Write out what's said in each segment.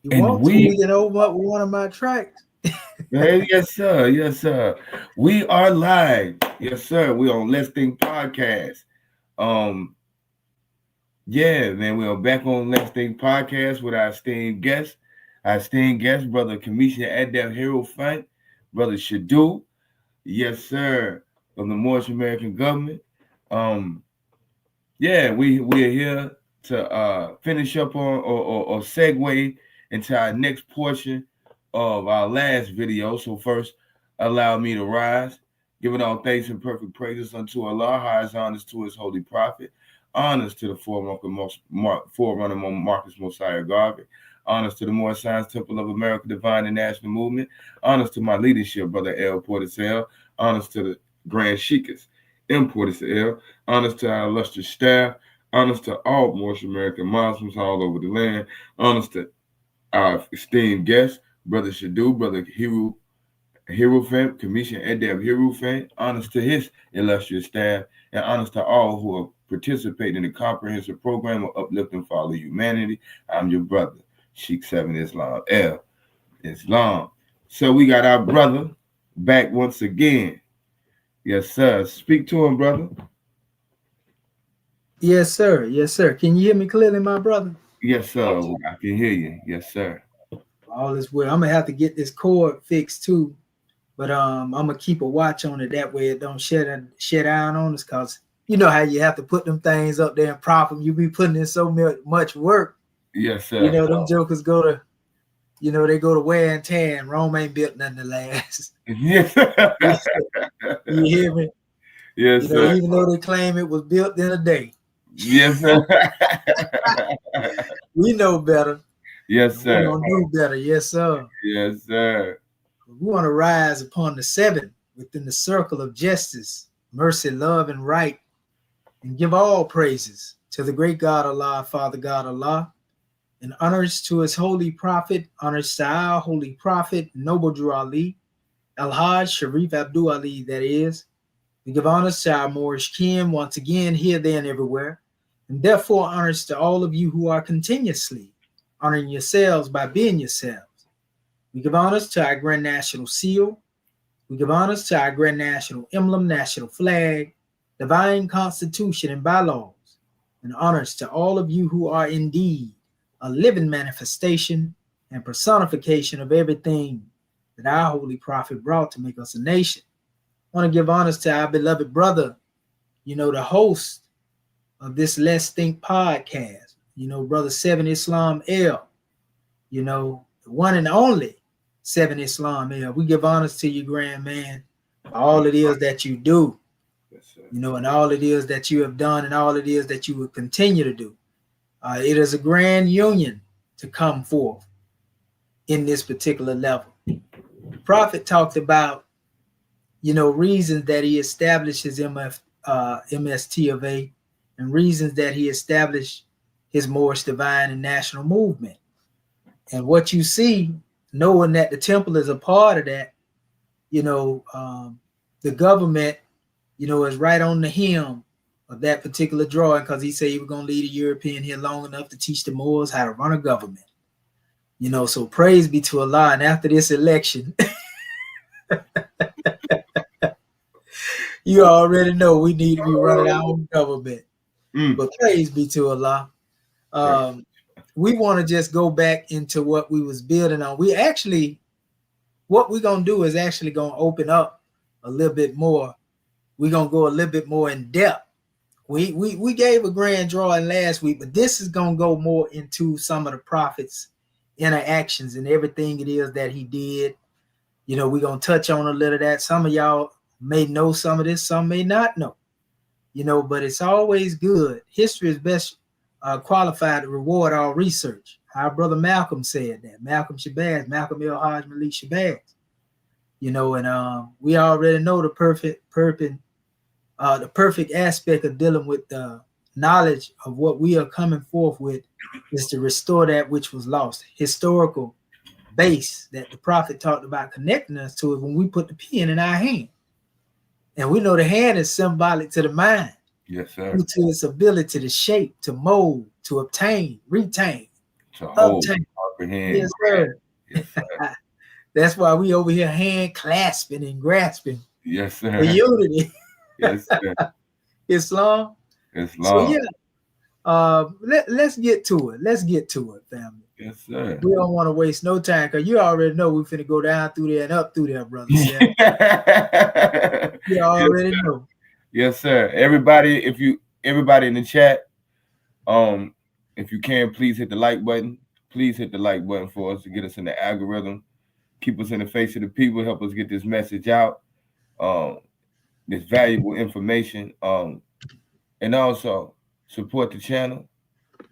You And want to? We can open up with one of my tracks. hey, yes, sir. Yes, sir. We are live. Yes, sir. We on Let's Think Podcast. Um, yeah, man, we are back on Let's Think Podcast with our esteemed guest, brother Kemetian Adept Heruphant, brother Shadu. Yes, sir. From the Moorish American government. Um, yeah, we are here to finish up on or segue into our next portion of our last video. So first, allow me to rise, giving all thanks and perfect praises unto Allah, highest honors to His holy prophet, honors to the forerunner Marcus Mosiah Garvey, honors to the Moorish Science Temple of America Divine and National Movement, honors to my leadership, brother L. Portisel, honors to the Grand Sheikhs, M. Portisel, honors to our illustrious staff, honors to all Moorish American Muslims all over the land, honors to our esteemed guests, Brother Shadu, Brother Heruphant, Kemetian Adept Heruphant, honors to his illustrious staff, and honors to all who are participating in the comprehensive program of Uplift and Follow Humanity. I'm your brother, Sheikh 7 Islam, L. Islam. So we got our brother back once again. Yes, sir. Speak to him, brother. Yes, sir. Yes, sir. Can you hear me clearly, my brother? Yes, sir. I can hear you. Yes, sir. All is well. I'm gonna have to get this cord fixed too, but I'm gonna keep a watch on it. That way it don't shut down on us. Cause you know how you have to put them things up there and prop them. You be putting in so much work. Yes, You sir. know them jokers go to, they go to wear and tear. And Rome ain't built nothing to last. Yes. You hear me? Yes, sir. Even though they claim it was built in a day, Yes, sir. we know better. Yes, We're sir. gonna do better. Yes, sir. Yes, sir. We want to rise upon the seven within the circle of justice, mercy, love, and right, and give all praises to the great God Allah, Father God Allah, and honors to his holy prophet, honors to our holy prophet, Noble Drew Ali, Al Hajj Sharif Abdul Ali, that is. We give honors to our Moorish kin once again, here, there, and everywhere, and therefore honors to all of you who are continuously honoring yourselves by being yourselves. We give honors to our Grand National Seal. We give honors to our Grand National Emblem, National Flag, Divine Constitution, and bylaws, and honors to all of you who are indeed a living manifestation and personification of everything that our Holy Prophet brought to make us a nation. I want to give honors to our beloved brother, the host of this Let's Think podcast, Brother 7 Islam L, the one and only 7 Islam L. We give honors to you, grand man, for all it is that you do, Yes, sir. and all it is that you have done and all it is that you will continue to do. It is a grand union to come forth in this particular level. The Prophet talked about, reasons that he established his MST of A and reasons that he established his Moorish Divine and National Movement. And what you see, knowing that the temple is a part of that, the government, is right on the hem of that particular drawing because he said he was going to leave a European here long enough to teach the Moors how to run a government. So praise be to Allah. And after this election, you already know we need to be running our own government. But praise be to Allah. We want to just go back into what we was building on. What we're going to do is actually going to open up a little bit more. We're going to go a little bit more in depth. We gave a grand drawing last week, but this is going to go more into some of the Prophet's interactions and everything it is that he did. We're going to touch on a little of that. Some of y'all may know some of this, some may not know. But it's always good. History is best qualified to reward all research. Our brother Malcolm said that. Malcolm El Hajj Malik Shabazz. And we already know the perfect aspect of dealing with the knowledge of what we are coming forth with is to restore that which was lost. Historical base that the Prophet talked about connecting us to is when we put the pen in our hand. And we know the hand is symbolic to the mind. Yes, sir. Due to its ability to shape, to mold, to obtain, retain, To hold, obtain, comprehend. Yes, sir. Yes, sir. That's why we over here hand clasping and grasping Yes, for sir. unity. Yes, sir. Islam. So Islam. yeah, let's get to it. Let's get to it, family. Yes, sir. We don't want to waste no time because you already know we finna go down through there and up through there, brother. Sam. You already know. Yes, sir. Everybody in the chat, if you can, please hit the like button. Please hit the like button for us to get us in the algorithm. Keep us in the face of the people. Help us get this message out. This valuable information. And also support the channel.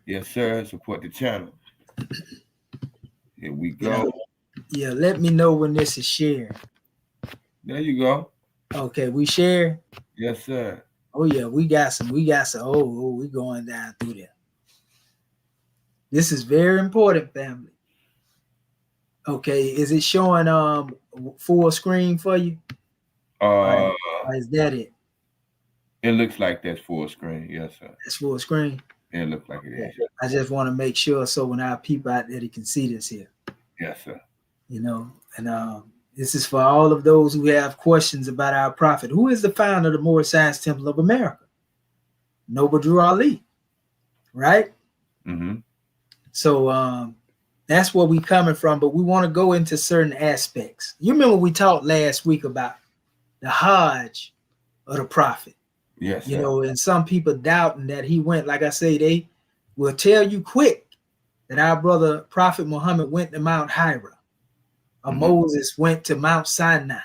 Yes, sir. Support the channel. Here we go. Yeah, let me know when this is shared. There you go. Okay, we share. Yes, sir. Oh yeah, we got some. Oh, we going down through there. This is very important, family. Okay, is it showing full screen for you? Or is that it? It looks like that's full screen. Yes, sir. That's full screen. It looks like it is. I just want to make sure so when our people out there they can see this here. Yes, sir. You know, and this is for all of those who have questions about our prophet. Who is the founder of the Moorish Science Temple of America? Noble Drew Ali, right? Mm-hmm. So that's where we coming from, but we want to go into certain aspects. You remember we talked last week about the Hajj of the prophet. Yes, you sir. know, and some people doubting that he went. Like I say, they will tell you quick that our brother Prophet Muhammad went to Mount Hira, or Moses went to Mount Sinai,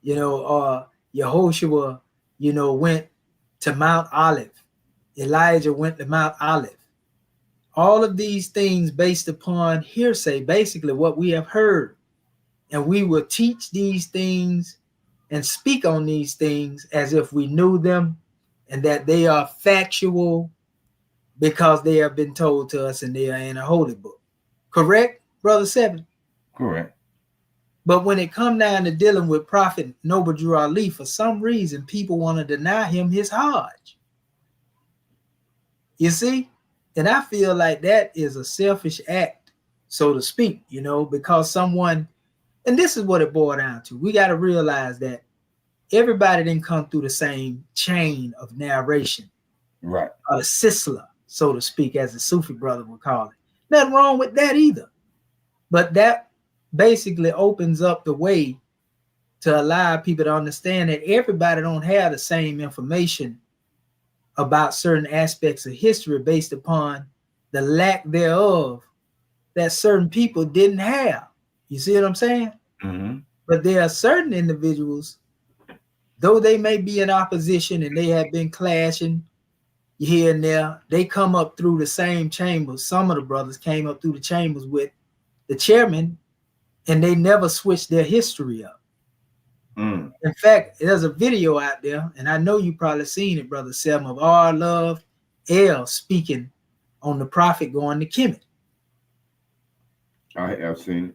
you know, or Yehoshua, you know, went to Mount Olive. Elijah went to Mount Olive. All of these things based upon hearsay, basically what we have heard. And we will teach these things and speak on these things as if we knew them and that they are factual because they have been told to us and they are in a holy book. Correct, Brother Seven? Correct. But when it come down to dealing with Prophet Noble Drew Ali, for some reason, people want to deny him his Hajj. You see? And I feel like that is a selfish act, so to speak, you know, because someone, and this is what it boiled down to. We got to realize that everybody didn't come through the same chain of narration. Right. Or the silsila, so to speak, as the Sufi brother would call it. Nothing wrong with that either. But that basically opens up the way to allow people to understand that everybody don't have the same information about certain aspects of history based upon the lack thereof that certain people didn't have. You see what I'm saying? Mm-hmm. But there are certain individuals, though they may be in opposition and they have been clashing here and there, they come up through the same chambers. Some of the brothers came up through the chambers with the chairman and they never switched their history up. Mm. In fact, there's a video out there, and I know you probably seen it, Brother Selma, of our love El speaking on the prophet going to Kemet. I have seen it.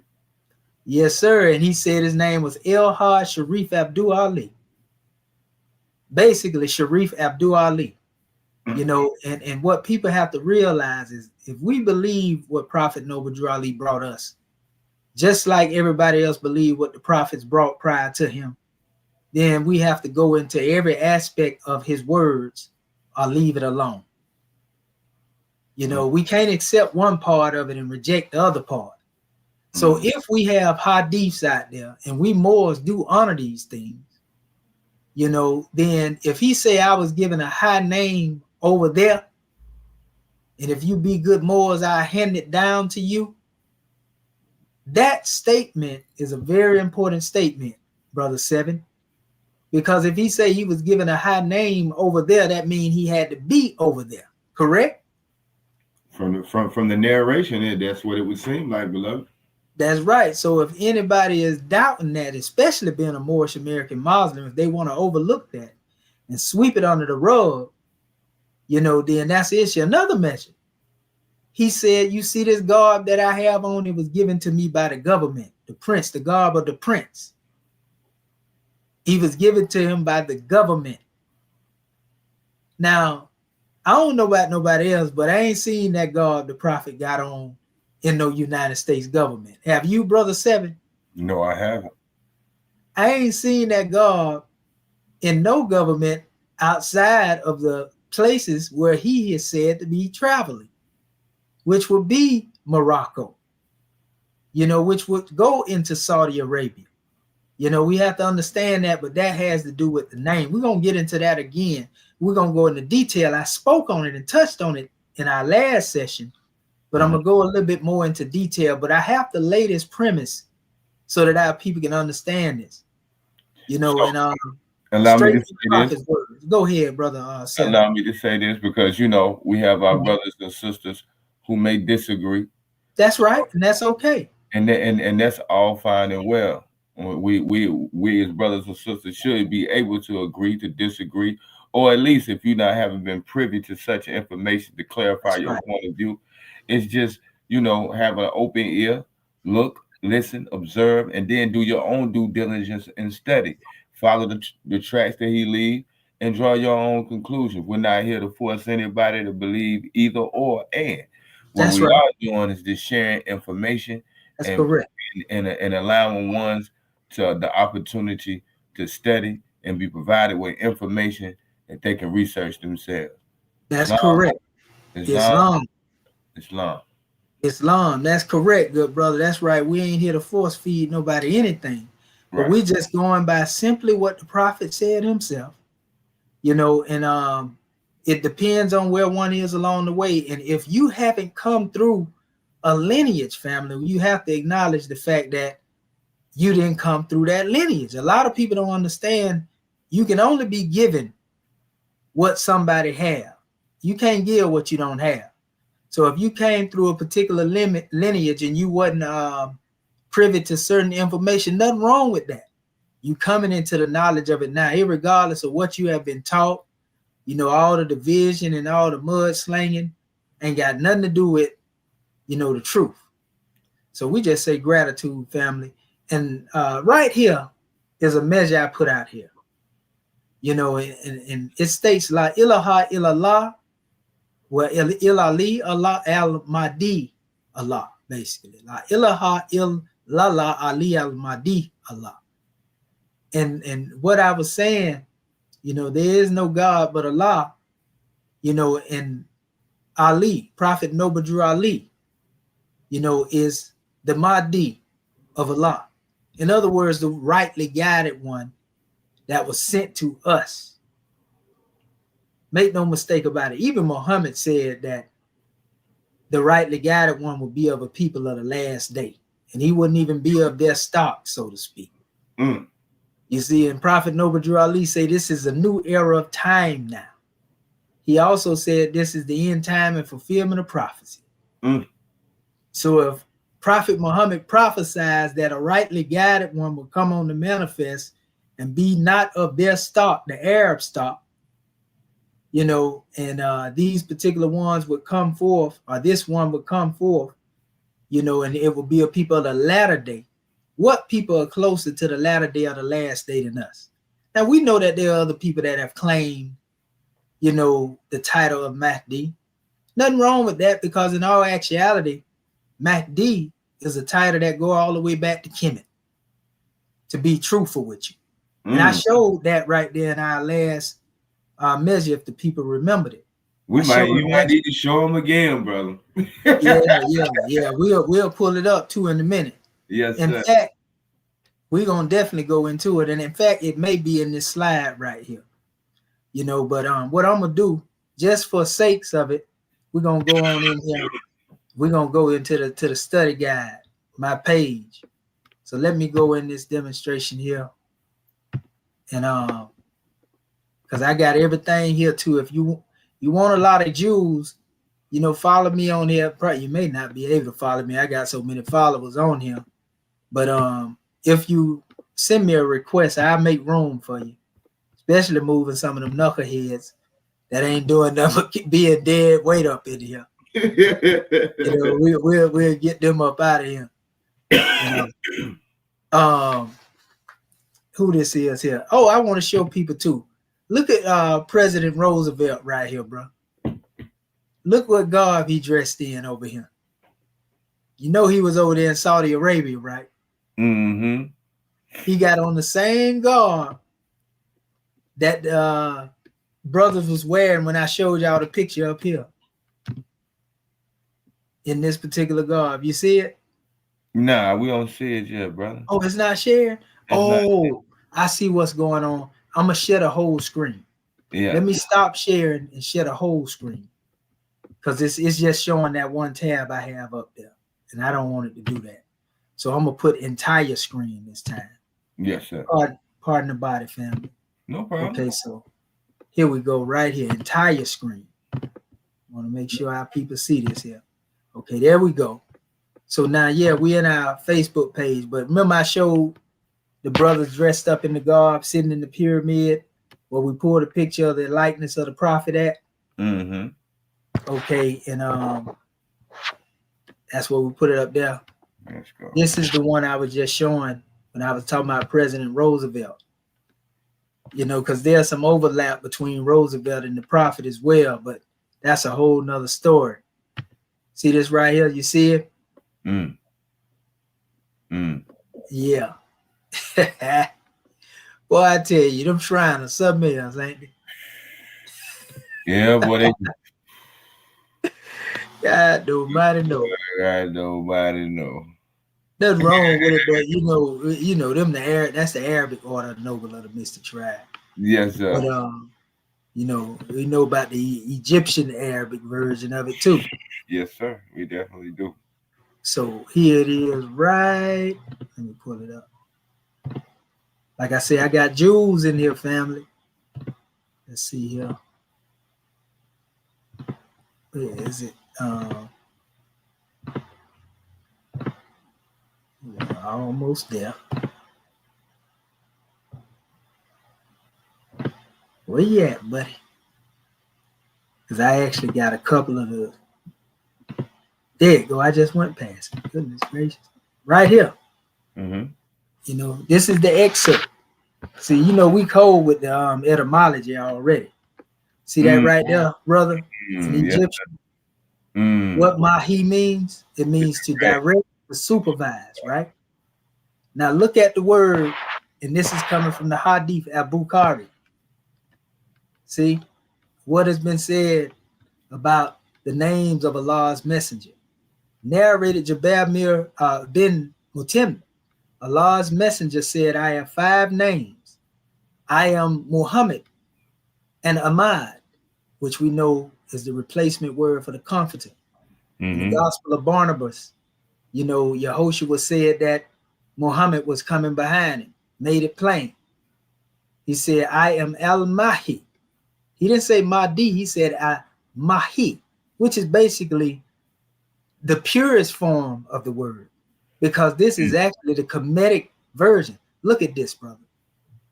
Yes, sir. And he said his name was El Hajj Sharif Abdul Ali. Basically, Sharif Abdul Ali. You know, and what people have to realize is if we believe what Prophet Noble Drew Ali brought us, just like everybody else believed what the prophets brought prior to him, then we have to go into every aspect of his words or leave it alone. You know, we can't accept one part of it and reject the other part. So if we have hadiths out there and we Moors do honor these things, you know, then if he say I was given a high name over there, and if you be good Moors, I hand it down to you. That statement is a very important statement, Brother Seven, because if he say he was given a high name over there, that means he had to be over there, correct? From the narration, that's what it would seem like, beloved. That's right. So if anybody is doubting that, especially being a Moorish American Muslim, if they want to overlook that and sweep it under the rug, you know, then that's the issue. Another mention. He said, you see this garb that I have on, it was given to me by the government, the prince, the garb of the prince. He was given to him by the government. Now, I don't know about nobody else, but I ain't seen that garb the prophet got on in no United States government. Have you, Brother Seven? No, I haven't. I ain't seen that God in no government outside of the places where he is said to be traveling, which would be Morocco, which would go into Saudi Arabia. We have to understand that, but that has to do with the name. We're going to get into that again. We're going to go into detail. I spoke on it and touched on it in our last session, but I'm going to go a little bit more into detail. But I have to lay this premise so that our people can understand this, and allow me to say this. Words. Go ahead, brother. Allow me to say this because, we have our brothers and sisters who may disagree. That's right, and that's okay. And that's all fine and well. We as brothers and sisters should be able to agree to disagree, or at least if you haven't been privy to such information to clarify your point of view. It's just, have an open ear, look, listen, observe, and then do your own due diligence and study. Follow the tracks that he leaves and draw your own conclusions. We're not here to force anybody to believe either or and. What we are doing is just sharing information. That's correct. And allowing ones to the opportunity to study and be provided with information that they can research themselves. That's correct. Islam. That's correct, good brother. That's right. We ain't here to force feed nobody anything. But we just going by simply what the prophet said himself. And it depends on where one is along the way. And if you haven't come through a lineage, family, you have to acknowledge the fact that you didn't come through that lineage. A lot of people don't understand you can only be given what somebody have. You can't give what you don't have. So if you came through a particular lineage and you wasn't privy to certain information, nothing wrong with that. You coming into the knowledge of it now, irregardless of what you have been taught, all the division and all the mud slinging ain't got nothing to do with, the truth. So we just say gratitude, family. And right here is a measure I put out here. And it states La ilaha illallah wa ilali Allah al Mahdi Allah, basically. La ilaha illallah ali al Mahdi Allah. And what I was saying, there is no God but Allah, and Ali, Prophet Noble Drew Ali, is the Mahdi of Allah. In other words, the rightly guided one that was sent to us. Make no mistake about it. Even Muhammad said that the rightly guided one would be of a people of the last day, and he wouldn't even be of their stock, so to speak. You see, and Prophet Noble Drew Ali say this is a new era of time now. He also said this is the end time and fulfillment of prophecy. So if Prophet Muhammad prophesies that a rightly guided one will come on the manifest and be not of their stock, the Arab stock, and these particular ones would come forth, or this one would come forth, and it will be a people of the latter day. What people are closer to the latter day or the last day than us? Now, we know that there are other people that have claimed, the title of Mahdi. Nothing wrong with that, because in all actuality, Mahdi is a title that go all the way back to Kemet, to be truthful with you. And I showed that right there in our last measure, if the people remembered it. You might need to show them again, brother. Yeah. We'll pull it up too in a minute. Yes, in fact, we're going to definitely go into it. And in fact, it may be in this slide right here. But what I'm going to do, just for sakes of it, we're going to go on in here. We're going to go into the study guide, my page. So let me go in this demonstration here. And because I got everything here too. If you want a lot of Jews, follow me on here. Probably you may not be able to follow me. I got so many followers on here. But if you send me a request, I'll make room for you. Especially moving some of them knuckleheads that ain't doing nothing but being dead weight up in here. We'll get them up out of here. Who this is here? Oh, I want to show people too. Look at President Roosevelt right here, bro. Look what garb he dressed in over here. You know he was over there in Saudi Arabia, right? Mm-hmm. He got on the same garb that brothers was wearing when I showed y'all the picture up here. In this particular garb. You see it? Nah, we don't see it yet, brother. Oh, it's not shared? I see what's going on. I'm going to share the whole screen. Yeah. Let me stop sharing and share the whole screen. Because it's just showing that one tab I have up there. And I don't want it to do that. So I'm going to put entire screen this time. Yes, sir. Pardon the body, family. No problem. Okay, so here we go right here. Entire screen. I want to make sure our people see this here. Okay, there we go. So now, yeah, we in our Facebook page. But remember I showed the brothers dressed up in the garb, sitting in the pyramid, where we pulled a picture of the likeness of the prophet at? Mm-hmm. Okay, and that's where we put it up there. Let's go. This is the one I was just showing when I was talking about President Roosevelt. You know, because there's some overlap between Roosevelt and the prophet as well, but that's a whole nother story. See this right here? You see it? Yeah. Boy, I tell you, them Shriners, something else, ain't they? Yeah, boy. God, nobody know. God, nobody know. Nothing wrong with it, but you know them that's the Arabic order of noble of the mystic tribe. Yes, sir. But you know, we know about the Egyptian Arabic version of it too. Yes, sir. We definitely do. So here it is, right? Let me pull it up. Like I say, I got jewels in here, family. Let's see here. Where is it? Almost there. Where you at, buddy? Because I actually got a couple of the. There you go. I just went past it. Goodness gracious. Right here. Mm-hmm. You know, this is the excerpt. See, you know, we cold with the etymology already. See that right there, brother? In Egyptian. Yes, what Mahdi means? It means to direct or supervise, right? Now look at the word, and this is coming from the Hadith al-Bukhari. See what has been said about the names of Allah's messenger. Narrated Jabir bin Mutim. Allah's messenger said, I have 5 names. I am Muhammad and Ahmad, which we know is the replacement word for the comforter. In the Gospel of Barnabas, you know, Yehoshua said that Muhammad was coming behind him, made it plain. He said, I am al-Mahdi. He didn't say Mahdi, he said Mahdi, which is basically the purest form of the word, because this is actually the Kemetic version. Look at this, brother.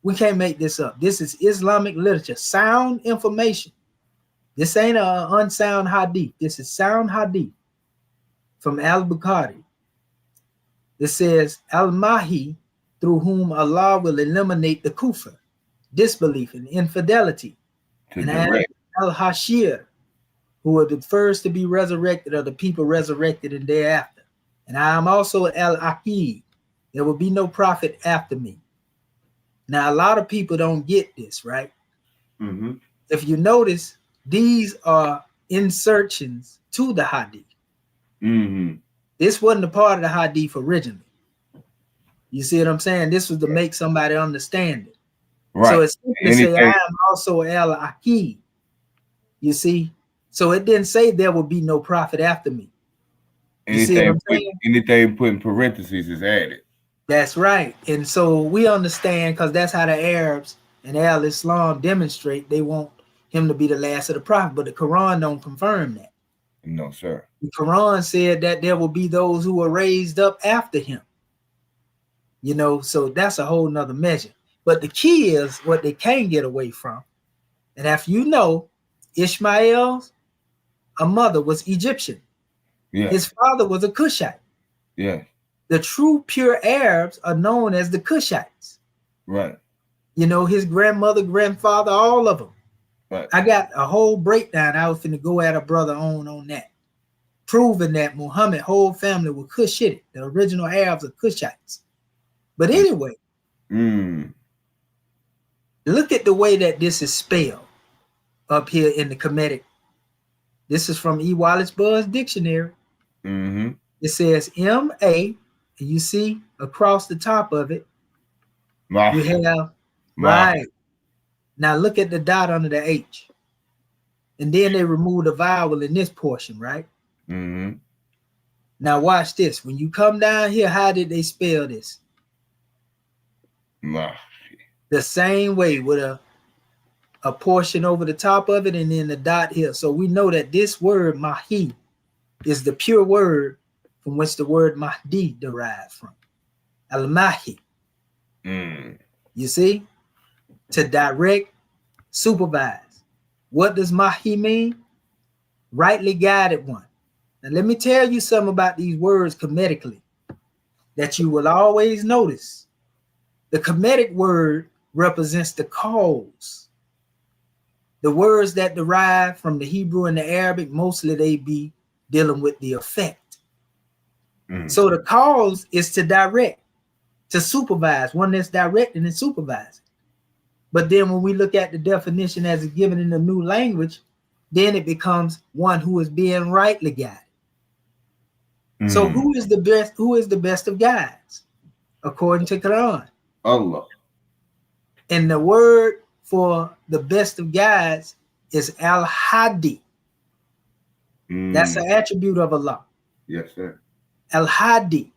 We can't make this up. This is Islamic literature, sound information. This ain't an unsound hadith. This is sound hadith from al-Bukhari. It says, al-Mahdi, through whom Allah will eliminate the kufr, disbelief and infidelity. And al-Hashir, who are the first to be resurrected, or the people resurrected and thereafter. And I am also al-Aqid. There will be no prophet after me. Now, a lot of people don't get this, right? If you notice, these are insertions to the hadith. This wasn't a part of the hadith originally. You see what I'm saying? This was to make somebody understand it. Right. So it's simply say, I am also al-Aqid. You see? So it didn't say there will be no prophet after me. Anything put in parentheses is added. That's right. And so we understand, because that's how the Arabs and al-Islam demonstrate they want him to be the last of the prophet, but the Quran don't confirm that. No, sir. The Quran said that there will be those who are raised up after him. You know, so that's a whole nother measure. But the key is what they can't get away from. And if you know, Ishmael's mother was Egyptian. Yeah. His father was a Cushite. Yeah. The true pure Arabs are known as the Cushites. Right. You know, his grandmother, grandfather, all of them. Right. I got a whole breakdown. I was finna go at a brother on that. proving that Muhammad's whole family were Cushitic, the original Arabs are Cushites. But anyway, look at the way that this is spelled up here in the Kemetic. This is from E. Wallace Budd's dictionary. It says M-A, and you see across the top of it, you have, right. Now look at the dot under the H. And then they remove the vowel in this portion, right? Now watch this. When you come down here, how did they spell this? The same way, with a portion over the top of it and then the dot here. So we know that this word Mahdi is the pure word from which the word Mahdi derived from. Al-Mahdi. You see? To direct, supervise. What does Mahdi mean? Rightly guided one. Now let me tell you something about these words Kemetically that you will always notice. The Kemetic word represents the cause. The words that derive from the Hebrew and the Arabic, mostly they be dealing with the effect. So the cause is to direct, to supervise, one that's directing and supervising. But then when we look at the definition as it's given in the new language, then it becomes one who is being rightly guided. So who is the best? Who is the best of guides? According to Quran. Allah. And the word for the best of guides is Al-Hadi. That's an attribute of Allah. Yes, sir. Al-Hadi.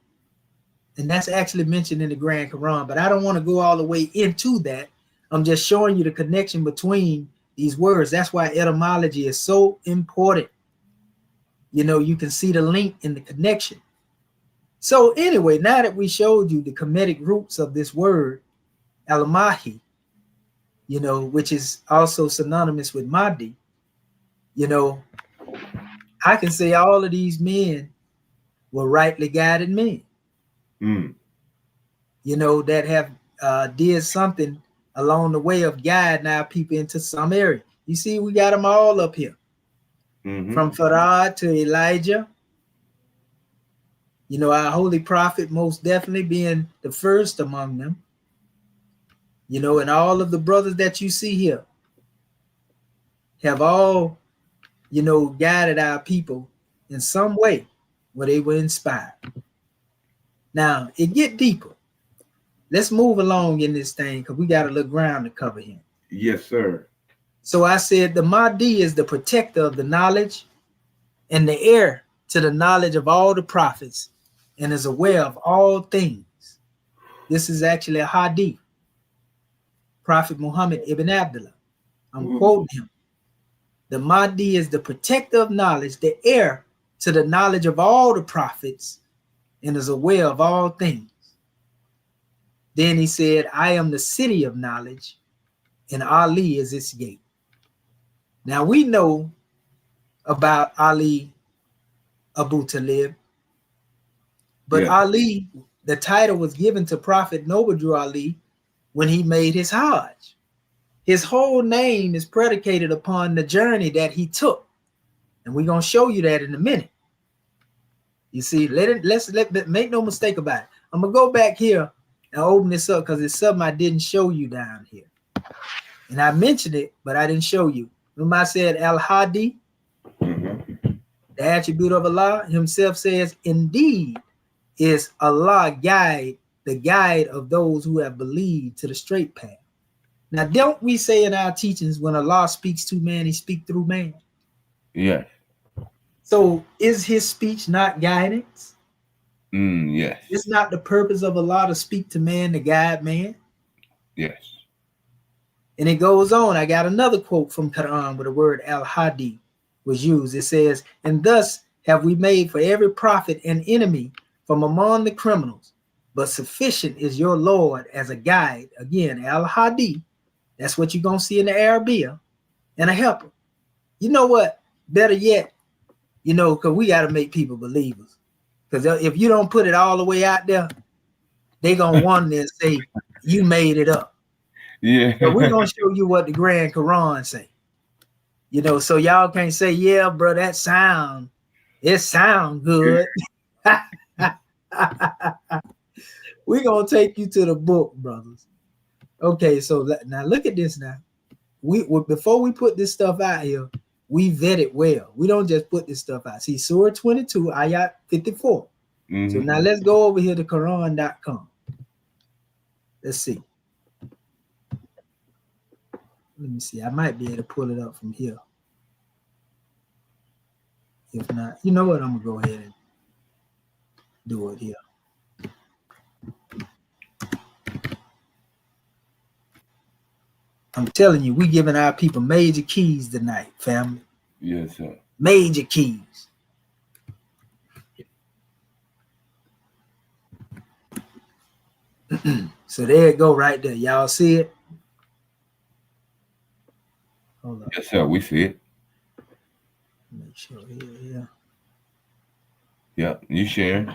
And that's actually mentioned in the Grand Quran, but I don't want to go all the way into that. I'm just showing you the connection between these words. That's why etymology is so important. You know, you can see the link in the connection. So anyway, now that we showed you the Kemetic roots of this word, Al-Mahdi, you know, which is also synonymous with Mahdi, you know, I can say all of these men were rightly guided men, you know, that have did something along the way of guiding our people into some area. You see, we got them all up here. From Farad to Elijah, you know, our holy prophet most definitely being the first among them, you know, and all of the brothers that you see here have all, you know, guided our people in some way where they were inspired. Now, it get deeper. Let's move along in this thing because we got a little ground to cover here. Yes, sir. So I said the Mahdi is the protector of the knowledge and the heir to the knowledge of all the prophets and is aware of all things. This is actually a hadith. Prophet Muhammad ibn Abdullah. I'm quoting him. The Mahdi is the protector of knowledge, the heir to the knowledge of all the prophets and is aware of all things. Then he said, I am the city of knowledge and Ali is its gate. Now we know about Ali Abu Talib, but Ali, the title was given to Prophet Noble Ali when he made his Hajj. His whole name is predicated upon the journey that he took. And we're going to show you that in a minute. You see, let's make no mistake about it. I'm going to go back here and open this up because it's something I didn't show you down here. And I mentioned it, but I didn't show you. Remember I said Al-Hadi, the attribute of Allah himself says, indeed is Allah the guide of those who have believed to the straight path. Now, don't we say in our teachings when Allah speaks to man, he speaks through man? Yes. So is his speech not guidance? Yes. It's not the purpose of Allah to speak to man, to guide man? Yes. And it goes on. I got another quote from Quran where the word Al-Hadi was used. It says, and thus have we made for every prophet an enemy from among the criminals, but sufficient is your Lord as a guide. Again, Al-Hadi, that's what you're going to see in the Arabic, and a helper. You know what? Better yet, you know, because we got to make people believers. Because if you don't put it all the way out there, they're going to wonder and say, you made it up. Yeah. So we're going to show you what the Grand Quran say. You know, so y'all can't say, yeah, bro, that sound It sound good. We're gonna take you to the book, brothers. Okay, so now look at this now. Before we put this stuff out here, we vet it well. We don't just put this stuff out. See, Surah 22, Ayat 54. So now let's go over here to Quran.com. Let's see. Let me see. I might be able to pull it up from here. If not, you know what? I'm gonna go ahead and do it here. I'm telling you, we giving our people major keys tonight, family. Yes, sir. Major keys. So there it go right there. Y'all see it? Hold up. Yes, sir. We see it. Make sure here. Yeah, you sharing.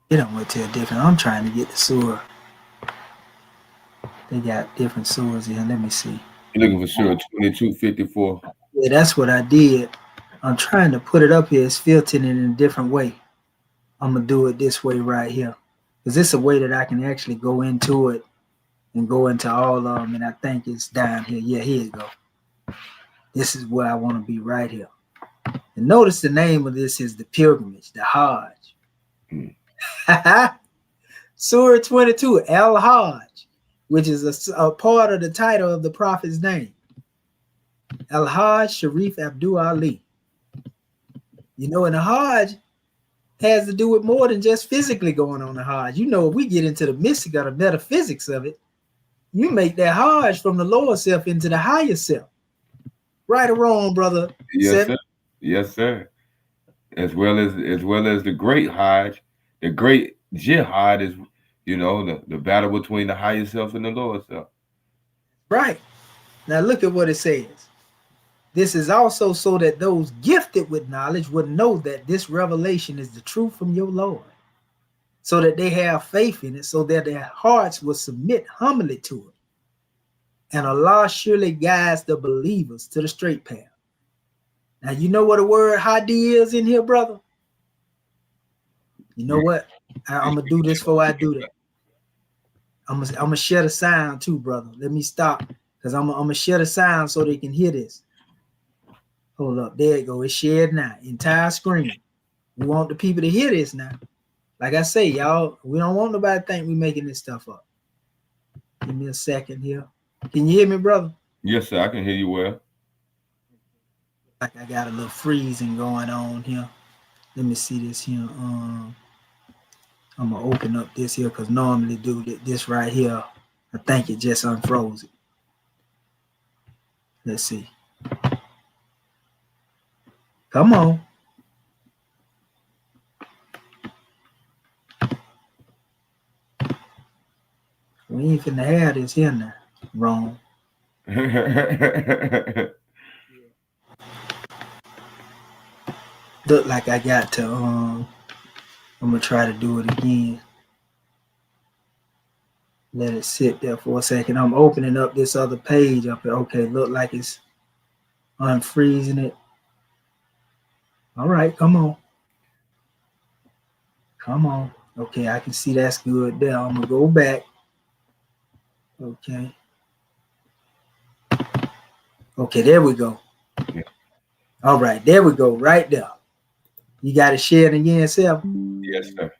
It don't went to a different. I'm trying to get the surah. They got different surahs here. Let me see. You're looking for Surah 2254. Yeah, that's what I did. I'm trying to put it up here. It's filtering it in a different way. I'm gonna do it this way right here, because it's a way that I can actually go into it and go into all of them. And I think it's down here. Yeah, here you go. This is where I want to be right here. And notice the name of this is the pilgrimage, the Hajj. Surah 22, Al-Hajj, which is a part of the title of the prophet's name. Al-Hajj Sharif Abdul Ali. You know, and the Hajj has to do with more than just physically going on the Hajj. You know, if we get into the mystic or the metaphysics of it, you make that Hajj from the lower self into the higher self. Right or wrong, brother? Yes, sir. Yes, sir. As well as the great Hajj, the great jihad is, you know, the battle between the higher self and the lower self. Right. Now look at what it says. This is also so that those gifted with knowledge would know that this revelation is the truth from your Lord, so that they have faith in it, so that their hearts will submit humbly to it. And Allah surely guides the believers to the straight path. Now, you know what the word Hadi is in here, brother? You know what? I'm going to do this before I do that. I'm going to share the sound too, brother. Let me stop, because I'm going to share the sound so they can hear this. Hold up. There you go. It's shared now. Entire screen. We want the people to hear this now. Like I say, y'all, we don't want nobody to think we're making this stuff up. Give me a second here. Can you hear me, brother? Yes, sir. I can hear you well. Like I got a little freezing going on here. Let me see this here. I'm gonna open up this here because normally do this right here. I think it just unfroze it. Let's see. Come on. We ain't finna have this here now. Wrong. Look like I got to I'm gonna try to do it again. Let it sit there for a second. I'm opening up this other page up here. Okay, look like it's unfreezing it. All right, come on. Come on. Okay, I can see that's good there. I'm gonna go back. Okay. Okay, there we go. All right, there we go, right there. You got to share it again, Seth? Yes, sir.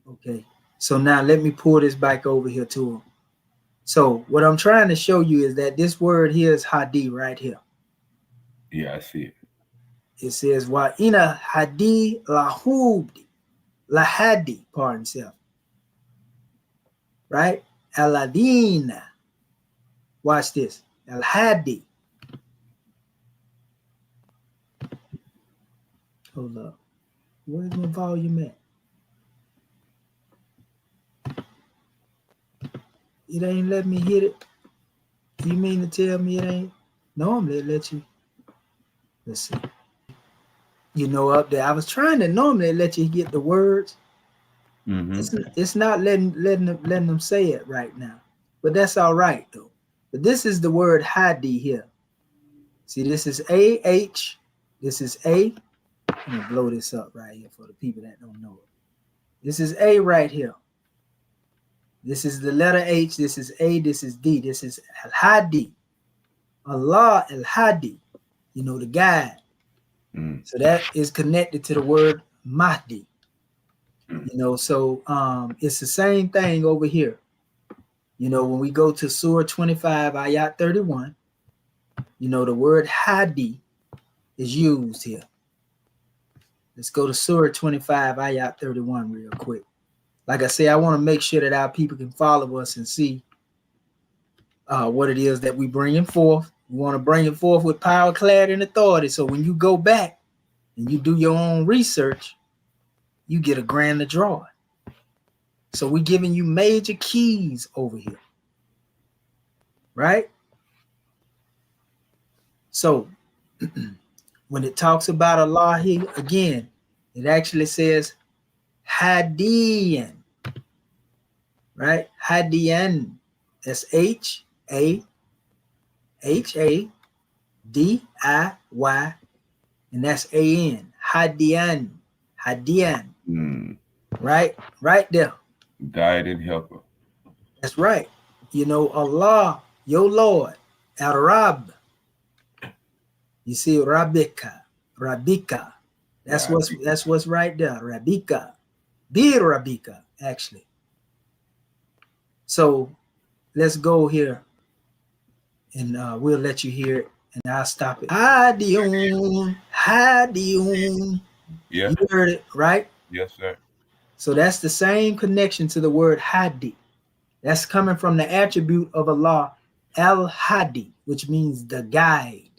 Okay, so now let me pull this back over here to him. So what I'm trying to show you is that this word here is Hadi right here. Yeah, I see it. It says, wa ina hadi lahubdi, lahadi, pardon self. Right? Aladina. Watch this. Al-Hadi. Hold up. Where's my volume at? It ain't let me hit it. You mean to tell me it ain't? Normally it lets you. Let's see. You know, up there, I was trying to normally let you get the words. It's not letting them say it right now. But that's all right though. But this is the word Hadi here. See, this is A-H. This is A. I'm going to blow this up right here for the people that don't know it. This is A right here. This is the letter H. This is A. This is D. This is Al-Hadi. Allah Al-Hadi. You know, the guide. So that is connected to the word Mahdi. You know, so it's the same thing over here. You know, when we go to Surah 25, Ayat 31, you know, the word Hadi is used here. Let's go to Surah 25, Ayat 31 real quick. Like I say, I want to make sure that our people can follow us and see what it is that we bringing forth. We want to bring it forth with power, clarity, and authority. So when you go back and you do your own research, you get a grand draw. So we're giving you major keys over here. Right? So when it talks about Allah here, again, it actually says Hadiyan. Right? Hadiyan. That's H-A-H-A-D-I-Y. And that's A-N. Hadiyan. Hadiyan. Right? Right there. Guide and helper. That's right. You know, Allah, your Lord, Al-Rab. You see, Rabika. That's what's right there. Rabika. Bir Rabika, actually. So let's go here and we'll let you hear it and I'll stop it. Hadiyun. Yeah. You heard it, right? Yes, sir. So that's the same connection to the word Hadi. That's coming from the attribute of Allah, Al-Hadi, which means the guide.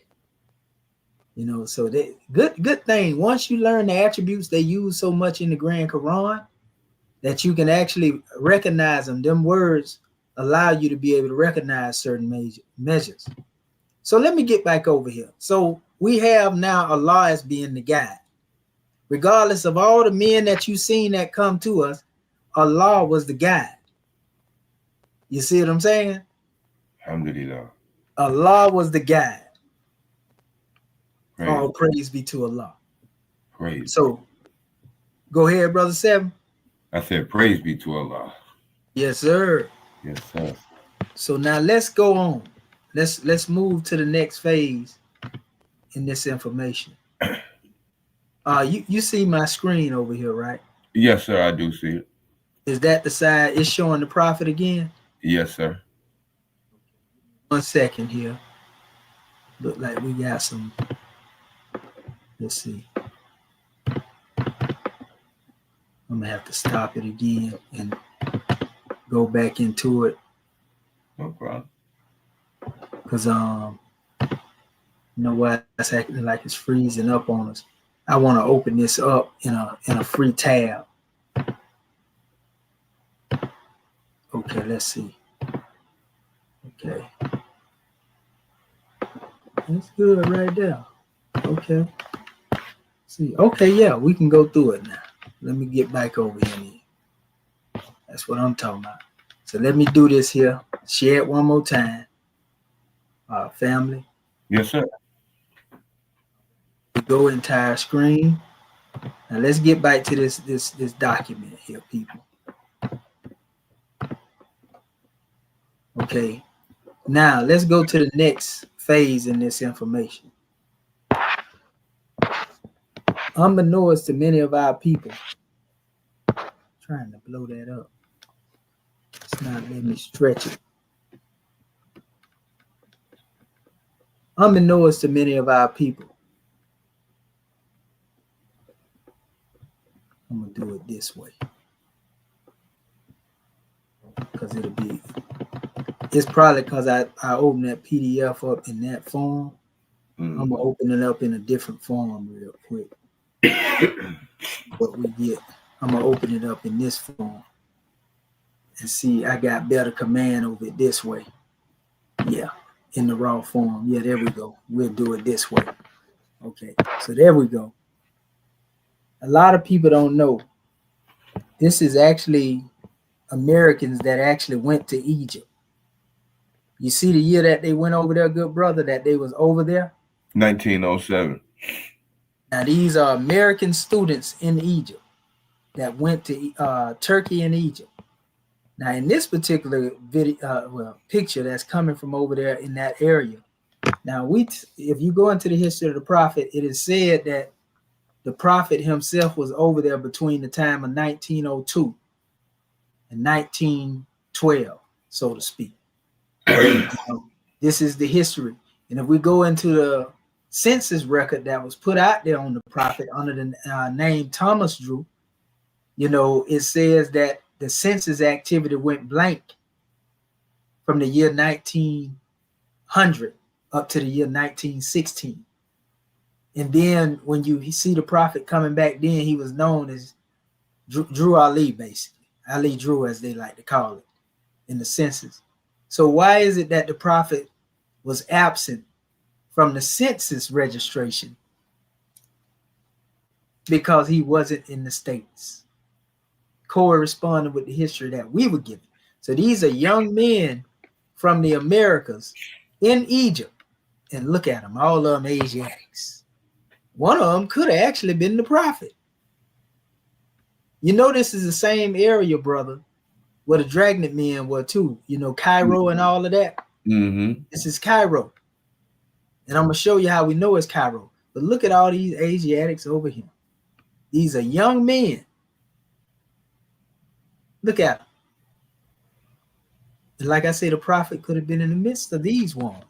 You know, so that good thing. Once you learn the attributes they use so much in the Grand Quran, that you can actually recognize them. Them words allow you to be able to recognize certain measures. So let me get back over here. So we have now Allah as being the guide. Regardless of all the men that you've seen that come to us, Allah was the guide. You see what I'm saying? Alhamdulillah. Allah was the guide. Praise. All praise be to Allah. Praise. So go ahead, Brother Seven. I said, praise be to Allah. Yes, sir. Yes, sir. So now let's go on. Let's move to the next phase in this information. You see my screen over here, right? Yes, sir, I do see it. Is that the side? It's showing the prophet again? Yes, sir. 1 second here. Look like we got some. Let's see. I'm gonna have to stop it again and go back into it. No problem. Cause you know what? It's acting like it's freezing up on us. I want to open this up in a free tab. Okay, let's see. Okay. That's good right there. Okay. See, okay, yeah, we can go through it now. Let me get back over here. That's what I'm talking about. So let me do this here. Share it one more time. Family. Yes, sir. We go entire screen. Now let's get back to this document here, people. Okay. Now let's go to the next phase in this information. Unbeknownst to many of our people, trying to blow that up. It's not letting me stretch it. Unbeknownst to many of our people, I'm gonna do it this way because it's probably because I opened that PDF up in that form. I'm gonna open it up in a different form real quick. What we get, I'm gonna open it up in this form and see. I got better command over it this way. Yeah, in the raw form. Yeah, there we go. We'll do it this way. Okay, so there we go. A lot of people don't know this is actually Americans that actually went to Egypt. You see the year that they went over there, good brother, that they was over there? 1907. Now, these are American students in Egypt that went to Turkey and Egypt. Now, in this particular video, picture that's coming from over there in that area. Now, if you go into the history of the prophet, it is said that the prophet himself was over there between the time of 1902 and 1912, so to speak. This is the history. And if we go into the census record that was put out there on the prophet under the name Thomas Drew, it says that the census activity went blank from the year 1900 up to the year 1916. And then when you see the prophet coming back, then he was known as Drew Ali, basically. Ali Drew, as they like to call it in the census. So why is it that the prophet was absent from the census registration? Because he wasn't in the States, corresponding with the history that we were given. So these are young men from the Americas in Egypt. And look at them, all of them Asiatics. One of them could have actually been the prophet. This is the same area, brother, where the Dragnet men were too. Cairo and all of that. Mm-hmm. This is Cairo. And I'm going to show you how we know it's Cairo. But look at all these Asiatics over here. These are young men. Look at them. And like I say, the prophet could have been in the midst of these ones.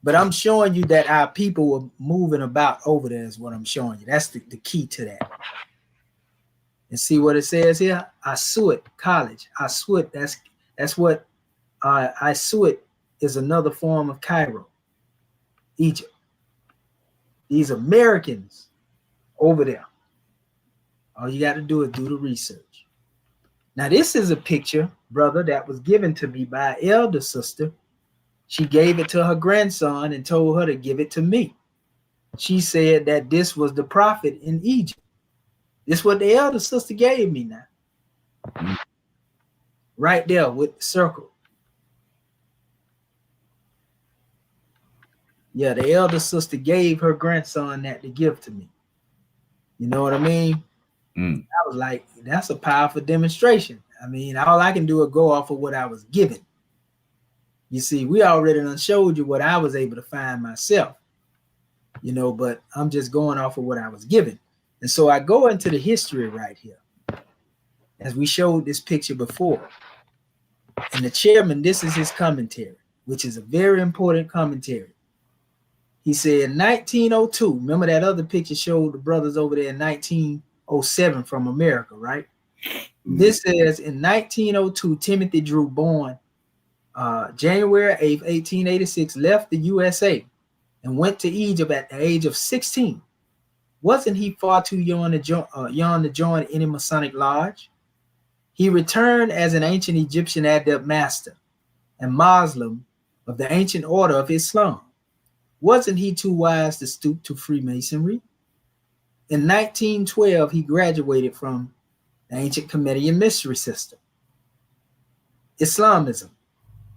But I'm showing you that our people were moving about over there is what I'm showing you. That's the key to that. And see what it says here? Asuit College. Asuit, that's what Asuit is, another form of Cairo, Egypt. These Americans over there. All you got to do is do the research. Now, this is a picture, brother, that was given to me by an elder sister. She gave it to her grandson and told her to give it to me. She said that this was the prophet in Egypt. This is what the elder sister gave me now. Right there with the circle. Yeah, the elder sister gave her grandson that to give to me. You know what I mean? I was like, that's a powerful demonstration. I mean, all I can do is go off of what I was given. You see, we already done showed you what I was able to find myself, but I'm just going off of what I was given. And so I go into the history right here, as we showed this picture before. And the chairman, this is his commentary, which is a very important commentary. He said 1902, remember that other picture showed the brothers over there in 1907 from America, right? This says in 1902, Timothy Drew, born January 8th, 1886, left the USA and went to Egypt at the age of 16. Wasn't he far too young to join any Masonic lodge? He returned as an ancient Egyptian adept master and Muslim of the ancient order of Islam. Wasn't he too wise to stoop to Freemasonry? In 1912, he graduated from the ancient Kemetian mystery system, Islamism.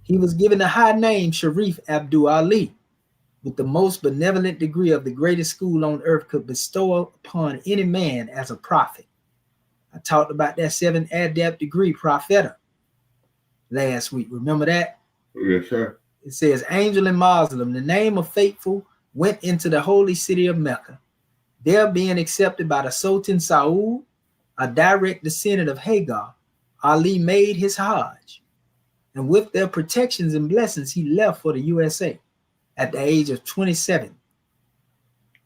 He was given the high name Sharif Abdul Ali, with the most benevolent degree of the greatest school on earth could bestow upon any man as a prophet. I talked about that 7 adept degree propheta last week. Remember that? Yes, sir. It says, angel and Muslim, the name of faithful went into the holy city of Mecca. There being accepted by the Sultan Saud, a direct descendant of Hagar, Ali made his Hajj. And with their protections and blessings, he left for the USA at the age of 27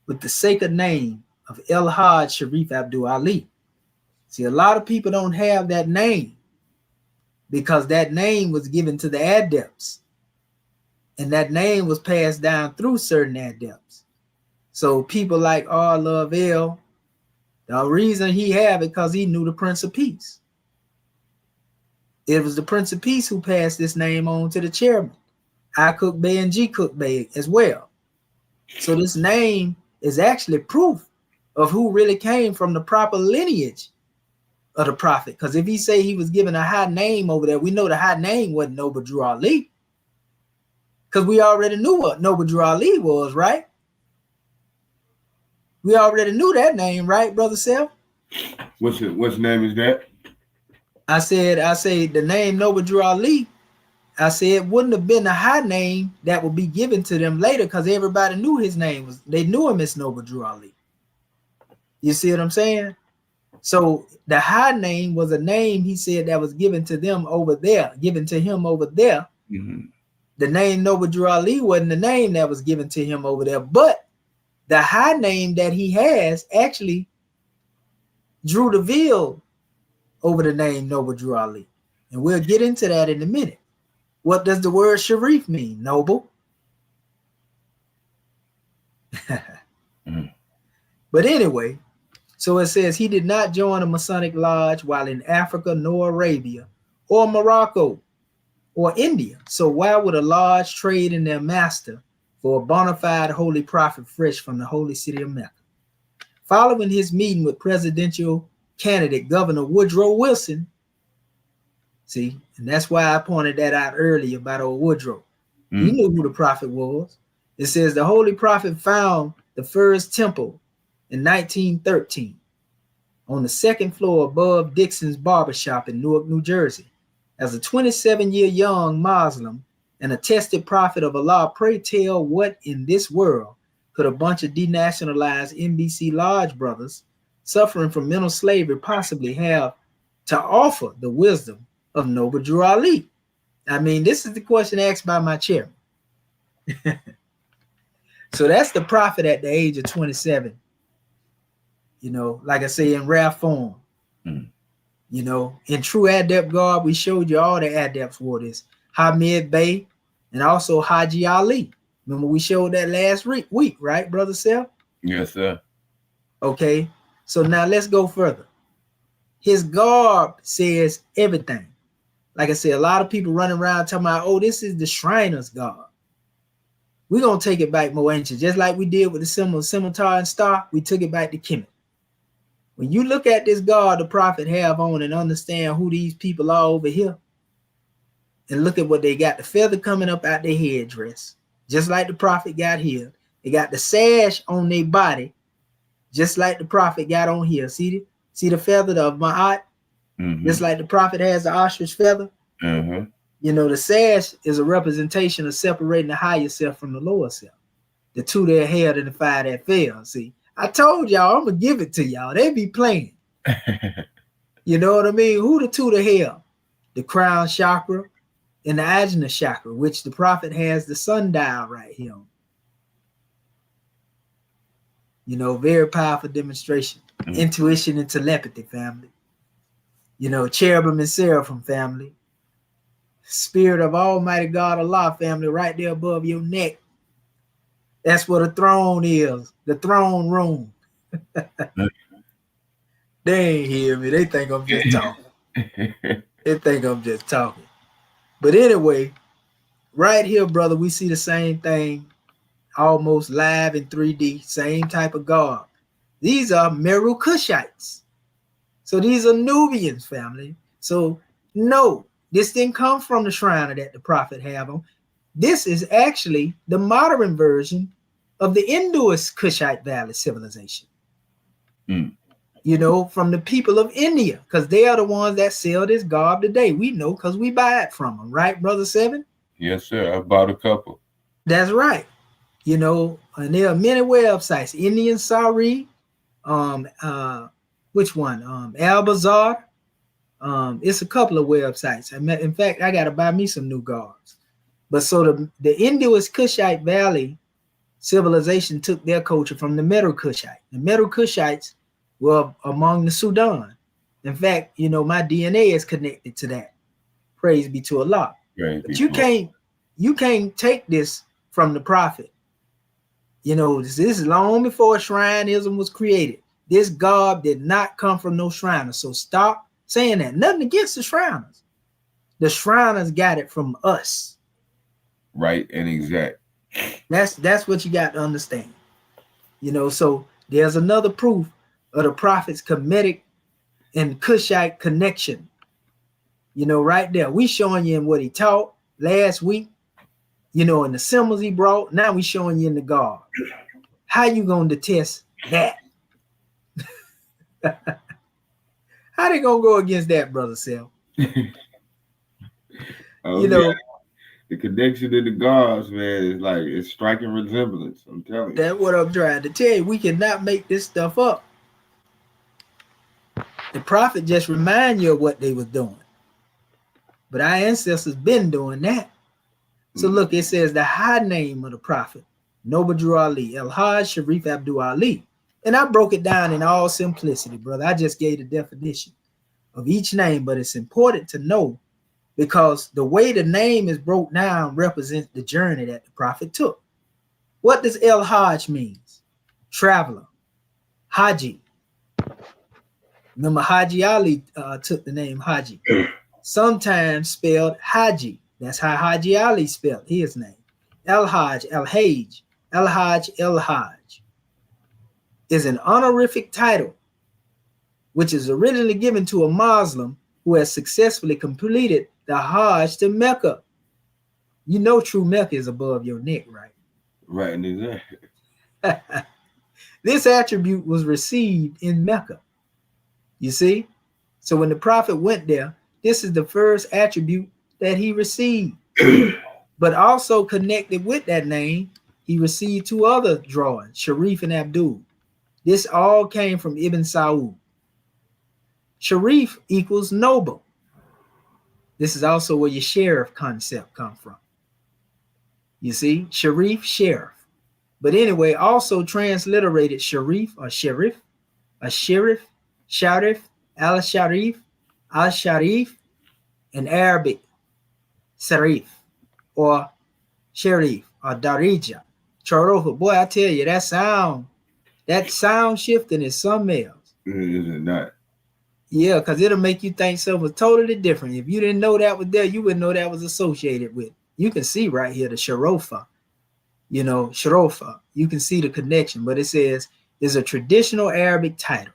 with the sacred name of El Hajj Sharif Abdul Ali. See, a lot of people don't have that name because that name was given to the adepts. And that name was passed down through certain adepts. So people like R. Love L, the reason he had it because he knew the Prince of Peace. It was the Prince of Peace who passed this name on to the chairman, I. Cook Bay and G. Cook Bay as well. So this name is actually proof of who really came from the proper lineage of the prophet. Because if he say he was given a high name over there, we know the high name wasn't Noble Drew Ali. Because we already knew what Noble Drew Ali was, right? We already knew that name, right, Brother Self? What's name is that? I said the name Noble Drew Ali. I said it wouldn't have been a high name that would be given to them later because everybody knew his name was. They knew him as Noble Drew Ali. You see what I'm saying? So the high name was a name he said that was given to them over there, given to him over there. Mm-hmm. The name Noble Drew Ali wasn't the name that was given to him over there, but the high name that he has actually drew the veil over the name Noble Drew Ali. And we'll get into that in a minute. What does the word Sharif mean? Noble. Mm-hmm. But anyway, so it says he did not join a Masonic lodge while in Africa nor Arabia or Morocco or India. So why would a lodge trade in their master for a bona fide holy prophet fresh from the holy city of Mecca? Following his meeting with presidential candidate Governor Woodrow Wilson, see, and that's why I pointed that out earlier about old Woodrow. He knew who the prophet was. It says the holy prophet found the first temple in 1913 on the second floor above Dixon's barbershop in Newark, New Jersey. As a 27-year young Muslim and a tested prophet of Allah, pray tell what in this world could a bunch of denationalized NBC Lodge brothers suffering from mental slavery possibly have to offer the wisdom of Noble Drew Ali? I mean, this is the question asked by my chairman. So that's the prophet at the age of 27. You know, like I say, in rare form. You know, in true adept garb, we showed you all the adepts wore this. Hamid Bey and also Haji Ali. Remember we showed that last week, right, Brother Self? Yes, sir. Okay, so now let's go further. His garb says everything. Like I said, a lot of people running around talking about, oh, this is the Shriner's garb. We're going to take it back more ancient. Just like we did with the symbol, scimitar and star, we took it back to Kemet. When you look at this garb the prophet have on and understand who these people are over here, and look at what they got, the feather coming up out their headdress, just like the prophet got here. They got the sash on their body, just like the prophet got on here. See the feather of Ma'at? Just like the prophet has the ostrich feather. You know, the sash is a representation of separating the higher self from the lower self. The two that held and the five that fell. See, I told y'all, I'm going to give it to y'all. They be playing. You know what I mean? Who the two that held? The crown chakra and the ajna chakra, which the prophet has the sundial right here on. You know, very powerful demonstration. Intuition and telepathy, family. You know, cherubim and seraphim, family. Spirit of Almighty God Allah, family, right there above your neck. That's what a throne is, the throne room. They ain't hear me. They think I'm just talking. They think I'm just talking. But anyway, right here, brother, we see the same thing, almost live in 3D, same type of garb. These are Meru Kushites. So these are Nubians, family. So no, this didn't come from the Shriner that the prophet have on. This is actually the modern version of the Indus Kushite Valley civilization. You know, from the people of India, because they are the ones that sell this garb today. We know because we buy it from them, right, Brother Seven? Yes, sir. I bought a couple. That's right. You know, and there are many websites. Indian Sari, which one? Al Bazaar. It's a couple of websites. In fact, I got to buy me some new garbs. But so the Indus Kushite Valley civilization took their culture from the Meru Kushite. The Meru Kushites were among the Sudan. In fact, you know, my DNA is connected to that. Praise be to Allah. But you can't take this from the prophet. You know, this is long before Shrineism was created. This garb did not come from no Shriner. So stop saying that. Nothing against the Shriners. The Shriners got it from us. Right and exact. That's what you got to understand. You know, so there's another proof of the prophet's Kemetic and Kushite connection. You know, right there. We showing you in what he taught last week. You know, in the symbols he brought. Now we showing you in the garb. How you going to test that. How they gonna go against that, brother Sel? Oh, You know, the connection to the gods, man, is like it's striking resemblance. I'm telling you. that's what I'm trying to tell you. We cannot make this stuff up. The prophet just remind you of what they was doing. But our ancestors been doing that. So look, it says the high name of the prophet, Noble Drew Ali, El Hajj Sharif Abdul Ali. And I broke it down in all simplicity, brother. I just gave the definition of each name, but it's important to know because the way the name is broke down represents the journey that the prophet took. What does El Hajj means? Traveler. Haji. Remember, Haji Ali took the name Haji. Sometimes spelled Haji. That's how Haji Ali spelled his name. El Hajj, El Hajj, El Hajj, El Hajj is an honorific title which is originally given to a Muslim who has successfully completed the Hajj to Mecca. You know true Mecca is above your neck, right? Right, exactly. This attribute was received in Mecca. You see? So when the prophet went there, this is the first attribute that he received. But also connected with that name, he received two other drawings, Sharif and Abdul. This all came from Ibn Saud. Sharif equals noble. This is also where your sheriff concept comes from. You see, Sharif, sheriff. But anyway, also transliterated Sharif or Sheriff, a sheriff, Sharif, al-Sharif, al-Sharif, in Arabic, Sarif, or Sharif, or Darija. Charofa, boy, I tell you, that sound shifting is something else. Is it not? Yeah, because it'll make you think something totally different. If you didn't know that was there, you wouldn't know that was associated with. You can see right here the Sharofa, Sharofa. You can see the connection, but it says is a traditional Arabic title.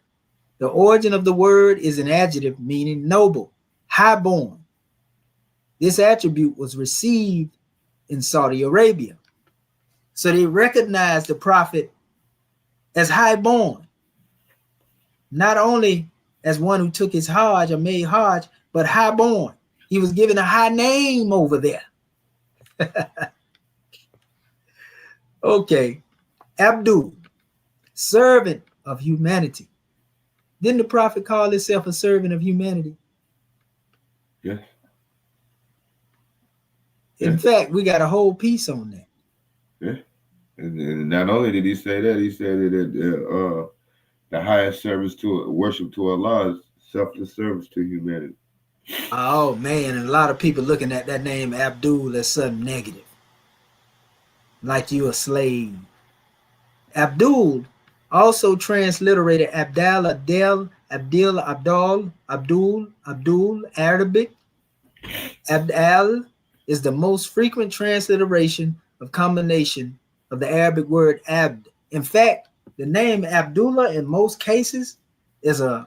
The origin of the word is an adjective meaning noble, highborn. This attribute was received in Saudi Arabia. So they recognized the prophet as highborn, not only as one who took his Hajj or made Hajj, but highborn. He was given a high name over there. Okay, Abdul, servant of humanity. Didn't the prophet call himself a servant of humanity? Yes. In fact, we got a whole piece on that. Yeah. And not only did he say that, he said that the highest service to worship to Allah is selfless service to humanity. Oh man, and a lot of people looking at that name Abdul as something negative, like you a slave. Abdul, also transliterated Abdal, Adel, Abdil, Abdul, Arabic. Abdal is the most frequent transliteration of combination of the Arabic word abd. In fact, the name Abdullah in most cases is a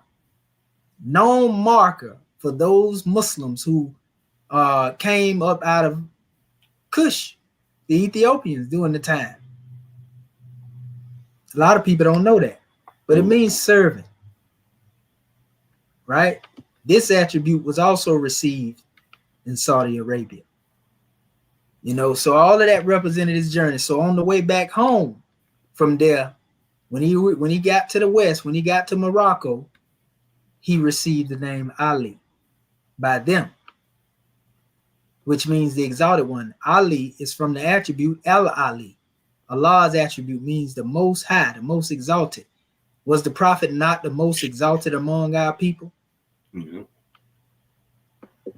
known marker for those Muslims who came up out of Kush, the Ethiopians during the time. A lot of people don't know that, but it means servant, right? This attribute was also received in Saudi Arabia. So all of that represented his journey. So on the way back home from there, when he got to the west, when he got to Morocco, he received the name Ali by them, which means the exalted one. Ali is from the attribute Al-Ali. Allah's attribute means the most high, the most exalted. Was the prophet not the most exalted among our people? Mm-hmm.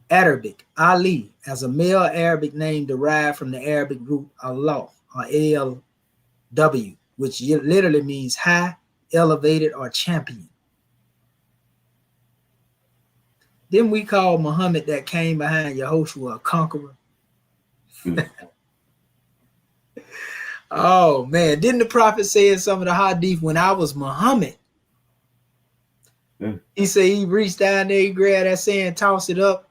Arabic, Ali, as a male Arabic name derived from the Arabic root Allah, or ALW, which literally means high, elevated, or champion. Then we call Muhammad that came behind Yahushua a conqueror. Oh man, didn't the prophet say in some of the hadith, when I was Muhammad, he said he reached down there, he grabbed that sand, tossed it up.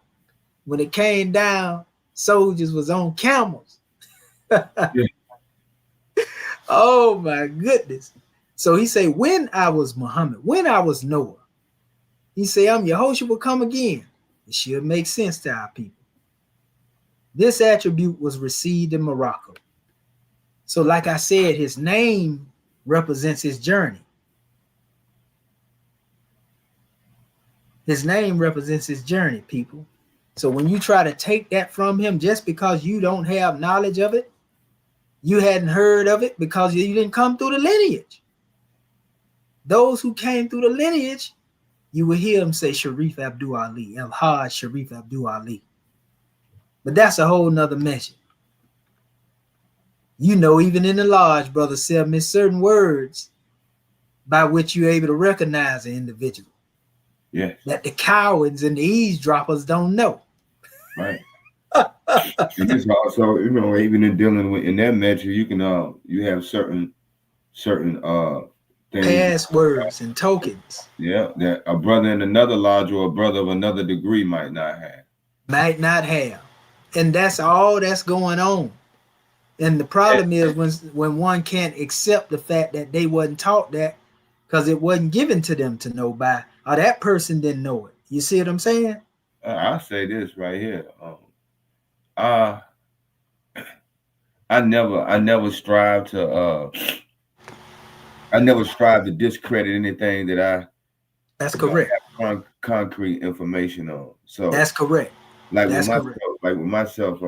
When it came down, soldiers was on camels. Oh my goodness. So he say, when I was Muhammad, when I was Noah, he say, I'm Yehoshua will come again. It should make sense to our people. This attribute was received in Morocco. So like I said, his name represents his journey. His name represents his journey, people. So when you try to take that from him just because you don't have knowledge of it, you hadn't heard of it because you didn't come through the lineage. Those who came through the lineage, you will hear them say Sharif Abdul Ali, El Hajj Sharif Abdul Ali. But that's a whole nother message. You know, even in the lodge, brother said, miss certain words by which you're able to recognize an individual. Yes. That the cowards and the eavesdroppers don't know. Right. And it's also, you know, even in dealing with in that measure, you can you have certain things, passwords and tokens. Yeah, that a brother in another lodge or a brother of another degree might not have. Might not have. And that's all that's going on. And the problem is when one can't accept the fact that they wasn't taught that because it wasn't given to them to know by, or that person didn't know it. You see what I'm saying? I'll say this right here. I never strive to discredit anything that that's correct. Have concrete information on. So that's correct. Like with myself,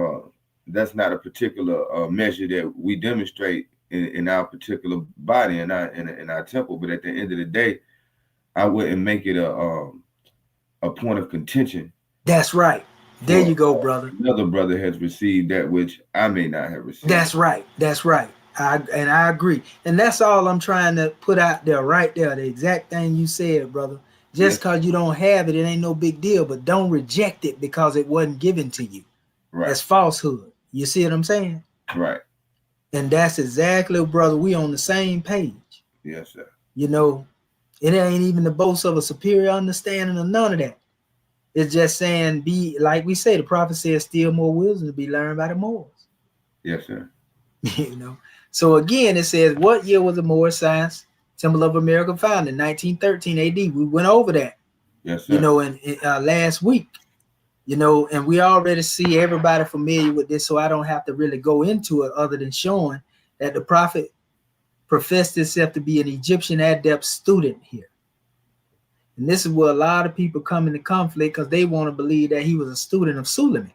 that's not a particular measure that we demonstrate in our particular body in our temple. But at the end of the day, I wouldn't make it a point of contention. That's right. There you go, brother. Another brother has received that which I may not have received. That's right. That's right. I agree. And that's all I'm trying to put out there right there. The exact thing you said, brother. Just because you don't have it, it ain't no big deal. But don't reject it because it wasn't given to you. Right. That's falsehood. You see what I'm saying? Right. And that's exactly, brother, we on the same page. Yes, sir. You know, it ain't even the boast of a superior understanding of none of that. It's just saying, be like we say, the prophet says, still more wisdom to be learned by the Moors. Yes, sir. You know, so again, it says, what year was the Moor Science Temple of America founded? 1913 AD. We went over that. Yes, sir. You know, in last week. You know, and we already see everybody familiar with this, so I don't have to really go into it other than showing that the prophet professed himself to be an Egyptian adept student here. And this is where a lot of people come into conflict because they want to believe that he was a student of Suleman.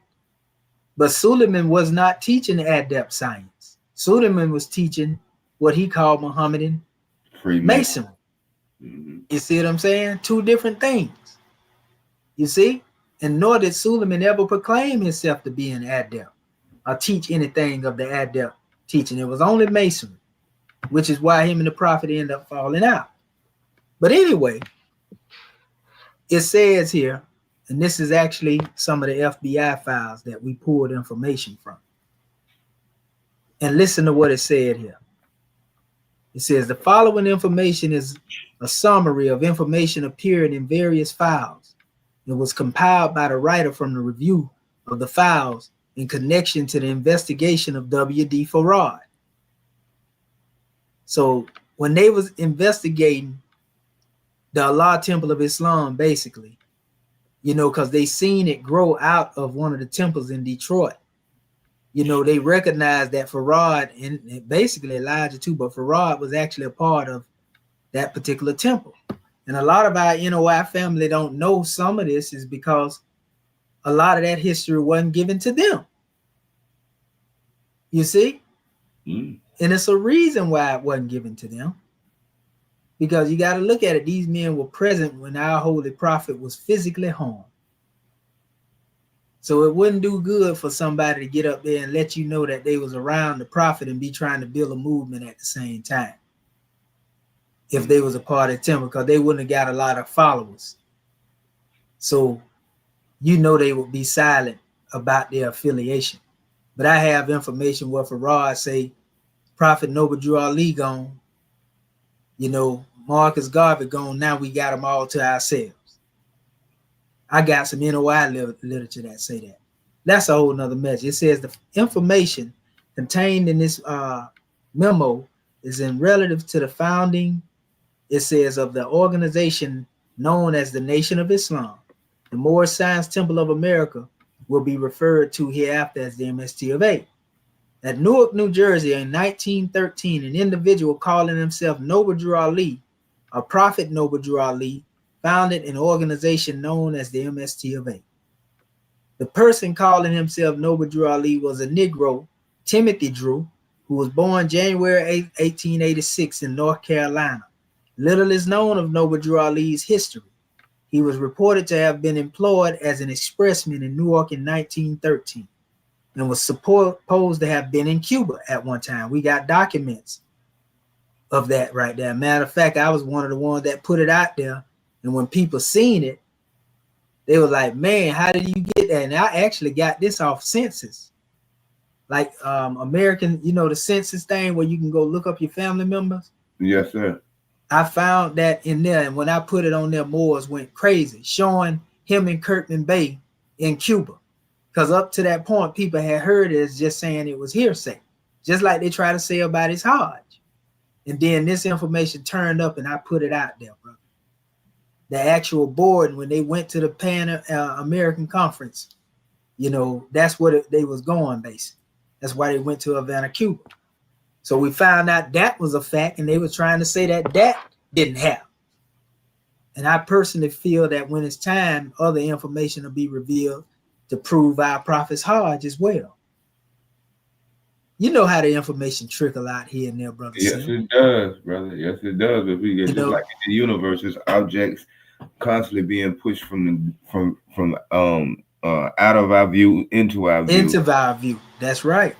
But Suleman was not teaching adept science. Suleman was teaching what he called Mohammedan Masonry. Mm-hmm. You see what I'm saying? Two different things. You see? And nor did Suleman ever proclaim himself to be an adept or teach anything of the adept teaching. It was only Masonry, which is why him and the prophet end up falling out. But anyway, it says here, and this is actually some of the FBI files that we pulled information from. And listen to what it said here. It says the following information is a summary of information appearing in various files. It was compiled by the writer from the review of the files in connection to the investigation of W.D. Farad. So when they was investigating the Allah Temple of Islam, basically, you know, because they seen it grow out of one of the temples in Detroit. You know, they recognized that Farad, and basically Elijah too, but Farad was actually a part of that particular temple. And a lot of our NOI family don't know some of this is because a lot of that history wasn't given to them. You see? And it's a reason why it wasn't given to them. Because you got to look at it. These men were present when our holy prophet was physically harmed. So it wouldn't do good for somebody to get up there and let you know that they was around the prophet and be trying to build a movement at the same time. If they was a part of the temple, because they wouldn't have got a lot of followers. So, you know, they would be silent about their affiliation. But I have information where Farad say, Prophet Noble Drew Ali gone, you know, Marcus Garvey gone, now we got them all to ourselves. I got some NOI literature that say that. That's a whole nother message. It says the information contained in this memo is in relative to the founding, it says, of the organization known as the Nation of Islam. The Moorish Science Temple of America will be referred to hereafter as the MST of A. At Newark, New Jersey in 1913, an individual calling himself Noble Drew Ali, or Prophet Noble Drew Ali, founded an organization known as the MST of A. The person calling himself Noble Drew Ali was a Negro, Timothy Drew, who was born January 8, 1886 in North Carolina. Little is known of Noble Drew Ali's history. He was reported to have been employed as an expressman in Newark in 1913 and was supposed to have been in Cuba at one time. We got documents of that right there. Matter of fact, I was one of the ones that put it out there, and when people seen it, they were like, man, how did you get that? And I actually got this off census. Like American, you know, the census thing where you can go look up your family members. Yes, sir. I found that in there, and when I put it on there, Moors went crazy, showing him in Kirkman Bay in Cuba. Because up to that point, people had heard it as just saying it was hearsay, just like they try to say about his Hajj. And then this information turned up, and I put it out there, brother. The actual board, when they went to the Pan American Conference, you know, that's what they was going, basically. That's why they went to Havana, Cuba. So we found out that was a fact, and they were trying to say that that didn't happen. And I personally feel that when it's time, other information will be revealed to prove our prophet's Hajj as well. You know how the information trickle out here and there, brother. Yes, it does, brother. Yes, it does. If we get just like in the universe, there's objects constantly being pushed from out of our view into our view. Into our view. That's right.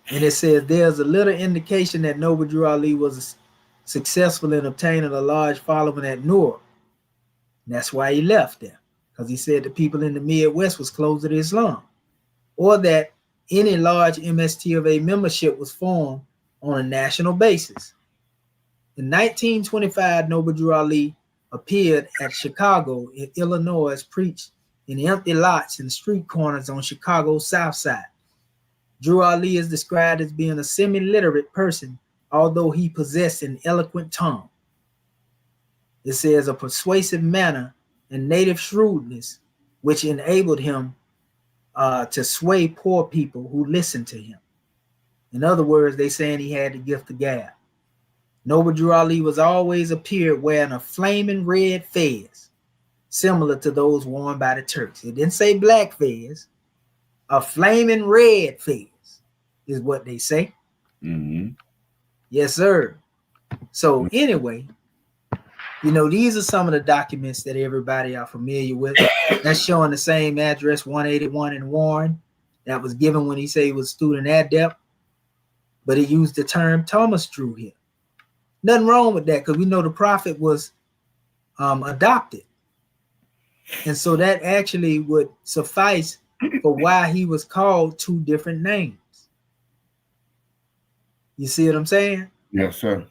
And it says there's a little indication that Noble Drew Ali was successful in obtaining a large following at Newark. And that's why he left there, because he said the people in the Midwest was closed to Islam, or that any large MST of A membership was formed on a national basis. In 1925, Noble Drew Ali appeared at Chicago in Illinois, preached in empty lots and street corners on Chicago's South Side. Drew Ali is described as being a semi-literate person, although he possessed an eloquent tongue. It says a persuasive manner and native shrewdness, which enabled him to sway poor people who listened to him. In other words, they saying he had the gift of gab. Noble Drew Ali was always appeared wearing a flaming red fez, similar to those worn by the Turks. It didn't say black fez. A flaming red fez is what they say. Mm-hmm. Yes, sir. So anyway, you know, these are some of the documents that everybody are familiar with. That's showing the same address, 181 in Warren, that was given when he said he was student adept, but he used the term Thomas Drew here. Nothing wrong with that, because we know the prophet was adopted. And so that actually would suffice for why he was called two different names. You see what I'm saying? Yes, sir.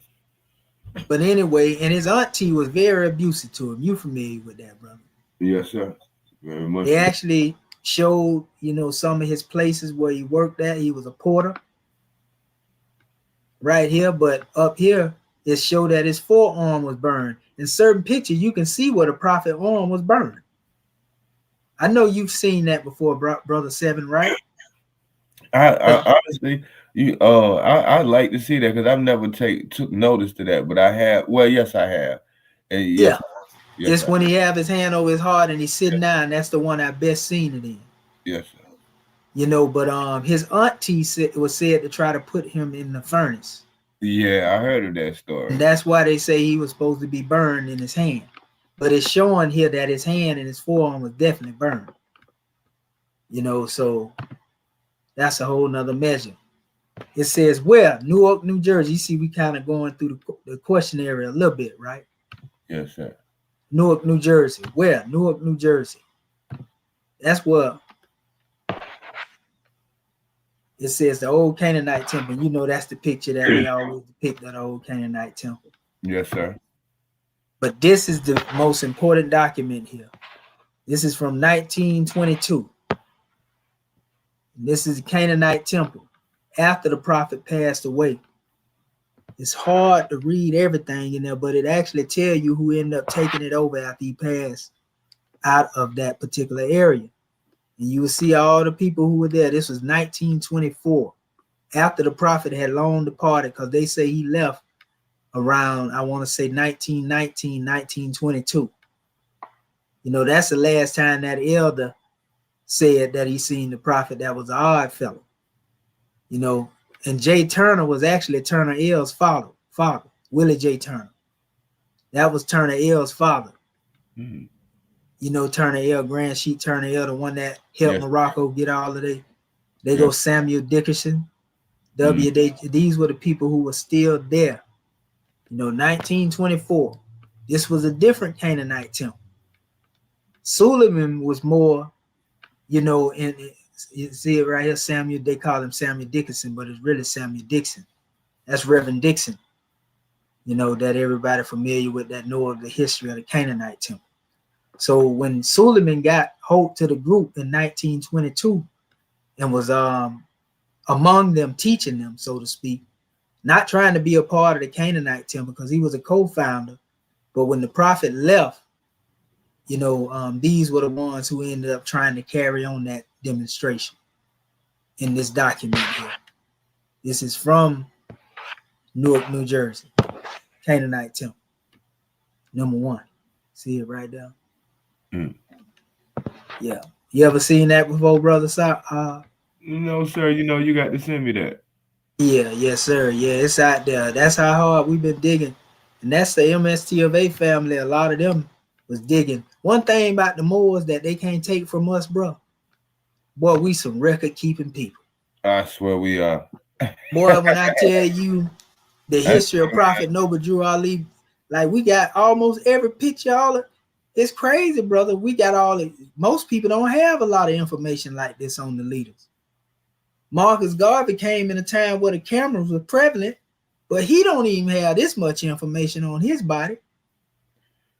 But anyway, and his auntie was very abusive to him. You familiar with that, brother? Yes, sir. Very much. They actually showed, you know, some of his places where he worked at. He was a porter right here, but up here, it showed that his forearm was burned. In certain pictures, you can see where the prophet's arm was burned. I know you've seen that before, Brother Seven, right? I honestly, I'd like to see that, because I've never took notice to that, but I have. Well, yes, I have. And yes, it's when he have his hand over his heart and he's sitting down. That's the one I best seen it in. Yes, sir. You know, but his auntie was said to try to put him in the furnace. Yeah, I heard of that story. And that's why they say he was supposed to be burned in his hand. But it's showing here that his hand and his forearm was definitely burned. You know, so that's a whole nother measure. It says where? Newark, New Jersey. You see, we kind of going through the question area a little bit, right? Yes, sir. Newark, New Jersey. Where? Newark, New Jersey. That's where it says the old Canaanite temple. You know, that's the picture that we always depict, that old Canaanite temple. Yes, sir. But this is the most important document here. This is from 1922. This is the Canaanite temple after the prophet passed away. It's hard to read everything in there, but it actually tell you who ended up taking it over after he passed out of that particular area. And you will see all the people who were there. This was 1924, after the prophet had long departed, because they say he left around, I want to say 1919, 1922. You know, that's the last time that elder said that he seen the prophet. That was an odd fellow. You know, and J. Turner was actually Turner L's father, Willie J. Turner. That was Turner L's father. Mm-hmm. You know, Turner L, Grand Sheik Turner L, the one that helped Morocco get all of they go Samuel Dickinson, these were the people who were still there. You know, 1924, this was a different Canaanite temple. Suleman was more, you know, and you see it right here, Samuel, they call him Samuel Dickinson, but it's really Samuel Dixon. That's Reverend Dixon, you know, that everybody familiar with that know of the history of the Canaanite temple. So when Suleman got hold to the group in 1922 and was among them, teaching them, so to speak, not trying to be a part of the Canaanite temple because he was a co-founder, but when the prophet left, you know, these were the ones who ended up trying to carry on that demonstration in this document here. This is from Newark, New Jersey, Canaanite temple, number 1. See it right there? Mm. Yeah. You ever seen that before, brother? No, sir. You know, you got to send me that. Yeah, yes, sir. Yeah, it's out there. That's how hard we've been digging. And that's the MST of A family. A lot of them was digging. One thing about the Moors that they can't take from us, bro. Boy, we some record-keeping people. I swear we are. Boy, when I tell you the history of Prophet Noble Drew Ali, like we got almost every picture, it's crazy, brother. We got most people don't have a lot of information like this on the leaders. Marcus Garvey came in a time where the cameras were prevalent, but he don't even have this much information on his body.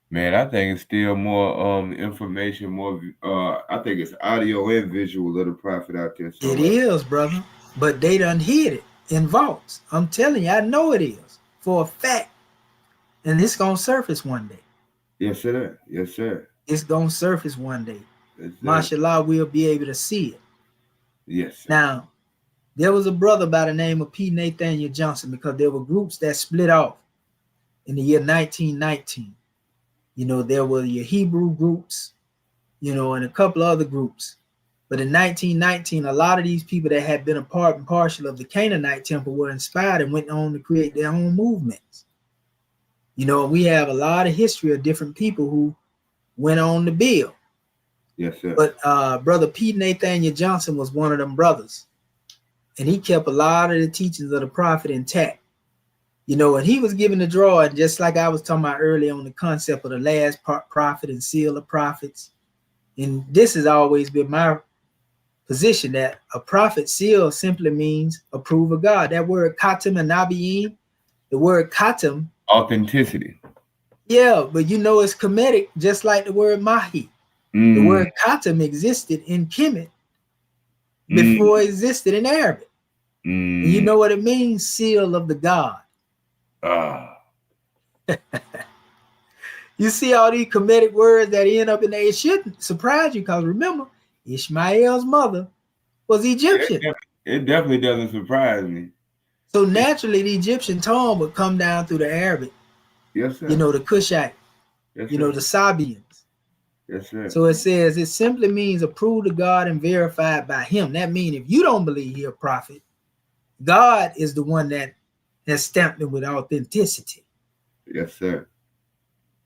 Man, I think it's still more information, more I think it's audio and visual of the prophet out there. It is, brother. But they done hid it in vaults. I'm telling you, I know it is for a fact. And it's gonna surface one day. Yes, sir. Yes, sir. It's gonna surface one day. Yes, Mashallah, we'll be able to see it. Yes, sir. Now, there was a brother by the name of P. Nathaniel Johnson, because there were groups that split off in the year 1919. You know, there were your Hebrew groups, you know, and a couple other groups. But in 1919, a lot of these people that had been a part and partial of the Canaanite temple were inspired and went on to create their own movements. You know, we have a lot of history of different people who went on to build. Yes, sir. But Brother P. Nathaniel Johnson was one of them brothers. And he kept a lot of the teachings of the prophet intact. You know, and he was given the drawing, just like I was talking about earlier on the concept of the last prophet and seal of prophets. And this has always been my position, that a prophet seal simply means approve of God. That word katim and nabiyin, the word katim, authenticity. Yeah, but you know it's Kemetic, just like the word Mahdi. The word katim existed in Kemet before it existed in Arabic. And you know what it means? Seal of the God. You see all these Kemetic words that end up in there. It shouldn't surprise you, because remember, Ishmael's mother was Egyptian. It definitely doesn't surprise me. So naturally, the Egyptian tongue would come down through the Arabic. Yes, sir. You know, the Cushite. Yes, you know, the Sabians. Yes, sir. So it says it simply means approved of God and verified by him. That means if you don't believe he's a prophet, God is the one that has stamped him with authenticity. Yes, sir.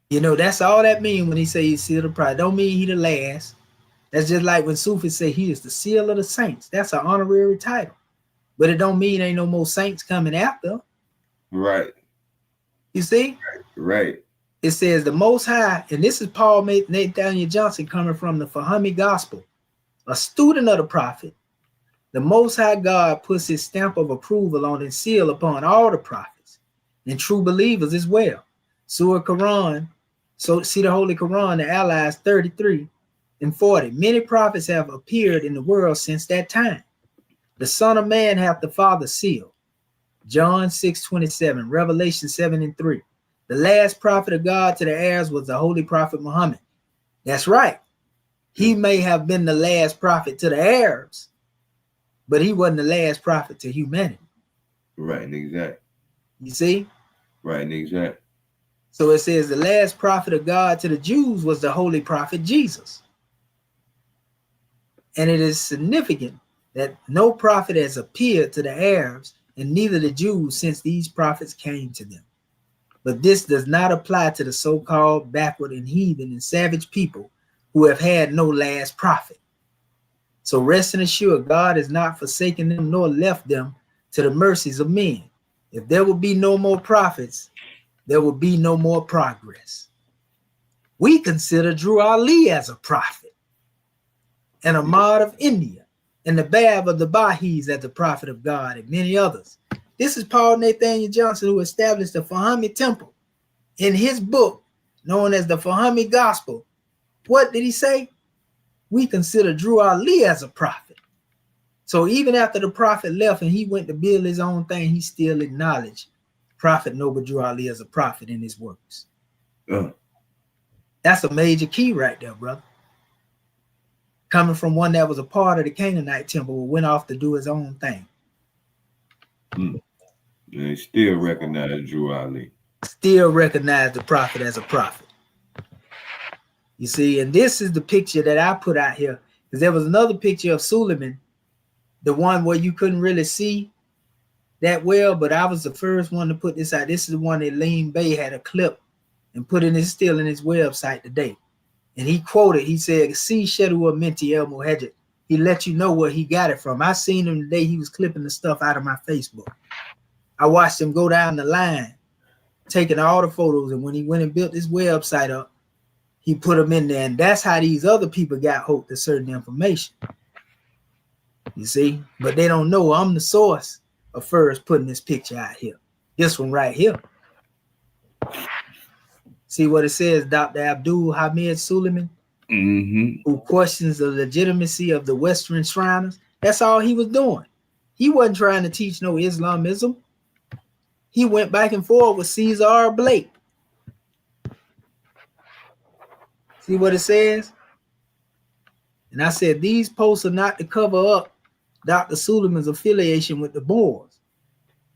You know, that's all that means when he say he's sealed of prophet. Don't mean he the last. That's just like when Sufis say he is the seal of the saints. That's an honorary title. But it don't mean ain't no more saints coming after. Right. You see? Right. It says the Most High, and this is Paul Nathaniel Johnson coming from the Fahimi Gospel, a student of the prophet. The Most High God puts his stamp of approval on and seal upon all the prophets and true believers as well. Surah Quran, so see the Holy Quran, the allies 33 and 40. Many prophets have appeared in the world since that time. The Son of Man hath the Father sealed. John 6:27, Revelation 7:3. The last prophet of God to the heirs was the Holy Prophet Muhammad. That's right. He may have been the last prophet to the Arabs, but he wasn't the last prophet to humanity. Right, exactly. You see? Right, exactly. So it says the last prophet of God to the Jews was the Holy Prophet Jesus. And it is significant that no prophet has appeared to the Arabs and neither the Jews since these prophets came to them. But this does not apply to the so-called backward and heathen and savage people who have had no last prophet. So rest and assure, God has not forsaken them nor left them to the mercies of men. If there will be no more prophets, there will be no more progress. We consider Drew Ali as a prophet, and Ahmad of India, and the Bab of the Bahis as the prophet of God, and many others. This is Paul Nathaniel Johnson, who established the Fahimi Temple. In his book, known as the Fahimi Gospel, what did he say? We consider Drew Ali as a prophet. So even after the prophet left and he went to build his own thing, he still acknowledged Prophet Noble Drew Ali as a prophet in his works. That's a major key right there, brother. Coming from one that was a part of the Canaanite temple, who went off to do his own thing. They still recognize Drew Ali. Still recognize the prophet as a prophet. You see, and this is the picture that I put out here, because there was another picture of Suleman, the one where you couldn't really see that well, but I was the first one to put this out. This is the one that Lean Bay had a clip and put in his still in his website today. And he quoted, he said, see Shedu Minti El Muhajjid. He let you know where he got it from. I seen him today. He was clipping the stuff out of my Facebook. I watched him go down the line, taking all the photos. And when he went and built this website up, he put them in there. And that's how these other people got hope to certain information. You see? But they don't know I'm the source of first putting this picture out here. This one right here. See what it says, Dr. Abdul Hamid Suleman, who questions the legitimacy of the Western Shriners. That's all he was doing. He wasn't trying to teach no Islamism. He went back and forth with Caesar R. Blake. See what it says? And I said, these posts are not to cover up Dr. Suleman's affiliation with the Moors,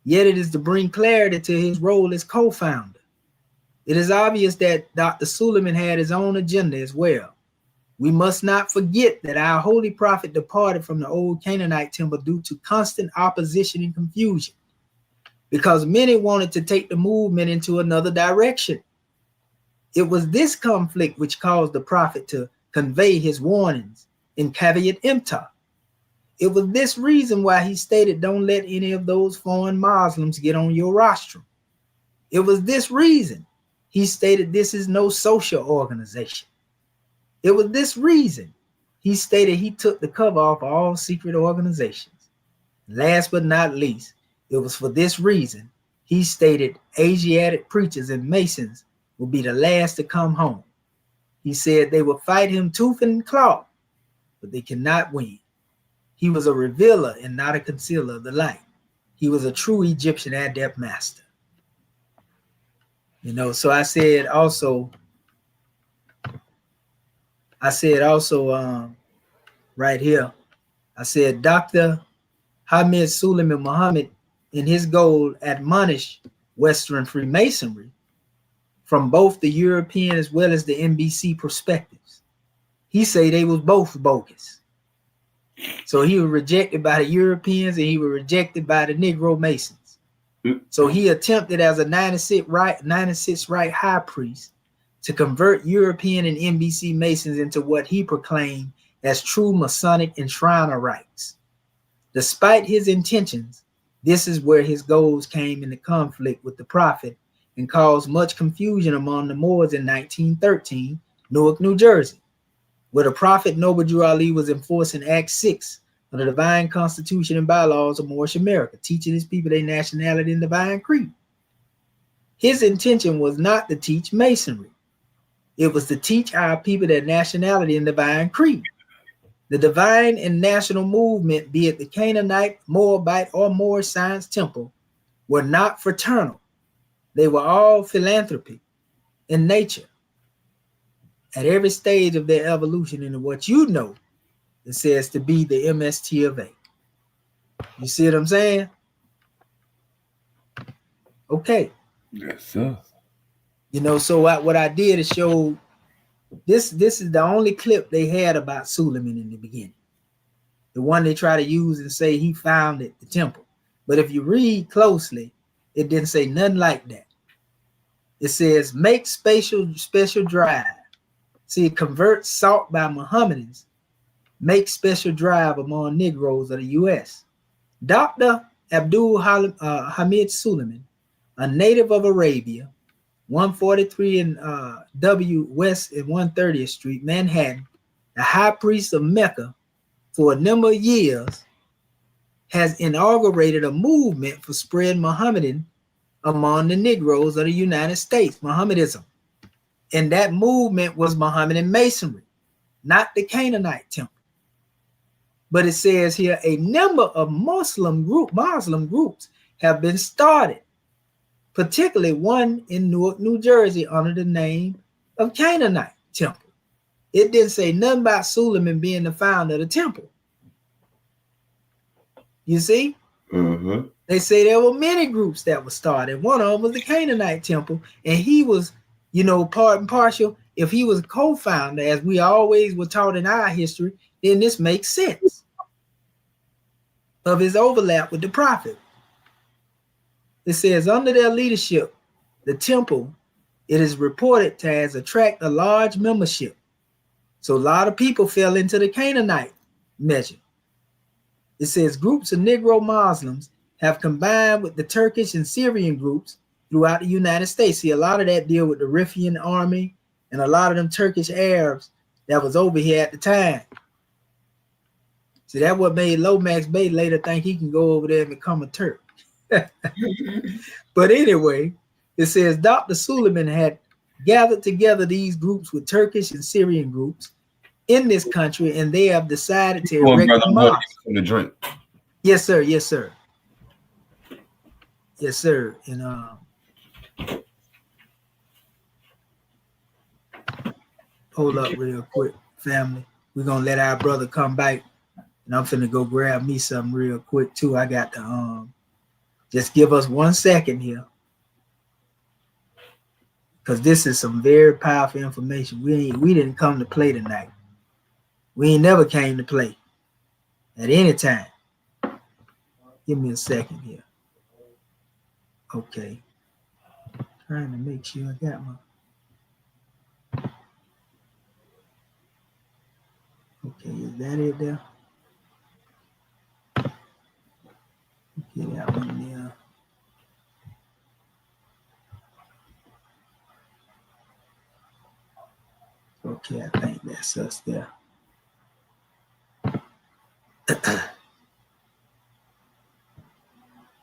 yet it is to bring clarity to his role as co-founder. It is obvious that Dr. Suleman had his own agenda as well. We must not forget that our holy prophet departed from the old Canaanite temple due to constant opposition and confusion, because many wanted to take the movement into another direction. It was this conflict which caused the prophet to convey his warnings in caveat emptor. It was this reason why he stated, don't let any of those foreign Muslims get on your rostrum. It was this reason he stated this is no social organization. It was this reason he stated he took the cover off of all secret organizations. Last but not least, it was for this reason he stated Asiatic preachers and Masons will be the last to come home. He said they will fight him tooth and claw, but they cannot win. He was a revealer and not a concealer of the light. He was a true Egyptian adept master. You know, so I said also right here, I said Dr. Hamid Suleman Muhammad in his goal admonished Western Freemasonry from both the European as well as the NBC perspectives. He said they was both bogus. So he was rejected by the Europeans and he was rejected by the Negro Masons. So he attempted as a 96 right high priest to convert European and NBC Masons into what he proclaimed as true Masonic Enshriner rites. Despite his intentions, this is where his goals came into conflict with the prophet and caused much confusion among the Moors in 1913, Newark, New Jersey, where the prophet Noble Drew Ali was enforcing Act 6 of the Divine Constitution and Bylaws of Moorish America, teaching his people their nationality and divine creed. His intention was not to teach Masonry. It was to teach our people their nationality and divine creed. The divine and national movement, be it the Canaanite, Moabite, or Moorish Science Temple, were not fraternal. They were all philanthropy in nature at every stage of their evolution into what you know it says to be the MST of A. You see what I'm saying? Okay. Yes, sir. You know, so what I did is show this is the only clip they had about Suleman in the beginning. The one they try to use and say he founded the temple. But if you read closely, it didn't say nothing like that. It says, make special drive. See, it converts salt by Mohammedans, make special drive among Negroes of the U.S. Dr. Abdul Hamid Suleman, a native of Arabia, 143 in W West and 130th Street, Manhattan, the high priest of Mecca for a number of years, has inaugurated a movement for spreading Mohammedan among the Negroes of the United States, Mohammedism. And that movement was Mohammedan Masonry, not the Canaanite temple. But it says here a number of Muslim groups have been started, particularly one in Newark, New Jersey, under the name of Canaanite Temple. It didn't say nothing about Suleman being the founder of the temple. You see? Mm-hmm. They say there were many groups that were started. One of them was the Canaanite Temple, and he was, you know, part and partial. If he was a co-founder, as we always were taught in our history, then this makes sense of his overlap with the prophet. It says, under their leadership, the temple, it is reported to has attract a large membership. So a lot of people fell into the Canaanite measure. It says groups of Negro Muslims have combined with the Turkish and Syrian groups throughout the United States. See, a lot of that deal with the Riffian army and a lot of them Turkish Arabs that was over here at the time. See, that's what made Lomax Bey later think he can go over there and become a Turk. But anyway, it says Dr. Suleman had gathered together these groups with Turkish and Syrian groups in this country, and they have decided to erect a mosque. The drink. Yes, sir. Yes, sir. Yes, sir. And hold up real quick, family. We're gonna let our brother come back, and I'm finna go grab me something real quick too. I got to just give us 1 second here, because this is some very powerful information. We didn't come to play tonight. We ain't never came to play at any time. Give me a second here. Okay. Trying to make sure I got my. Okay, is that it there? Okay, that one there. Okay, I think that's us there.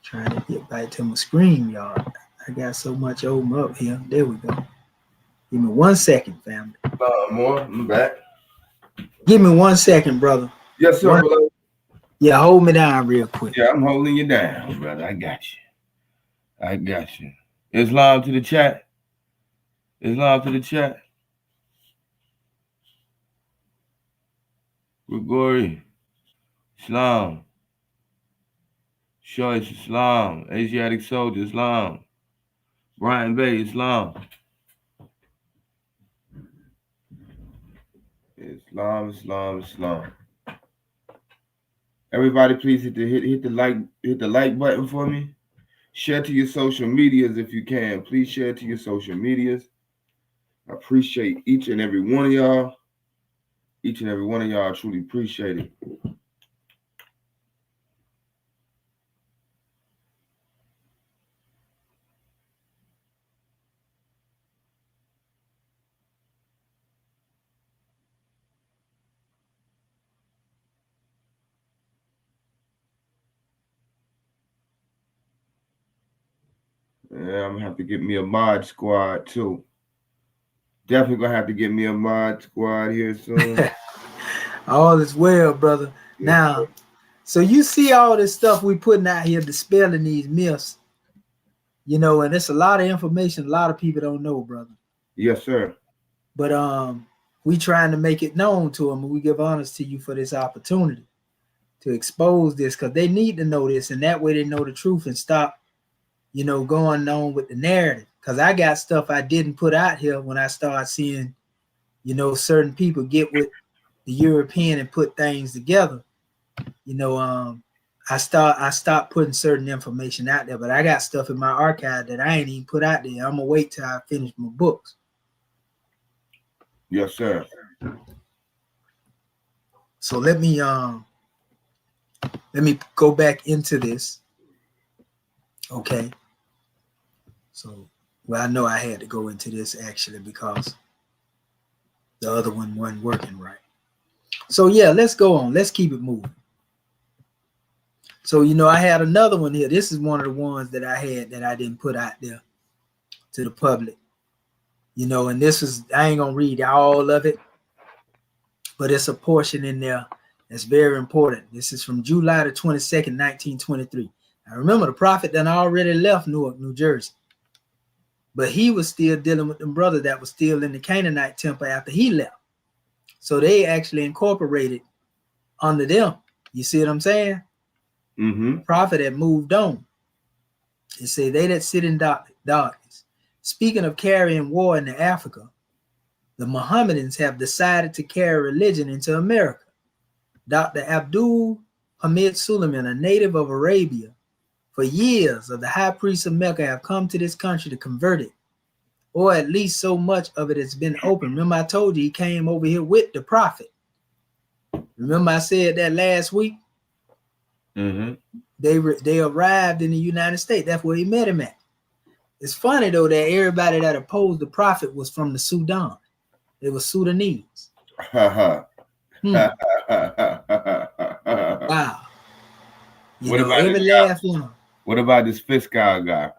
Trying to get back to my screen, y'all. I got so much open up here. There we go. Give me 1 second, family. More. I'm back. Give me 1 second, brother. Yes, sir. Brother. Yeah, hold me down real quick. Yeah, I'm holding you down, brother. I got you. I got you. Islam to the chat. Islam to the chat. Gregory. Islam. Choice, Islam. Asiatic Soldier, Islam. Brian Bay, Islam. Islam. Everybody, please hit the like button for me. Share to your social medias if you can. Please share to your social medias. I appreciate each and every one of y'all. Each and every one of y'all, I truly appreciate it. Yeah, I'm gonna have to get me a mod squad too. Definitely gonna have to get me a mod squad here soon. All is well, brother. Yeah. Now, so you see all this stuff we putting out here, dispelling these myths. You know, and it's a lot of information a lot of people don't know, brother. Yes, sir. But we trying to make it known to them, and we give honors to you for this opportunity to expose this, because they need to know this, and that way they know the truth and stop, you know, going on with the narrative. Because I got stuff I didn't put out here when I started seeing, you know, certain people get with the European and put things together. You know, I stopped putting certain information out there, but I got stuff in my archive that I ain't even put out there. I'm gonna wait till I finish my books. Yes, sir. So let me go back into this. Okay. So, well, I know I had to go into this actually because the other one wasn't working right. So yeah, let's go on. Let's keep it moving. So, you know, I had another one here. This is one of the ones that I had that I didn't put out there to the public. You know, and this is, I ain't gonna read all of it, but it's a portion in there that's very important. This is from July the 22nd, 1923. Now remember, the prophet done already left Newark, New Jersey, but he was still dealing with them brothers that was still in the Canaanite temple after he left. So they actually incorporated under them. You see what I'm saying? Mm-hmm. The prophet had moved on. It said, they that sit in darkness. Speaking of carrying war into Africa, the Mohammedans have decided to carry religion into America. Dr. Abdul Hamid Suleman, a native of Arabia, for years of the high priests of Mecca have come to this country to convert it, or at least so much of it has been open. Remember I told you he came over here with the prophet. Remember I said that last week? Mm-hmm. They arrived in the United States. That's where he met him at. It's funny though that everybody that opposed the prophet was from the Sudan. They were Sudanese. Wow. What about this fiscal guy?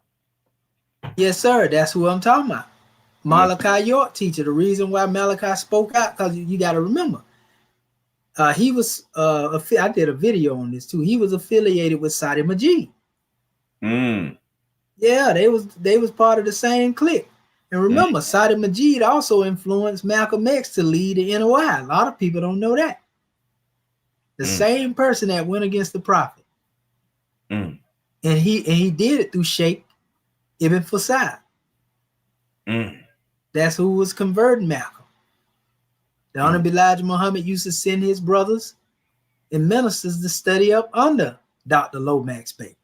Yes, sir. That's who I'm talking about. Malachi York teacher. The reason why Malachi spoke out, because you got to remember, he was. I did a video on this too. He was affiliated with Sadi Majid. Yeah, they was part of the same clique. And remember, Sadi Majid also influenced Malcolm X to lead the NOI. A lot of people don't know that. The same person that went against the prophet. And he did it through Sheikh Ibn Fasad. That's who was converting Malcolm. The Honorable Elijah Muhammad used to send his brothers and ministers to study up under Dr. Lomax Bey.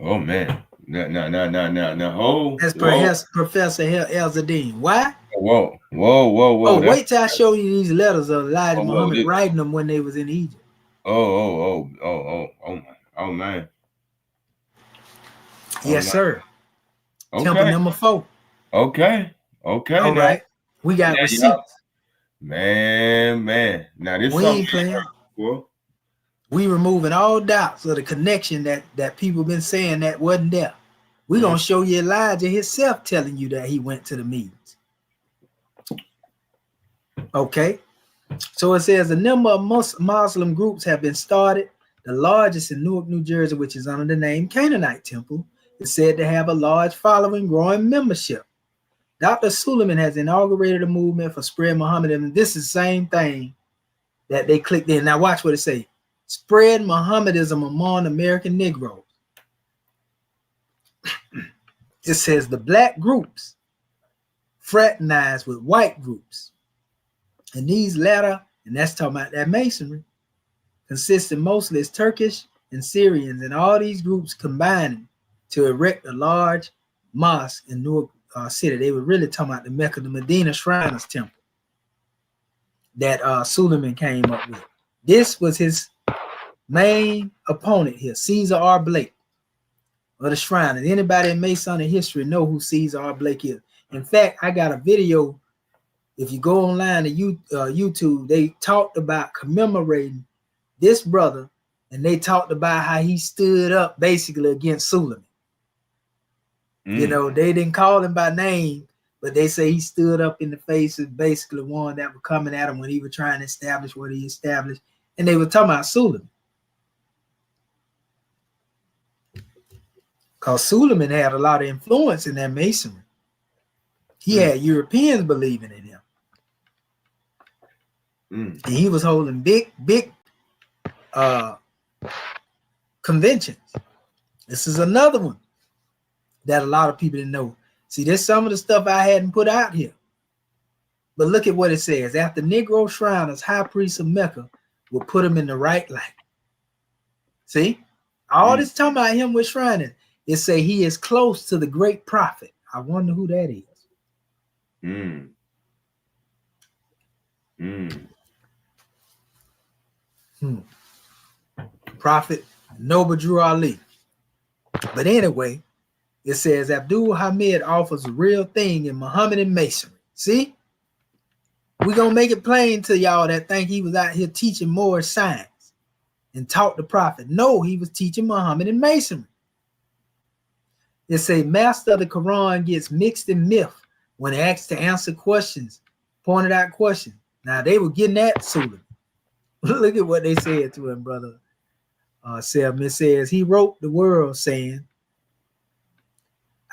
Oh man. No. That's perhaps Professor Elzadine. Why? Whoa. Oh, wait till I show you these letters of Elijah Muhammad writing them when they was in Egypt. Oh man. Yes, sir. Okay. Temple number 4. Okay. All right. We got receipts. Man. Now this we ain't playing. We removing all doubts of the connection that people been saying that wasn't there. We're gonna show you Elijah himself telling you that he went to the meetings. Okay. So it says a number of Muslim groups have been started. The largest in Newark, New Jersey, which is under the name Canaanite Temple, is said to have a large following, growing membership. Dr. Suleman has inaugurated a movement for spread Mohammedanism. This is the same thing that they clicked in. Now watch what it says. Spread Mohammedism among American Negroes. It says the black groups fraternize with white groups. And these latter, and that's talking about that Masonry, consisting mostly as Turkish and Syrians, and all these groups combining to erect a large mosque in Newark City. They were really talking about the Mecca, the Medina Shriners Temple that Suleman came up with. This was his main opponent here, Caesar R. Blake of the Shriners. Anybody in Masonic history know who Caesar R. Blake is. In fact, I got a video. If you go online to YouTube, they talked about commemorating this brother, and they talked about how he stood up basically against Suleman. You know, they didn't call him by name, but they say he stood up in the face of basically one that was coming at him when he was trying to establish what he established. And they were talking about Suleman. because Suleman had a lot of influence in that Masonry. He had Europeans believing in him. And he was holding big conventions. This is another one that a lot of people didn't know. See, there's some of the stuff I hadn't put out here. But look at what it says. After Negro Shriners, high priests of Mecca will put him in the right light. See? All this talking about him with Shriners, it say he is close to the great prophet. I wonder who that is. Prophet Noble Drew Ali. But anyway, it says Abdul Hamid offers a real thing in Mohammedan Masonry. See? We're going to make it plain to y'all that think he was out here teaching more science and taught the prophet. No, he was teaching Mohammedan Masonry. It say master of the Quran gets mixed in myth when asked to answer questions, pointed out questions. Now, they were getting at Suleman. Look at what they said to him, brother. It says, he wrote the world saying,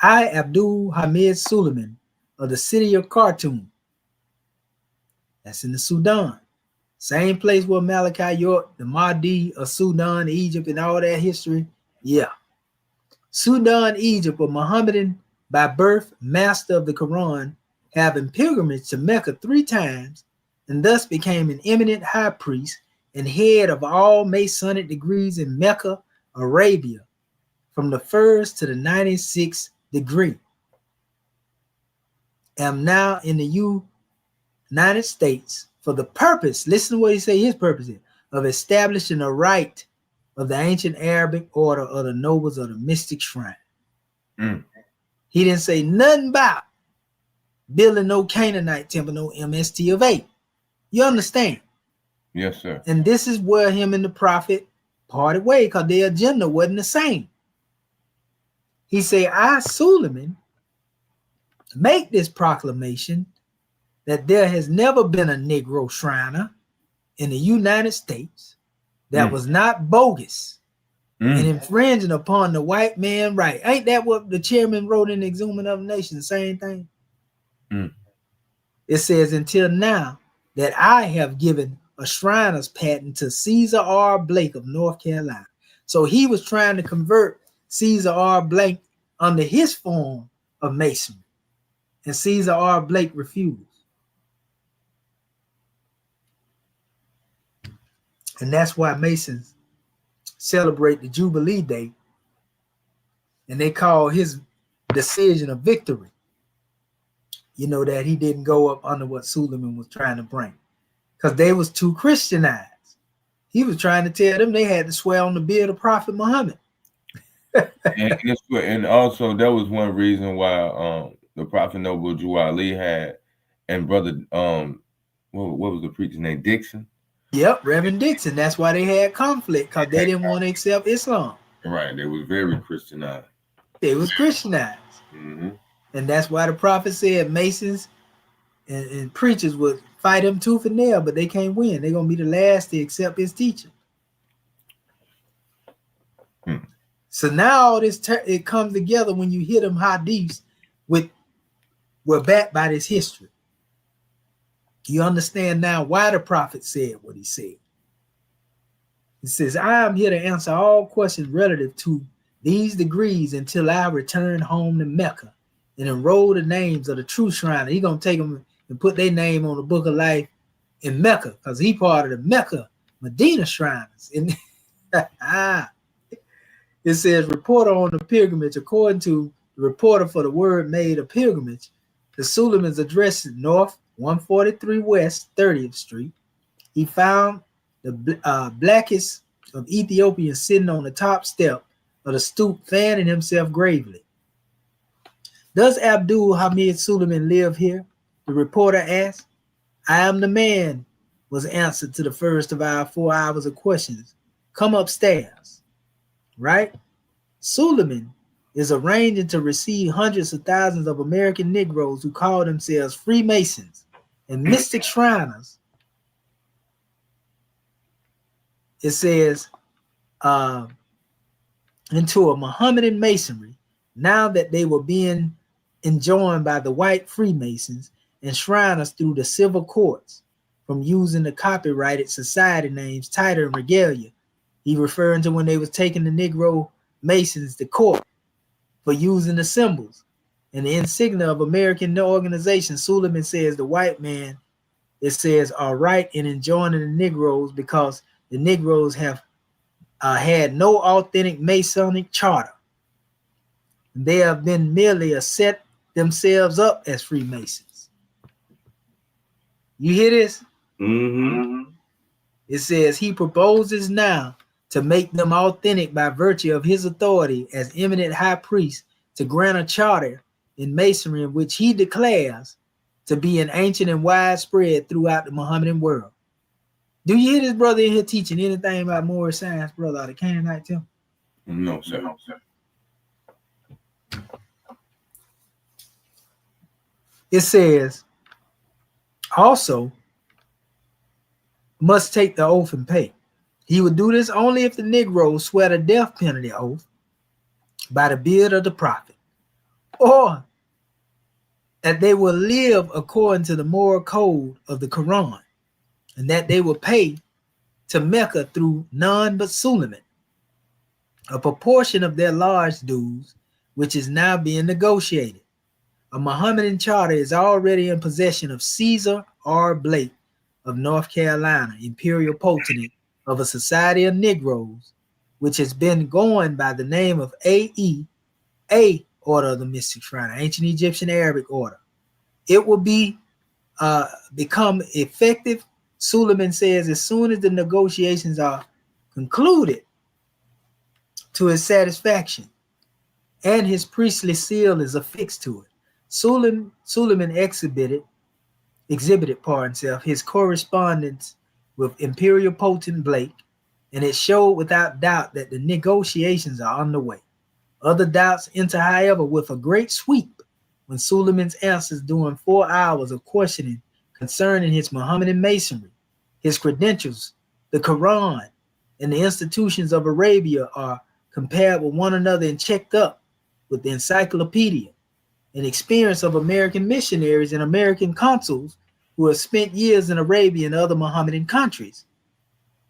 I, Abdul Hamid Suleman, of the city of Khartoum. That's in the Sudan. Same place where Malachi York, the Mahdi of Sudan, Egypt, and all that history. Yeah. Sudan, Egypt, a Mohammedan by birth, master of the Quran, having pilgrimage to Mecca 3 times, and thus became an eminent high priest and head of all Masonic degrees in Mecca, Arabia, from the 1st to the 96th degree. Am now in the United States for the purpose, listen to what he say his purpose is, of establishing a rite of the ancient Arabic order of the nobles of the mystic shrine. He didn't say nothing about building no Canaanite temple, no MST of 8. You understand? Yes, sir. And this is where him and the prophet parted way because their agenda wasn't the same. He said, I, Suleman, make this proclamation that there has never been a Negro Shriner in the United States that was not bogus and infringing upon the white man right. Ain't that what the chairman wrote in the Exhuman of the Nation? The same thing. It says, until now, that I have given a Shriner's patent to Caesar R. Blake of North Carolina. So he was trying to convert Caesar R. Blake under his form of Masonry. And Caesar R. Blake refused. And that's why Masons celebrate the Jubilee Day. And they call his decision a victory. You know, that he didn't go up under what Suleman was trying to bring. Because they was too Christianized. He was trying to tell them they had to swear on the beard of Prophet Muhammad. and also that was one reason why the Prophet Noble Drew Ali had and brother what was the preacher's name? Dixon? Yep, Reverend Dixon. That's why they had conflict, because they didn't want to accept Islam. Right, they was very Christianized. They was Christianized. And that's why the prophet said Masons and preachers would fight him tooth and nail, but they can't win. They're going to be the last to accept his teaching. So now all this, it comes together when you hear them hadiths we're backed by this history. You understand now why the prophet said what he said. He says, I am here to answer all questions relative to these degrees until I return home to Mecca and enroll the names of the true Shriner. He's going to take them and put their name on the book of life in Mecca because he part of the Mecca Medina Shriners. And it says, reporter on the pilgrimage, according to the reporter for the word made a pilgrimage, the Suleman's address is North 143 West 30th Street. He found the blackest of Ethiopians sitting on the top step of the stoop, fanning himself gravely. Does Abdul Hamid Suleman live here? The reporter asked. I am the man, was answered to the first of our 4 hours of questions. Come upstairs. Right? Suleman is arranging to receive hundreds of thousands of American Negroes who call themselves Freemasons and mystic Shriners. It says, into a Mohammedan Masonry now that they were being enjoined by the white Freemasons and Shriners through the civil courts from using the copyrighted society names Title and Regalia. He referring to when they was taking the Negro Masons to court for using the symbols and the insignia of American organizations. Suleman says the white man, it says, are right in enjoining the Negroes because the Negroes have had no authentic Masonic charter. They have been merely set themselves up as Freemasons. You hear this? Mm-hmm. It says he proposes now to make them authentic by virtue of his authority as eminent high priest to grant a charter in Masonry in which he declares to be an ancient and widespread throughout the Mohammedan world. Do you hear this brother in here teaching anything about Moorish science, brother, out of Canaanite temple? No, sir. No, sir. It says, also must take the oath and pay. He would do this only if the Negroes swear the death penalty oath by the beard of the prophet, or that they will live according to the moral code of the Quran, and that they will pay to Mecca through none but Suleman a proportion of their large dues, which is now being negotiated. A Mohammedan charter is already in possession of Caesar R. Blake of North Carolina, imperial potentate of a society of Negroes, which has been going by the name of A.E., A Order of the Mystic Shrine, Ancient Egyptian Arabic Order. It will be become effective, Suleman says, as soon as the negotiations are concluded to his satisfaction, and his priestly seal is affixed to it. Suleman exhibited his correspondence with Imperial Potent Blake, and it showed without doubt that the negotiations are underway. Other doubts enter, however, with a great sweep when Suleman's answers during 4 hours of questioning concerning his Mohammedan Masonry, his credentials, the Quran, and the institutions of Arabia are compared with one another and checked up with the encyclopedia and experience of American missionaries and American consuls who have spent years in Arabia and other Mohammedan countries.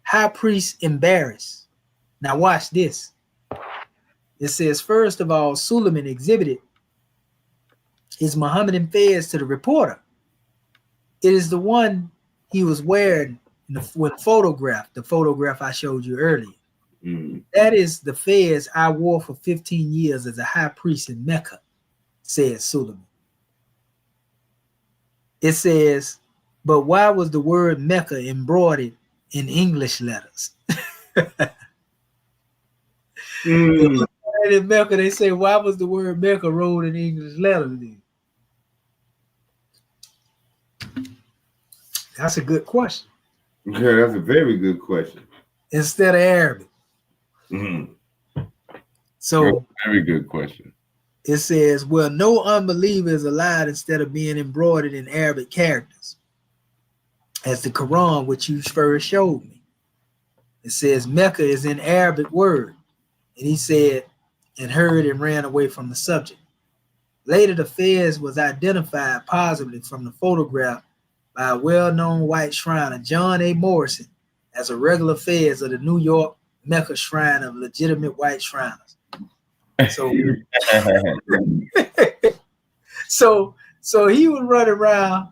High priest embarrassed. Now watch this. It says, first of all, Suleman exhibited his Mohammedan fez to the reporter. It is the one he was wearing when photographed, the photograph I showed you earlier. That is the fez I wore for 15 years as a high priest in Mecca, says Suleman. It says, but why was the word Mecca embroidered in English letters? In Mecca, they say, why was the word Mecca wrote in English letters then? That's a good question. Yeah, that's a very good question. Instead of Arabic. So, very good question. It says, well, no unbeliever is allowed instead of being embroidered in Arabic characters, as the Quran, which you first showed me. It says Mecca is an Arabic word. And he said, and heard and ran away from the subject. Later, the fez was identified positively from the photograph by a well-known white shriner, John A. Morrison, as a regular fez of the New York Mecca Shrine of legitimate white shriners. So he would run around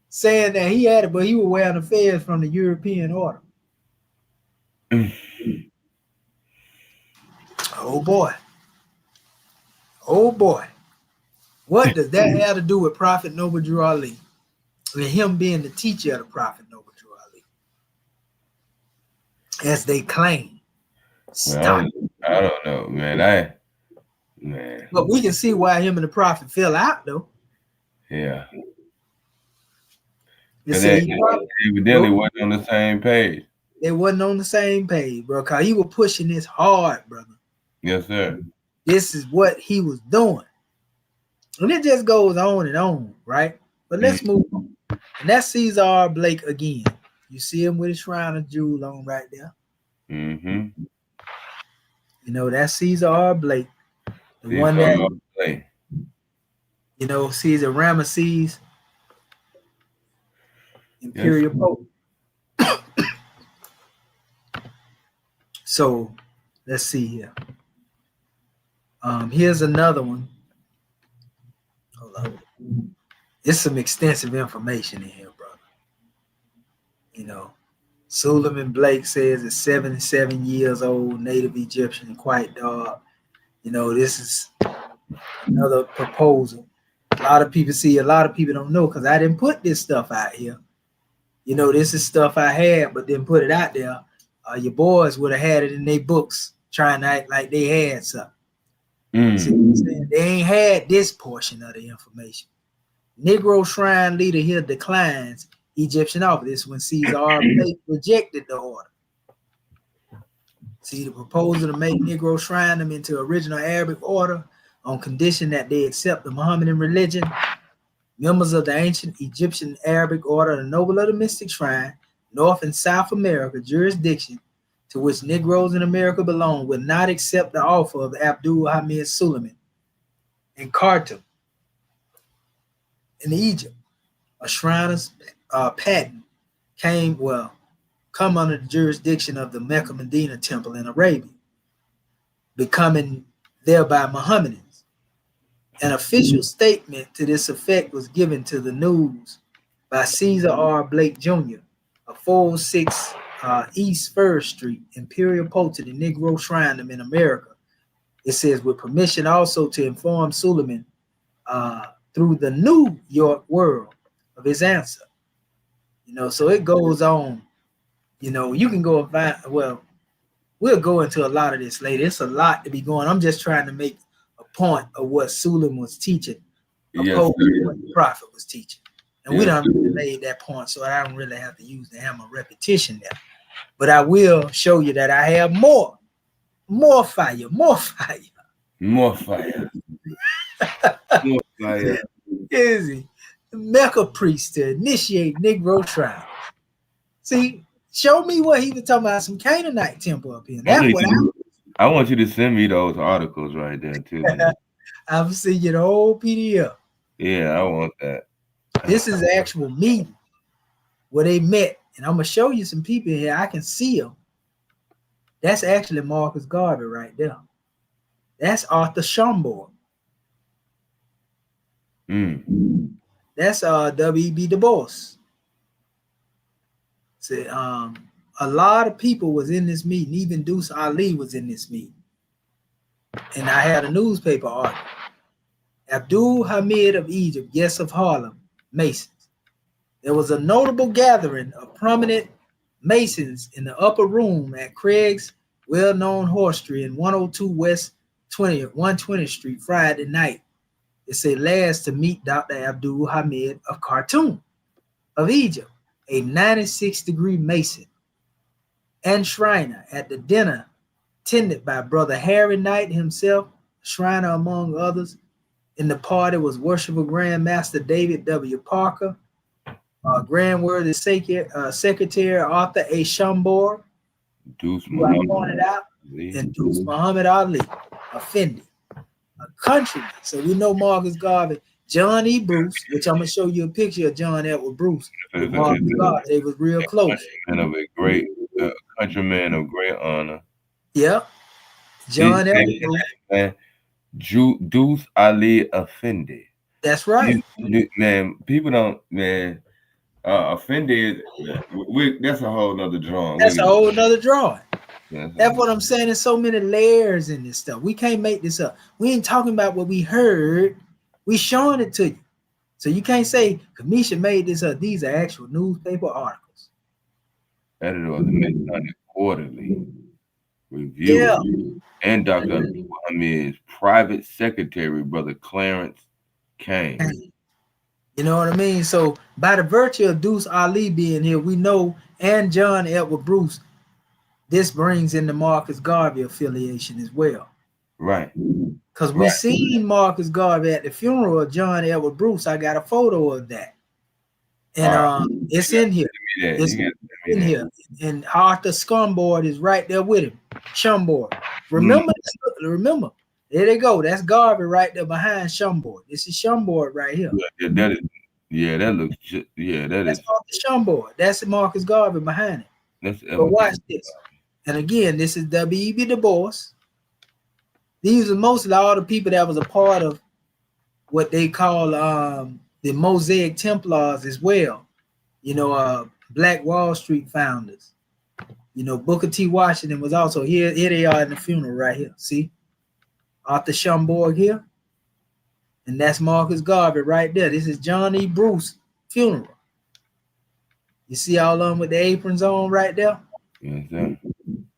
saying that he had it, but he was wearing the fez from the European order. Oh boy. What does that have to do with Prophet Noble Drew Ali? And him being the teacher of the Prophet Noble Drew Ali, as they claim. Well, I don't know, man. But we can see why him and the Prophet fell out, though. Yeah. They evidently wasn't on the same page. They wasn't on the same page, bro, because he was pushing this hard, brother. Yes, sir. This is what he was doing. And it just goes on, right? But let's move on. And that's Caesar R. Blake again. You see him with his shrine of jewel on right there. Mm-hmm. You know, that's Caesar R. Blake, the The one that, you know, sees a Ramesses, Imperial Pope. So let's see here. Here's another one. Hold on. It's some extensive information in here, brother. You know, Suleman Blake says it's 77 years old, native Egyptian, quite dark. You know, this is another proposal. A lot of people don't know because I didn't put this stuff out here. You know, this is stuff I had, but didn't put it out there. Your boys would have had it in their books, trying to act like they had something. See what I'm saying? They ain't had this portion of the information. Negro shrine leader here declines Egyptian office when Caesar Blake rejected the order. See, the proposal to make Negro shrine them into original Arabic order on condition that they accept the Mohammedan religion. Members of the ancient Egyptian Arabic order, the noble of the mystic shrine, North and South America jurisdiction to which Negroes in America belong, will not accept the offer of Abdul Hamid Suleman in Khartoum in Egypt. A shriner's patent come under the jurisdiction of the Mecca Medina temple in Arabia, becoming thereby Mohammedans. An official statement to this effect was given to the news by Caesar R. Blake Jr., a 406 East First Street, Imperial Potent and Negro Shrine in America. It says, with permission also to inform Suleman through the New York World of his answer. You know, so it goes on. You know, you can go and find, well, we'll go into a lot of this later. It's a lot to be going. I'm just trying to make a point of what Suleman was teaching, opposed to what the prophet was teaching. And we don't really made that point, so I don't really have to use the hammer repetition there. But I will show you that I have more fire. Is he? Mecca priest to initiate Negro trial. See, show me what he was talking about, some Canaanite temple up here. That's what I want you to send me those articles right there too. I'll send you the whole PDF. Yeah, I want that. This is the actual meeting where they met, and I'm gonna show you some people here. I can see them. That's actually Marcus Garvey right there. That's Arthur Schomburg. That's W.E.B. Du Bois. So, a lot of people was in this meeting. Even Deuce Ali was in this meeting. And I had a newspaper article. Abdul Hamid of Egypt, guest of Harlem, Masons. There was a notable gathering of prominent Masons in the upper room at Craig's well-known horsery in 102 West 120th Street Friday night. It said last to meet Dr. Abdul Hamid of Khartoum of Egypt, a 96-degree Mason and Shriner at the dinner attended by Brother Harry Knight himself, Shriner among others. In the party was Worshipful Grand Master David W. Parker, Grand Worthy Secretary Arthur A. Schomburg, who I pointed out, and Deuce Muhammad Ali, Effendi, a countryman. So we know Marcus Garvey, John E. Bruce, which I'm going to show you a picture of John Edward Bruce. Marcus Garvey, they was real close. And of a great countryman of great honor. Yeah. John Edward Bruce. Deuce Ali Effendi. That's right. Man, people don't, man. Effendi, that's a whole nother drawing. That's a whole nother drawing. That's what I'm saying. There's so many layers in this stuff. We can't make this up. We ain't talking about what we heard. We showing it to you. So you can't say Kamisha made this up. These are actual newspaper articles. Editor of the Masonic Quarterly Review. And Dr. Muhammad's private secretary, Brother Clarence Kane. You know what I mean? So by the virtue of Deuce Ali being here, we know, and John Edward Bruce, this brings in the Marcus Garvey affiliation as well. Right. Because we seen Marcus Garvey at the funeral of John Edward Bruce. I got a photo of that. And it's in here. It's in here. And Arthur Schomburg is right there with him. Schomburg. Remember, There they go. That's Garvey right there behind Schomburg. This is Schomburg right here. Yeah, that is. Yeah, that looks. Yeah, That's Marcus Schomburg. That's Marcus Garvey behind it. That's but watch this. And again, this is W.E.B. Du Bois. These are mostly all the people that was a part of what they call the Mosaic Templars as well. You know, Black Wall Street founders. You know, Booker T. Washington was also here. Here they are in the funeral right here. See? Arthur Schomburg here. And that's Marcus Garvey right there. This is John E. Bruce funeral. You see all of them with the aprons on right there? Yes, sir.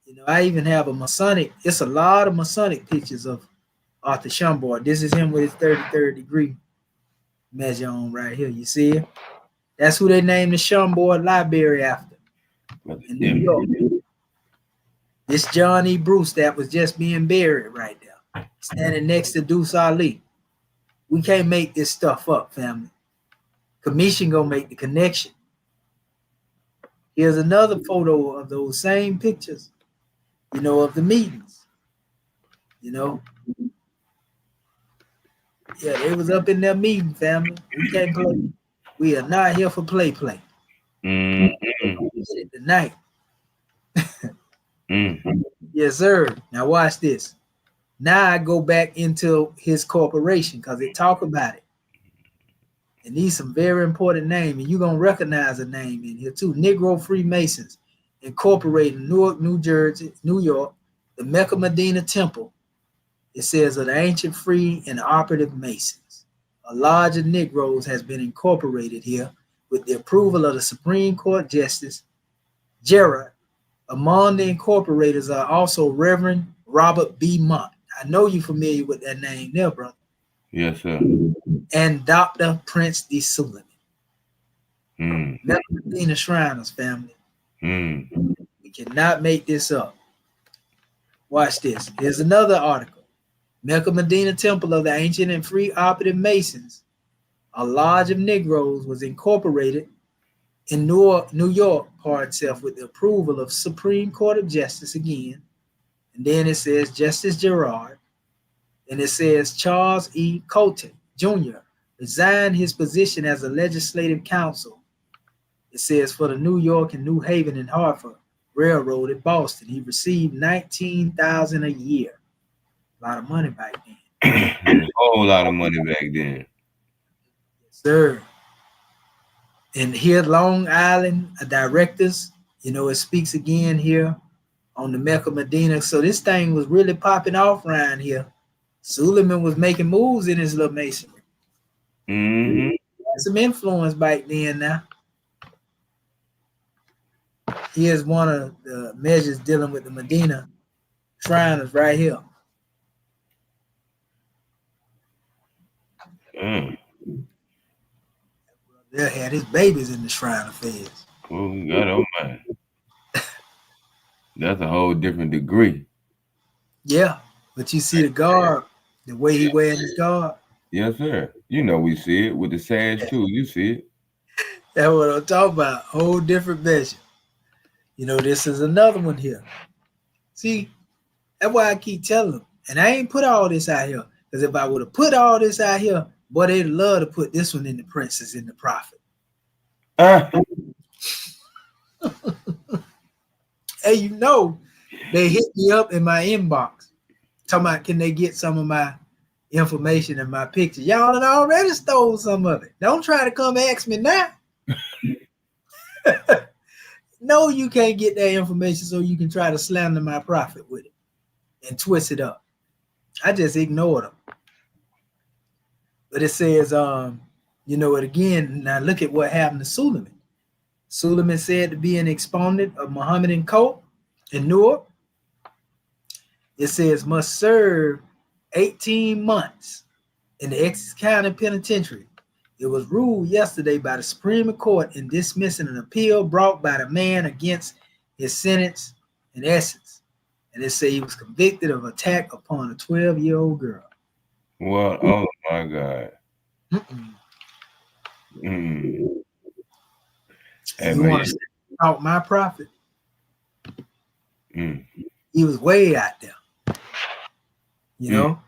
You know, I even have a Masonic. It's a lot of Masonic pictures of Arthur Schomburg. This is him with his 33rd degree measure on right here. You see it? That's who they named the Schomburg Library after in New York. This John E. Bruce that was just being buried right there, standing next to Deuce Ali. We can't make this stuff up, family. Commission gonna make the connection. Here's another photo of those same pictures, you know, of the meetings. You know, yeah, they was up in their meeting, family. We can't play. We are not here for play. Tonight. Yes, sir. Now watch this. Now I go back into his corporation because they talk about it. And these some very important names, and you're gonna recognize a name in here too. Negro Freemasons, Incorporated, Newark, New Jersey, New York, the Mecca Medina Temple. It says of the ancient free and operative Masons. A lodge of Negroes has been incorporated here with the approval of the Supreme Court Justice Gerard. Among the incorporators are also Reverend Robert B. Mott. I know you're familiar with that name there, brother. Yes, sir. And Dr. Prince D. Suleman. Mecca Medina Shriners, family. We cannot make this up. Watch this. Here's another article. Mecca Medina Temple of the Ancient and Free Operative Masons, a lodge of Negroes, was incorporated in New York, part itself, with the approval of Supreme Court of Justice again. And then it says Justice Gerard. And it says Charles E. Cote Jr. resigned his position as a legislative counsel. It says for the New York and New Haven and Hartford Railroad at Boston. He received $19,000 a year. A lot of money back then. A whole lot of money back then. Yes, sir. And here, Long Island directors, you know, it speaks again here on the Mecca Medina. So this thing was really popping off around here. Suleman was making moves in his little masonry. Had some influence back then now. Here's one of the measures dealing with the Medina Shriners right here. They had his babies in the shrine affairs. Oh, God, oh man. That's a whole different degree. Yeah, but you see the guard, the way he wearing his guard. Yes, sir. You know we see it with the sash too. You see it. That's what I'm talking about. Whole different measure. You know, this is another one here. See, that's why I keep telling them. And I ain't put all this out here. Because if I would have put all this out here, boy, they'd love to put this one in the Princess and the Prophet. Hey, you know, they hit me up in my inbox. Talking about, can they get some of my information and my pictures? Y'all had already stole some of it. Don't try to come ask me now. No, you can't get that information so you can try to slander my prophet with it and twist it up. I just ignored them. But it says, you know, it again, now look at what happened to Suleman. Suleman said to be an exponent of Mohammedan cult in Newark. It says must serve 18 months in the Essex County Penitentiary. It was ruled yesterday by the Supreme Court in dismissing an appeal brought by the man against his sentence in Essex. And it said he was convicted of attack upon a 12-year-old girl. What? Oh my God. You want to out my prophet? He was way out there. You know?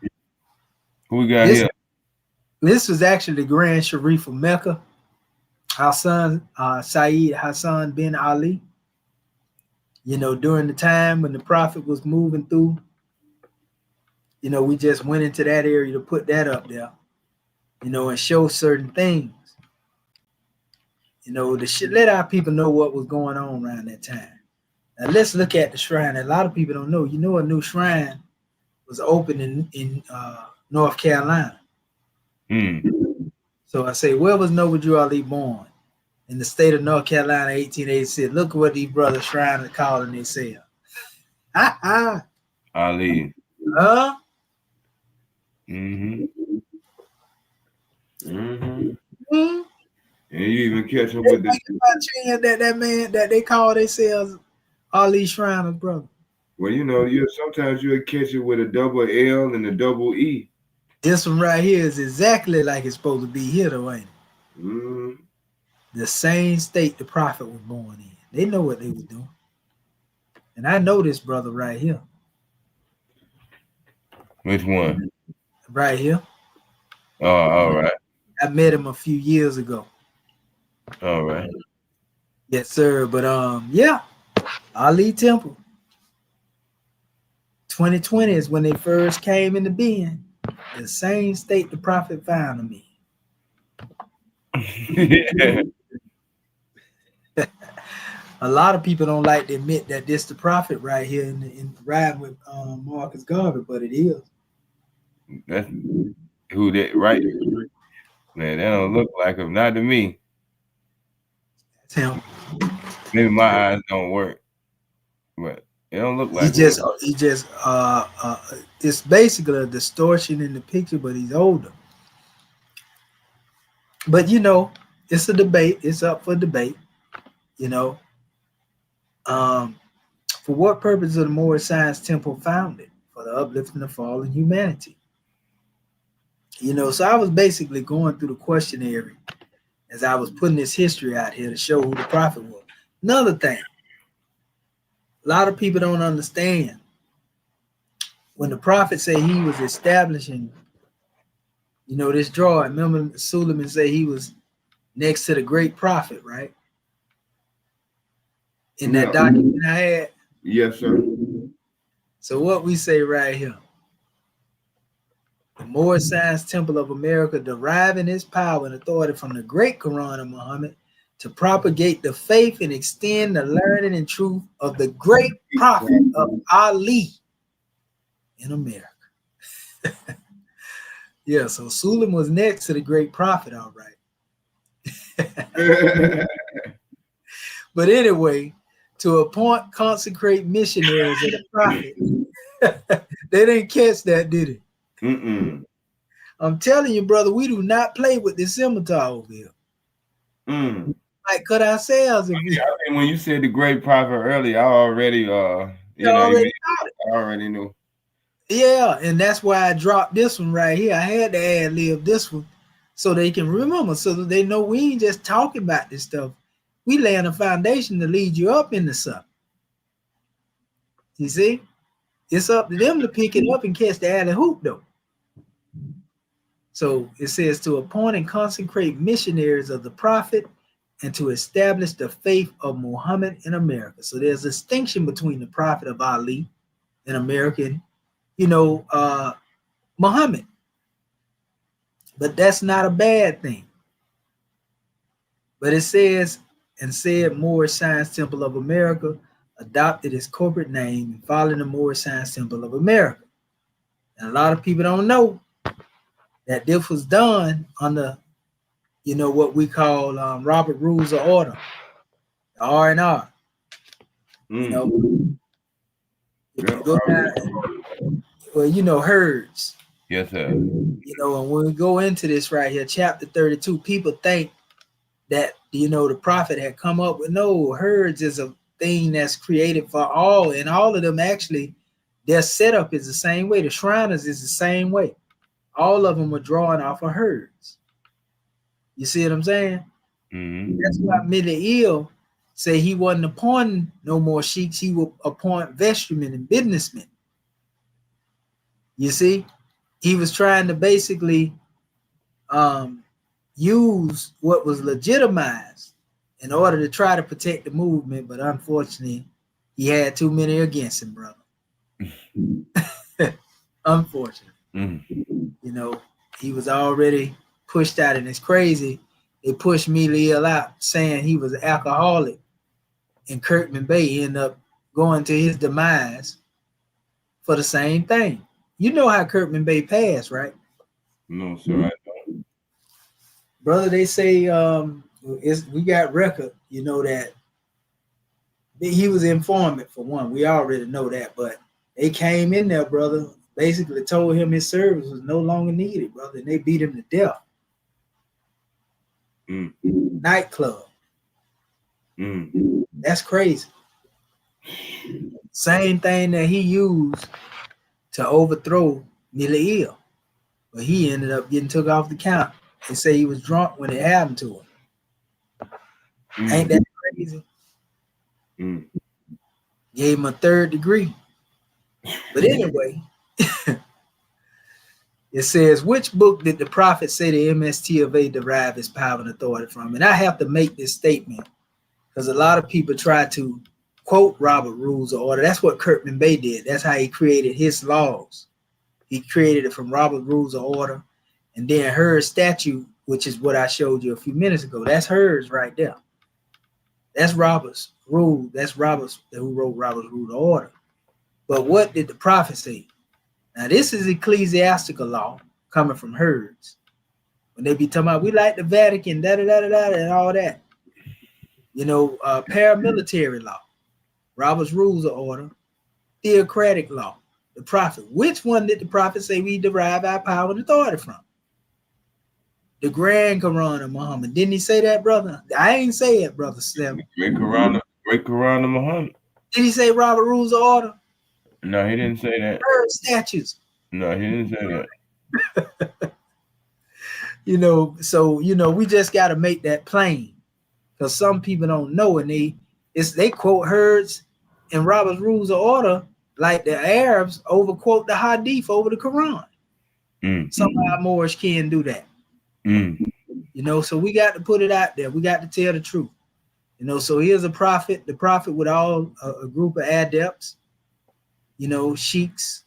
Who we got here? This was actually the Grand Sharif of Mecca, Hassan Sayyid Hassan bin Ali. You know, during the time when the Prophet was moving through, you know, we just went into that area to put that up there, you know, and show certain things. You know, let our people know what was going on around that time. Now let's look at the shrine. A lot of people don't know. You know, a new shrine was opened in North Carolina. So I say, where was Noble Drew Ali born? In the state of North Carolina, 1886. Look at what these brothers shrine are calling themselves. Ali. Huh? Mm-hmm. And you even catch up with that man that they call themselves Ali Shriners, brother. Well, you know, sometimes you'll catch it with a double L and a double E. This one right here is exactly like it's supposed to be here, though, ain't it? The same state the Prophet was born in. They know what they were doing. And I know this brother right here. Which one? Right here. Oh, all right. I met him a few years ago. All right. Yes, sir. But yeah, Ali Temple. 2020 is when they first came into being. The same state the Prophet found them in. A lot of people don't like to admit that this the Prophet right here in riding with Marcus Garvey, but it is. That's who that right? Man, that don't look like him. Not to me. That's him. Maybe my eyes don't work, but it don't look like he just it's basically a distortion in the picture, but he's older. But you know, it's a debate. It's up for debate. You know, for what purpose is the Moorish Science Temple founded? For the uplifting of fallen humanity. You know, so I was basically going through the questionnaire as I was putting this history out here to show who the Prophet was. Another thing, a lot of people don't understand. When the Prophet said he was establishing, you know, this drawing, remember Suleman said he was next to the great prophet, right? In that document I had. Yes, sir. So what we say right here, the Moorish Science Temple of America deriving its power and authority from the great Quran of Muhammad to propagate the faith and extend the learning and truth of the great prophet of Ali in America. Yeah, so Suleman was next to the great prophet, all right. But anyway, to appoint, consecrate missionaries of the prophet. They didn't catch that, did it? I'm telling you, brother, we do not play with this scimitar over here. Like cut ourselves. I mean, when you said the great prophet earlier, I already I already knew. Yeah, and that's why I dropped this one right here. I had to ad-lib this one so they can remember, so that they know we ain't just talking about this stuff. We laying a foundation to lead you up into something. You see? It's up to them to pick it up and catch the alley hoop, though. So it says to appoint and consecrate missionaries of the prophet and to establish the faith of Muhammad in America. So there's a distinction between the prophet of Ali in America and, you know, Muhammad. But that's not a bad thing. But it says, and said Moorish Science Temple of America adopted its corporate name and followed the Moorish Science Temple of America. And a lot of people don't know that this was done under, you know, what we call Robert Rules of Order, R&R. You know, if you go down, well, you know, herds. Yes, sir. You know, and when we go into this right here, chapter 32, people think that, you know, the prophet had come up with, no, herds is a thing that's created for all, and all of them actually, their setup is the same way. The Shriners is the same way. All of them were drawing off of herds. You see what I'm saying? That's why Medill say he wasn't appointing no more sheiks, he would appoint vestrymen and businessmen. You see? he was trying to basically use what was legitimized in order to try to protect the movement, but unfortunately, he had too many against him, brother. Unfortunately. You know, he was already pushed out, and it's crazy. They pushed Miliel out saying he was an alcoholic, and Kirkman Bey ended up going to his demise for the same thing. You know how Kirkman Bey passed, right? No, sir, I don't. Brother, they say we got record, you know, that he was informant for one. We already know that, but they came in there, brother, basically told him his service was no longer needed, brother, and they beat him to death. Nightclub. That's crazy. Same thing that he used to overthrow Miliel, but he ended up getting took off the count. They say he was drunk when it happened to him. Ain't that crazy? Gave him a 3rd degree. But anyway, it says, which book did the prophet say the MST of A derived his power and authority from? And I have to make this statement because a lot of people try to quote Robert Rules of Order. That's what Kirkman Bey did. That's how he created his laws. He created it from Robert Rules of Order. And then Herd's statute, which is what I showed you a few minutes ago. That's Herd's right there. That's Robert's rule. That's Robert's who wrote Robert's Rule of Order. But what did the prophet say? Now, this is ecclesiastical law coming from Herd's. When they be talking about, we like the Vatican, da-da-da-da-da, and all that. You know, paramilitary law, Robert's Rules of Order, theocratic law, the prophet. Which one did the prophet say we derive our power and authority from? The Grand Quran of Muhammad. Didn't he say that, brother? I ain't say it, brother Slim. Great Quran of Muhammad. Did he say Robert Rules of Order? No, he didn't say that. Statutes. No, he didn't say that. You know, so, you know, we just got to make that plain because some people don't know, and they quote Herd's and Robert's Rules of Order like the Arabs overquote the Hadith over the Quran. Some of our Moorish can do that. You know, so we got to put it out there. We got to tell the truth. You know, so here's a prophet, the prophet with all a group of adepts, you know, sheiks,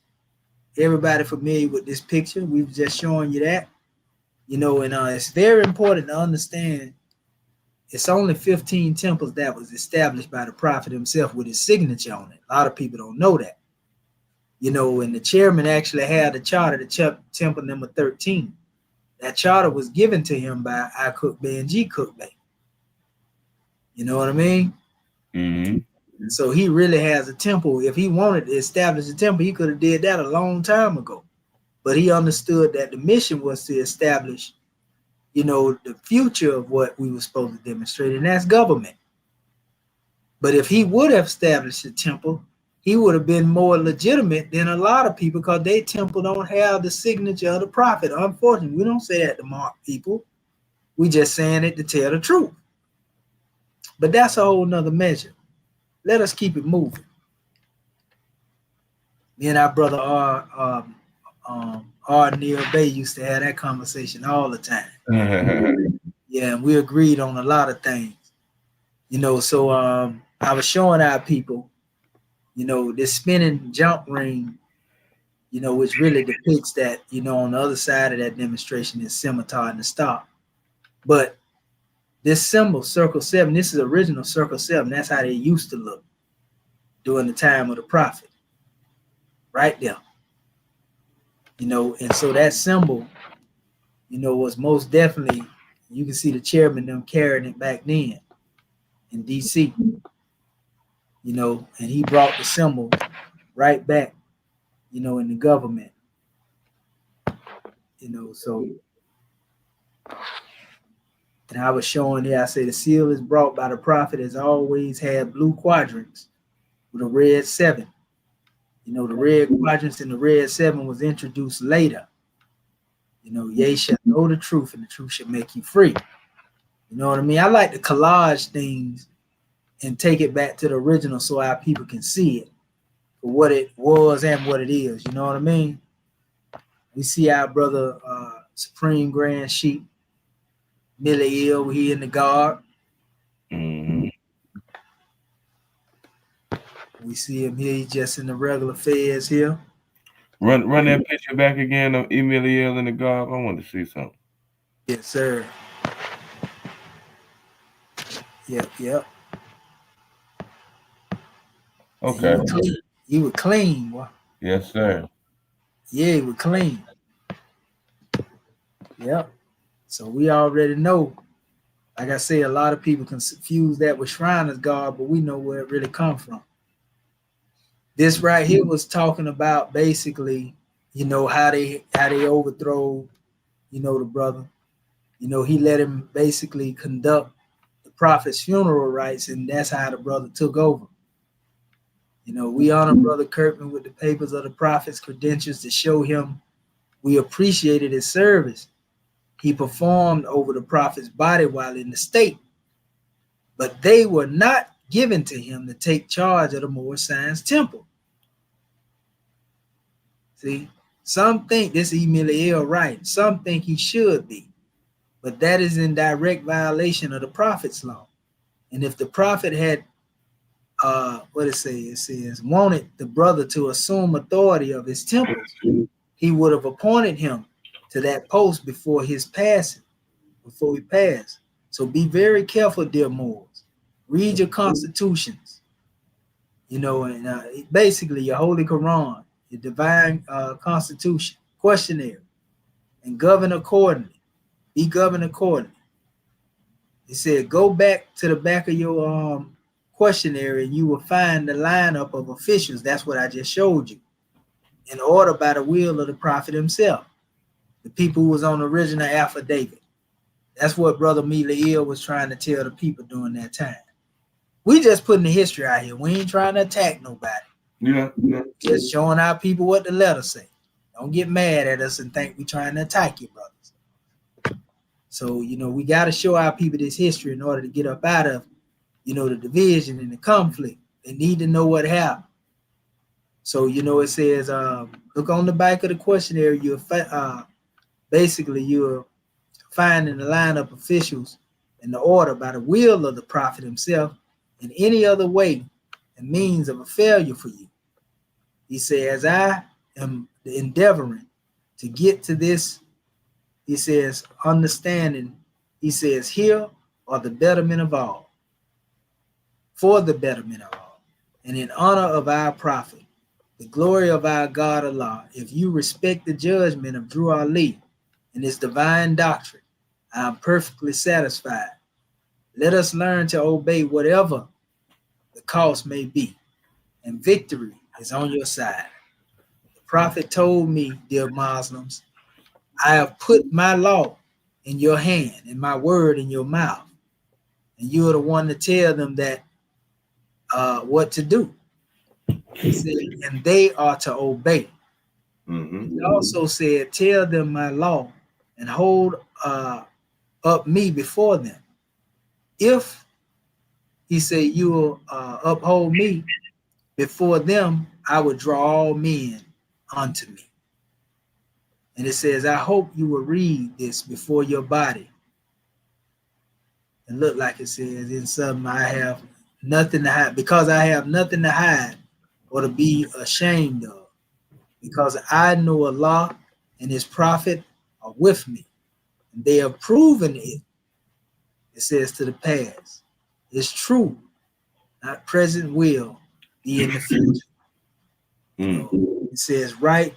everybody familiar with this picture. We've just showing you that, you know, and it's very important to understand it's only 15 temples that was established by the prophet himself with his signature on it. A lot of people don't know that, you know, and the chairman actually had a charter to temple number 13. That charter was given to him by I. Cook Bay and G. Cook Bay. You know what I mean? And so he really has a temple. If he wanted to establish a temple, he could have did that a long time ago. But he understood that the mission was to establish, you know, the future of what we were supposed to demonstrate, and that's government. But if he would have established a temple, he would have been more legitimate than a lot of people because their temple don't have the signature of the prophet. Unfortunately, we don't say that to mock people. We just saying it to tell the truth. But that's a whole nother measure. Let us keep it moving. Me and our brother R. Neil Bay used to have that conversation all the time. Yeah, and we agreed on a lot of things. You know, so I was showing our people, you know, this spinning jump ring, you know, which really depicts that, you know, on the other side of that demonstration is scimitar and the star. But this symbol, circle 7, this is original circle 7. That's how they used to look during the time of the prophet. Right there. You know, and so that symbol, you know, was most definitely, you can see the chairman them carrying it back then in DC. You know, and he brought the symbol right back, you know, in the government. You know, so, and I was showing here, I say the seal is brought by the prophet has always had blue quadrants with a red 7. You know, the red quadrants and the red 7 was introduced later. You know, ye shall know the truth and the truth shall make you free. You know what I mean? I like to collage things and take it back to the original so our people can see it for what it was and what it is. You know what I mean? We see our brother Supreme Grand Sheik Miliel, he in the guard. Mm-hmm. We see him here, he's just in the regular feds here. Run that picture back again of Emilio in the garb. I want to see something. Yes, sir. Yep. Okay. He was clean, boy. Yes, sir. Yeah, he was clean. Yep. So we already know. Like I say, a lot of people confuse that with Shriners Guard, but we know where it really comes from. This right here was talking about basically, how they overthrow, the brother. He let him basically conduct the prophet's funeral rites, and that's how the brother took over. We honor Brother Kirkman with the papers of the prophet's credentials to show him we appreciated his service. He performed over the prophet's body while in the state, but they were not given to him to take charge of the Moorish Science Temple. See, some think this Emiliel right. Some think he should be, but that is in direct violation of the prophet's law. And if the prophet had, what it says, wanted the brother to assume authority of his temples, he would have appointed him to that post before he passed. So be very careful, dear Moors. Read your constitutions, and basically your Holy Quran, your divine constitution, questionnaire, and govern accordingly. Be governed accordingly. It said, go back to the back of your questionnaire and you will find the lineup of officials. That's what I just showed you. In order by the will of the prophet himself. The people who was on the original affidavit. That's what Brother Miliel was trying to tell the people during that time. We just putting the history out here. We ain't trying to attack nobody. Yeah. Just showing our people what the letter say. Don't get mad at us and think we trying to attack you, brothers. So, we got to show our people this history in order to get up out of, the division and the conflict. They need to know what happened. So, it says, look on the back of the questionnaire, you're finding the lineup officials in the order by the will of the prophet himself in any other way and means of a failure for you. He says, I am endeavoring to get to this. He says, understanding, he says, here are the betterment of all, for the betterment of all, and in honor of our prophet, the glory of our God Allah, if you respect the judgment of Drew Ali and his divine doctrine, I am perfectly satisfied. Let us learn to obey whatever the cost may be, and victory is on your side. The prophet told me, dear Muslims, I have put my law in your hand and my word in your mouth. And you are the one to tell them that what to do. He said, and they are to obey. Mm-hmm. He also said, tell them my law and hold up me before them. If, he said, you will uphold me before them, I will draw all men unto me. And it says, I hope you will read this before your body. It looked like it says in something, I have nothing to hide, because I have nothing to hide or to be ashamed of, because I know Allah and his prophet are with me, and they have proven it. It says to the past. It's true, not present will be in the future. It says, right,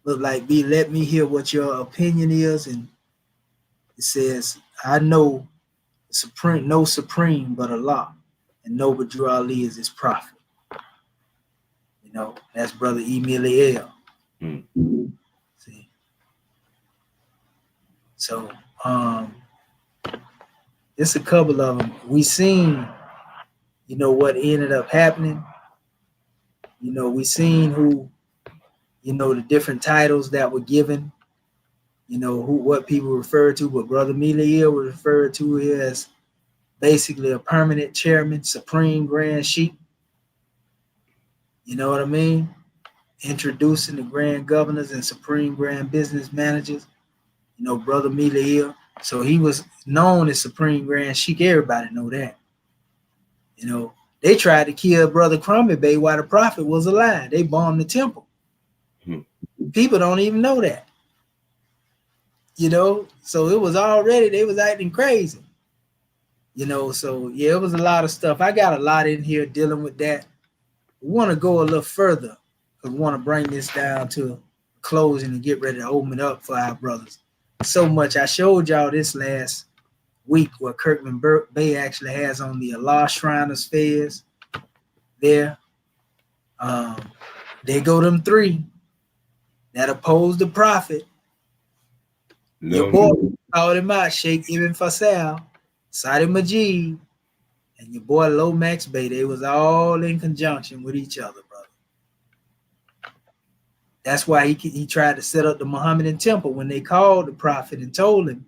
look like B, let me hear what your opinion is. And it says, I know supreme, no supreme but Allah, and no but Drew Ali is his prophet. That's Brother Emiliel. See? So it's a couple of them. We seen, what ended up happening. We seen who, the different titles that were given, what people refer to, but Brother Miliel was referred to here as basically a permanent chairman, supreme grand sheik. You know what I mean? introducing the grand governors and supreme grand business managers. You know, Brother Mila. So he was known as Supreme Grand Sheik. Everybody know that. You know, they tried to kill Brother Crummy Bay while the Prophet was alive. They bombed the temple. People don't even know that. You know, so it was already, they was acting crazy. You know, so yeah, it was a lot of stuff. I got a lot in here dealing with that. We want to go a little further because we want to bring this down to closing and get ready to open it up for our brothers. So much. I showed y'all this last week where Kirkman Bay actually has on the Allah Shriners Fairs there. They go them three that oppose the Prophet. Your boy called him out, Sheikh Ibn Fasal, Sadi Majid, and your boy Lomax Bay. They was all in conjunction with each other, brother. That's why he tried to set up the Muhammadan temple when they called the Prophet and told him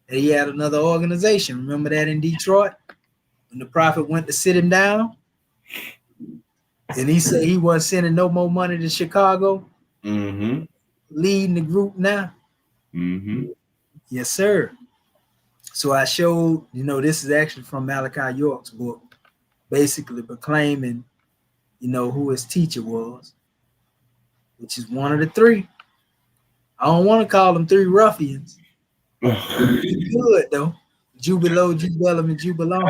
that he had another organization. Remember that in Detroit? When the Prophet went to sit him down? And he said he wasn't sending no more money to Chicago? Leading the group now? Yes, sir. So I showed, you know, this is actually from Malachi York's book, basically proclaiming, you know, who his teacher was, which is one of the three. I don't want to call them three ruffians. It's good, though. Jubilo, Jubellum, and Jubilon.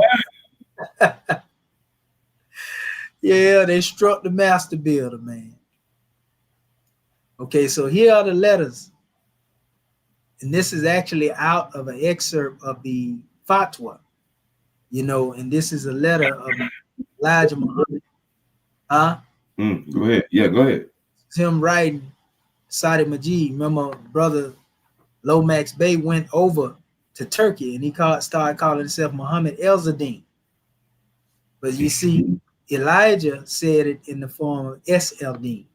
Yeah, they struck the master builder, man. Okay, so here are the letters. And this is actually out of an excerpt of the fatwa, you know, and this is a letter of Elijah Muhammad. Go ahead. Yeah, go ahead. It's him writing Sadi Majid. Remember, Brother Lomax Bay went over to Turkey and he started calling himself Muhammad El-Zadin. But you see, Elijah said it in the form of S-El-Din.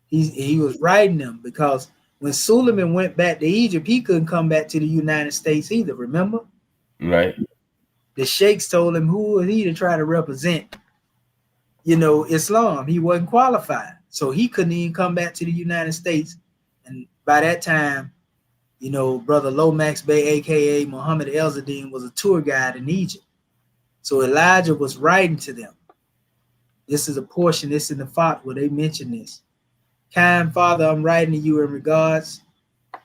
He was writing them because when Suleman went back to Egypt, he couldn't come back to the United States either, remember? Right. The sheikhs told him who was he to try to represent, you know, Islam. He wasn't qualified. So he couldn't even come back to the United States. And by that time, you know, Brother Lomax Bay, a.k.a. Muhammad El-Zadin, was a tour guide in Egypt. So Elijah was writing to them. This is a portion, this in the fatwa where they mention this. Kind Father, I'm writing to you in regards.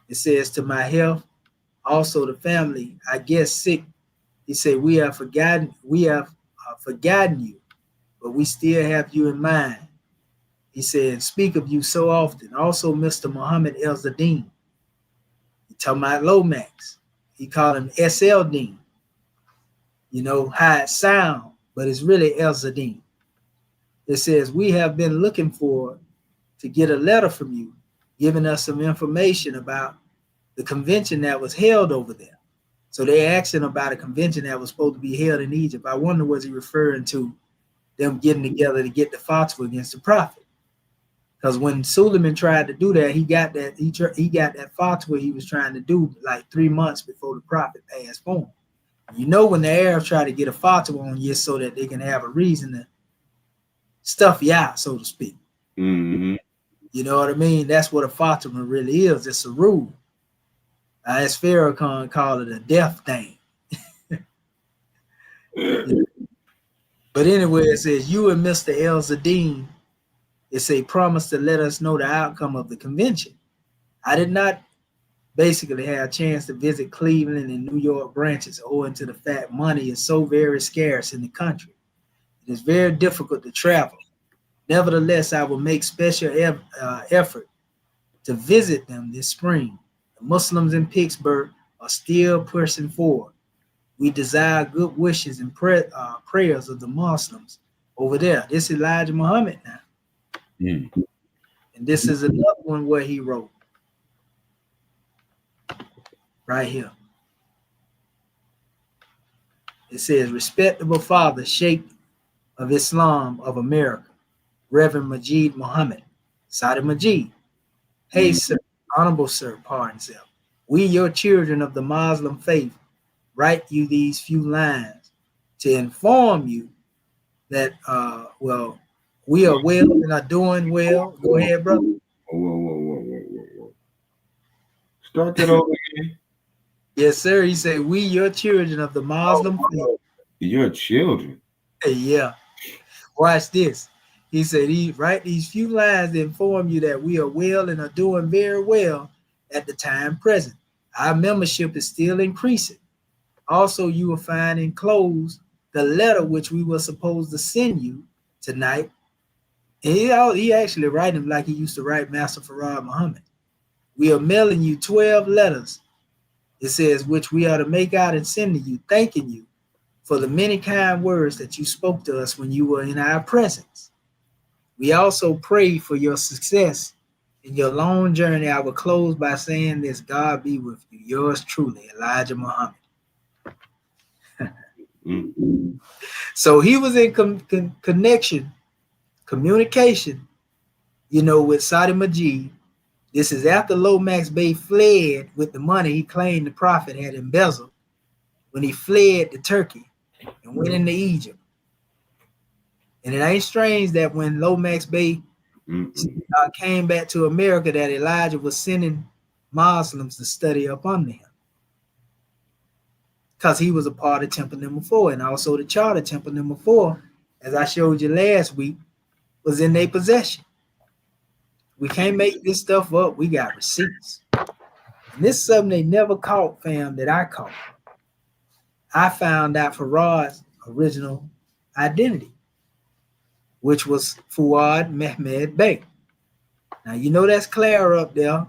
It says to my health, also the family, I guess sick. He said, we have forgotten you, but we still have you in mind. He said, speak of you so often. Also, Mr. Muhammad El-Zadin. He talking about Lomax. He called him S-El-Din. You know, how it sound, but it's really El-Zadin. It says, we have been looking for to get a letter from you, giving us some information about the convention that was held over there. So they asked him about a convention that was supposed to be held in Egypt. I wonder, was he referring to them getting together to get the fatwa against the Prophet? Because when Suleman tried to do that, he got that fatwa he was trying to do like 3 months before the Prophet passed on. You know, when the Arabs try to get a fatwa on you so that they can have a reason to stuff you out, so to speak. You know what I mean? That's what a fatwa really is. It's a rule. As Farrakhan called it, a death thing. But anyway, it says, you and Mr. El-Zadin, it's a promise to let us know the outcome of the convention. I did not basically have a chance to visit Cleveland and New York branches owing to the fact money is so very scarce in the country. It is very difficult to travel. Nevertheless, I will make special effort to visit them this spring. The Muslims in Pittsburgh are still pushing forward. We desire good wishes and prayers of the Muslims over there. This is Elijah Muhammad now. And this is another one where he wrote. Right here. It says, respectable father, Sheikh of Islam of America, Reverend Majid Muhammad, Sadi Majid. Hey, sir, honorable sir, pardon self. We, your children of the Muslim faith, write you these few lines to inform you that, We are well and are doing well. Go ahead, brother. Whoa. Start that over again. Yes, sir. He said, we, your children of the Muslim faith. Your children. Hey, yeah. Watch this. He said, he write these few lines to inform you that we are well and are doing very well at the time present. Our membership is still increasing. Also, you will find enclosed the letter which we were supposed to send you tonight. And he actually write him like he used to write Master Farad Muhammad. We are mailing you 12 letters. It says, which we are to make out and send to you, thanking you for the many kind words that you spoke to us when you were in our presence. We also pray for your success in your long journey. I will close by saying this: God be with you. Yours truly, Elijah Muhammad. So he was in communication, with Saudi Majid. This is after Lomax Bey fled with the money he claimed the prophet had embezzled when he fled to Turkey and went into Egypt. And it ain't strange that when Lomax Bey came back to America, that Elijah was sending Muslims to study up under him, because he was a part of Temple Number 4, and also the charter Temple Number 4, as I showed you last week, was in their possession. We can't make this stuff up. We got receipts. And this is something they never caught, fam, that I caught. I found out Farad's original identity, which was Farad Muhammad Bey. Now, that's Clara up there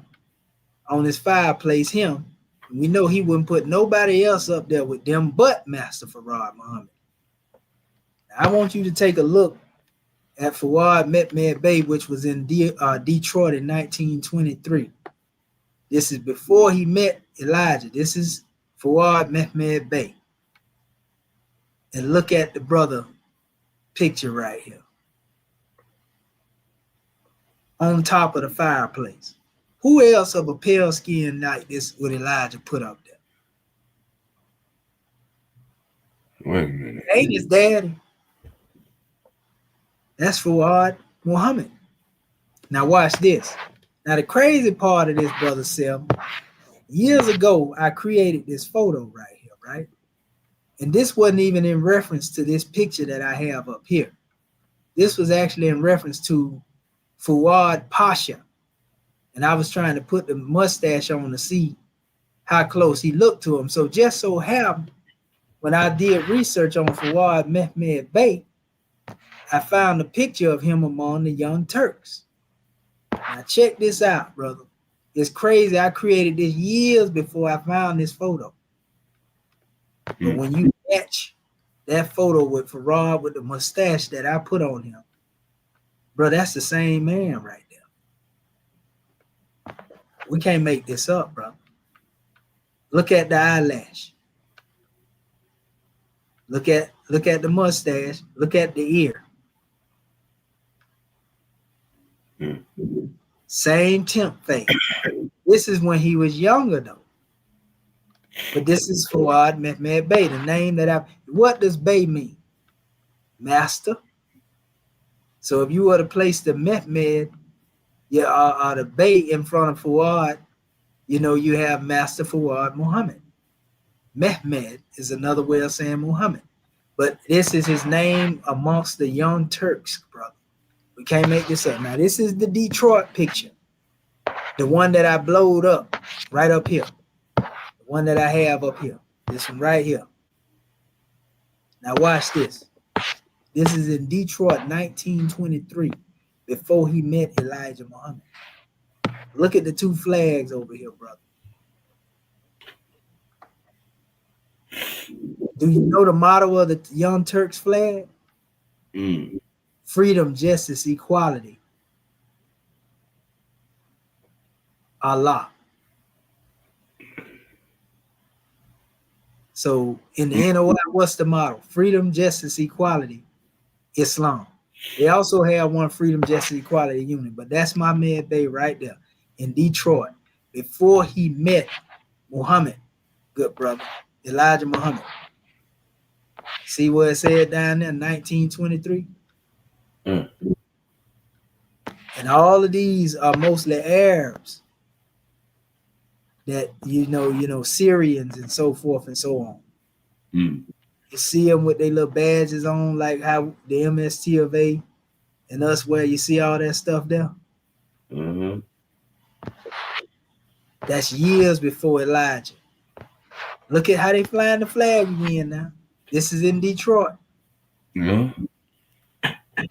on his fireplace, him. And we know he wouldn't put nobody else up there with them but Master Farad Muhammad. Now, I want you to take a look at Farad Muhammad Bey, which was in Detroit in 1923. This is before he met Elijah. This is Farad Muhammad Bey. And look at the brother picture right here. On top of the fireplace. Who else of a pale skin like this would Elijah put up there? Wait a minute. Ain't his daddy. That's Farad Muhammad. Now watch this. Now the crazy part of this, brother Selma, years ago, I created this photo right here, right? And this wasn't even in reference to this picture that I have up here. This was actually in reference to Fuad Pasha. And I was trying to put the mustache on to see how close he looked to him. So just so happened, when I did research on Farad Muhammad Bey, I found a picture of him among the Young Turks. Now check this out, brother. It's crazy. I created this years before I found this photo. But when you match that photo with Farad with the mustache that I put on him, bro, that's the same man right there. We can't make this up, bro. Look at the eyelash. Look at the mustache. Look at the ear. Same temp face. This is when he was younger, though. But this is Farad Muhammad Bey, the name that what does Bey mean? Master. So if you were to place the Muhammad, the Bey in front of Farad, you have Master Farad Muhammad. Mehmed is another way of saying Muhammad. But this is his name amongst the Young Turks, brother. We can't make this up. Now, this is the Detroit picture. The one that I blowed up right up here. The one that I have up here. This one right here. Now, watch this. This is in Detroit, 1923, before he met Elijah Muhammad. Look at the two flags over here, brother. Do you know the motto of the Young Turks flag? Freedom, justice, equality. Allah. So in the NOI, what's the motto? Freedom, justice, equality, Islam. They also have one freedom, justice, equality unit, but that's my man Bey right there in Detroit before he met Muhammad, good brother, Elijah Muhammad. See what it said down there, 1923? And all of these are mostly Arabs that, Syrians and so forth and so on. Mm. You see them with their little badges on, like how the MST of A and us, where you see all that stuff there. Mm-hmm. That's years before Elijah. Look at how they flying the flag again now. This is in Detroit. Yeah.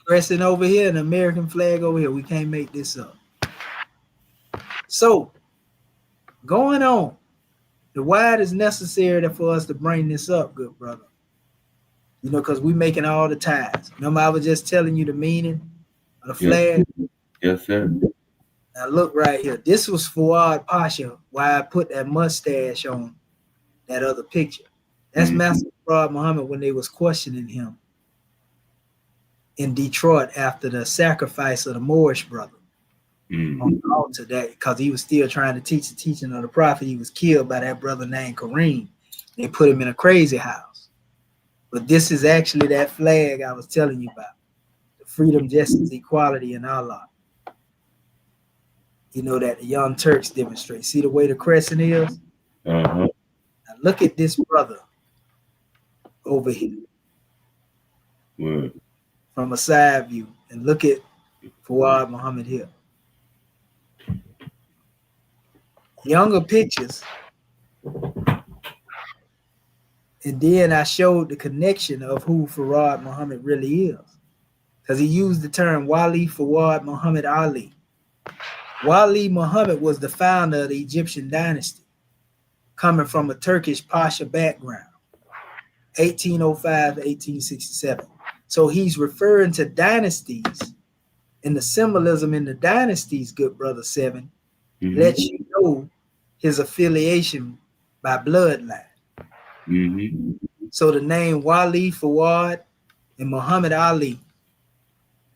Crescent over here, an American flag over here. We can't make this up. So, going on, the why it is necessary for us to bring this up, good brother. Because we making all the ties. Remember, I was just telling you the meaning of the flag? Yes, sir. Now, look right here. This was Fuad Pasha, why I put that mustache on that other picture. That's Master Farad Muhammad when they was questioning him in Detroit after the sacrifice of the Moorish brother on the altar, that because he was still trying to teach the teaching of the prophet. He was killed by that brother named Kareem. They put him in a crazy house. But this is actually that flag I was telling you about. The freedom, justice, equality, and Allah. That the Young Turks demonstrate. See the way the crescent is? Uh-huh. Now look at this brother over here. Word. From a side view. And look at Farad Muhammad here. Younger pictures. And then I showed the connection of who Farad Muhammad really is. Because he used the term Wali Farad Muhammad Ali. Wali Muhammad was the founder of the Egyptian dynasty, coming from a Turkish Pasha background, 1805 to 1867. So he's referring to dynasties, and the symbolism in the dynasties, good brother Seven, lets you know his affiliation by bloodline. So the name Wali Farad and Muhammad Ali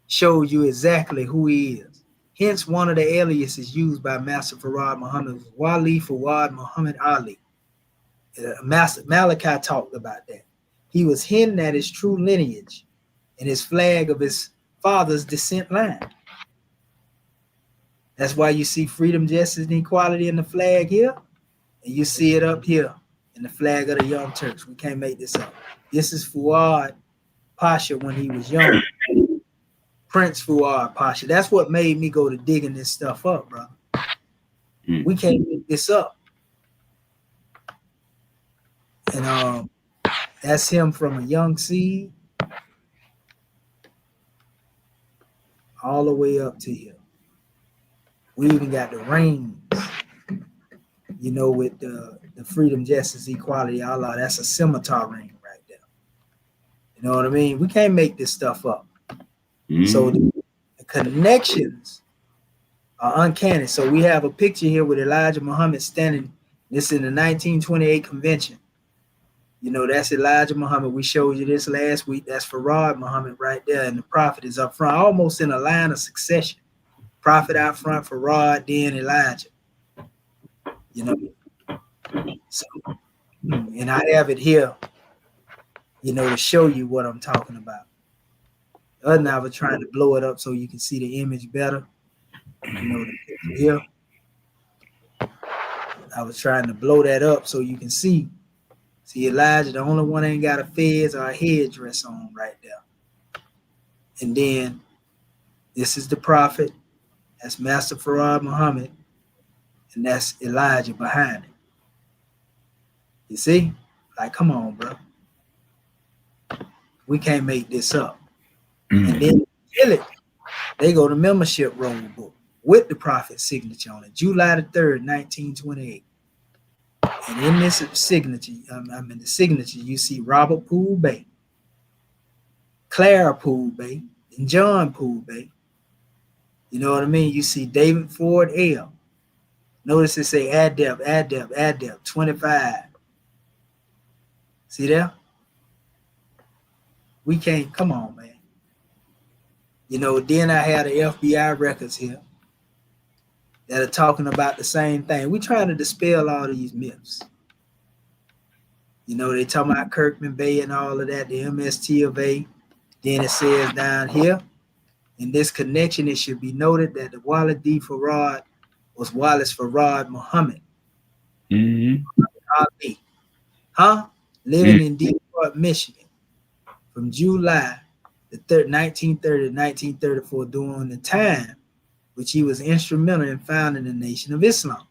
show you exactly who he is. Hence, one of the aliases used by Master Farad Muhammad was Wali Farad Muhammad Ali. Master Malachi talked about that. He was hinting at his true lineage and his flag of his father's descent line. That's why you see freedom, justice, and equality in the flag here, and you see it up here in the flag of the Young Turks. We can't make this up. This is Fuad Pasha when he was young. Prince Fuad Pasha. That's what made me go to digging this stuff up, bro. We can't make this up. And that's him from a young seed all the way up to here. We even got the rings, with the freedom, justice, equality, Allah. That's a scimitar ring right there. You know what I mean? We can't make this stuff up. So the connections are uncanny. So we have a picture here with Elijah Muhammad standing. This in the 1928 convention. That's Elijah Muhammad. We showed you this last week. That's Farad Muhammad right there. And the prophet is up front, almost in a line of succession. Prophet out front, Farad, then Elijah. So, and I have it here, to show you what I'm talking about. The other night I was trying to blow it up so you can see the image better. The picture here. I was trying to blow that up so you can see. See, Elijah, the only one ain't got a fez or a headdress on right there. And then this is the prophet. That's Master Farad Muhammad. And that's Elijah behind it. You see? Like, come on, bro. We can't make this up. And then they go to membership roll book with the prophet's signature on it. July the 3rd, 1928. And in this signature, the signature, you see Robert Poole Bay, Clara Poole Bay, and John Poole Bay. You know what I mean? You see David Ford L. Notice it say Adept, 25. See there? We can't, come on, man. Then I had the FBI records here that are talking about the same thing. We're trying to dispel all these myths. They talking about Kirkman Bay and all of that, the MST of A. Then it says down here, In this connection, it should be noted that the Walid Farad was Wallace Farad Muhammad. Ali, living in Detroit, Michigan, from July the 1930 to 1934, during the time which he was instrumental in founding the Nation of Islam.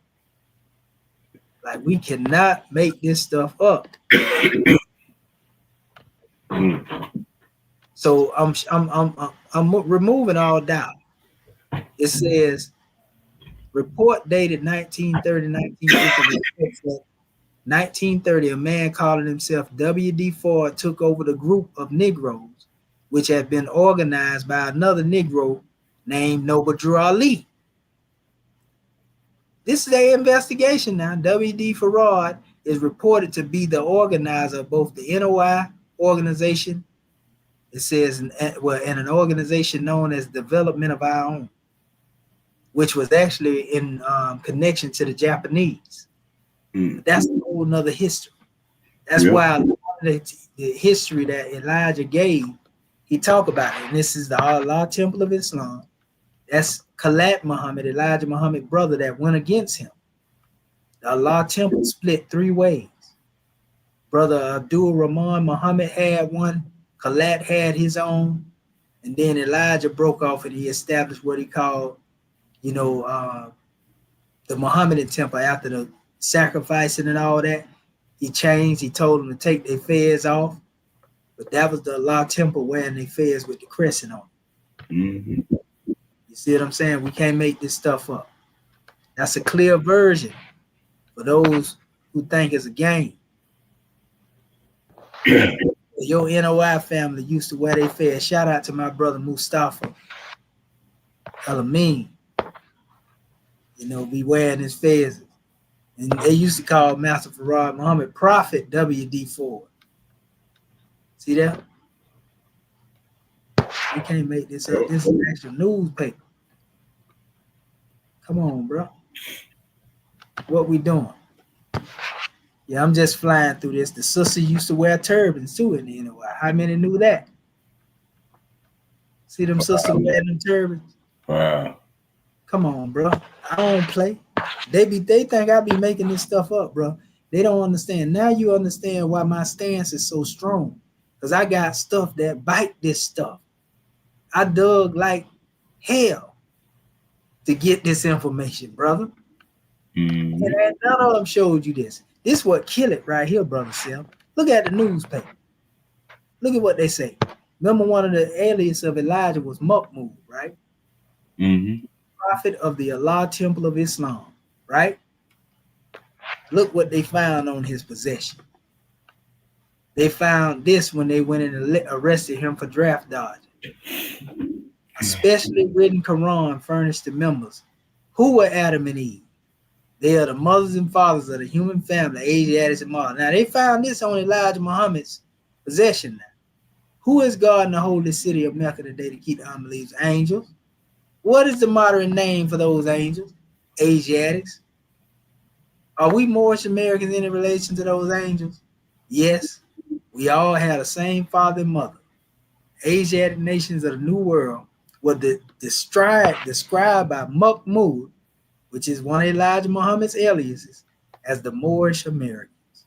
Like, we cannot make this stuff up. So I'm removing all doubt. It says, report dated 1930, 1950. 1930, a man calling himself W.D. Ford took over the group of Negroes, which had been organized by another Negro named Noble Drew Ali. This is an investigation now. W.D. Farad is reported to be the organizer of both the NOI organization, it says, and an organization known as Development of Our Own, which was actually in connection to the Japanese. But that's a whole nother history. That's why the history that Elijah gave, he talked about it. And this is the Allah Temple of Islam. That's Farad Muhammad, Elijah Muhammad's brother, that went against him. The Allah Temple split three ways. Brother Abdul Rahman Muhammad had one, Farad had his own, and then Elijah broke off and he established what he called, the Muhammadan temple. After the sacrificing and all that, he changed. He told them to take their fez off, but that was the Allah temple wearing their fez with the crescent on. You see what I'm saying? We can't make this stuff up. That's a clear version for those who think it's a game. Your NOI family used to wear their fez. Shout out to my brother Mustafa Al-Amin. Be wearing his fez. And they used to call Master Farad Muhammad Prophet W.D. Ford. See that? We can't make this up. This is an actual newspaper. Come on, bro. What we doing? Yeah, I'm just flying through this. The sister used to wear turbans too in the NOI. How many knew that? See them sisters wearing them turbans? Wow. Come on, bro. I don't play. They think I be making this stuff up, bro. They don't understand. Now you understand why my stance is so strong. Because I got stuff that bite this stuff. I dug like hell to get this information, brother. And none of them showed you this. This what kill it right here, brother Sim. Look at the newspaper. Look at what they say. Remember, one of the alias of Elijah was Mahmud, right? Prophet of the Allah Temple of Islam, right? Look what they found on his possession. They found this when they went and arrested him for draft dodging. A specially written Quran furnished to members. Who were Adam and Eve? They are the mothers and fathers of the human family, Asiatics and Mahdi. Now, they found this on Elijah Muhammad's possession now. Who is God in the holy city of Mecca today to keep the unbelievers? Angels. What is the modern name for those angels? Asiatics. Are we Moorish Americans in relation to those angels? Yes. We all have the same father and mother. Asiatic nations of the New World were described by Mahmud, which is one of Elijah Muhammad's aliases, as the Moorish Americans.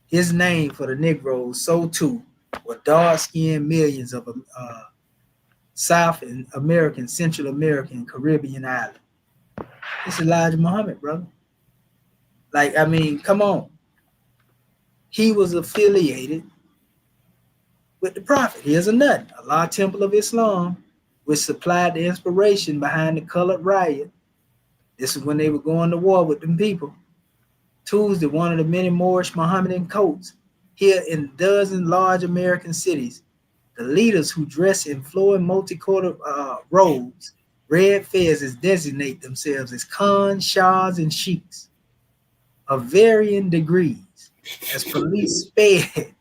His name for the Negroes, so too, were dark-skinned millions of South American, Central American, Caribbean islands. It's Elijah Muhammad, brother. Like, I mean, come on. He was affiliated with the prophet. Here's a nut. Allah Temple of Islam, which supplied the inspiration behind the colored riot. This is when they were going to war with them people. Tuesday, one of the many Moorish Mohammedan cults here in dozens large American cities. The leaders who dress in flowing multicolored robes, red fezzes, designate themselves as Khans, Shahs, and Sheiks of varying degrees. As police sped,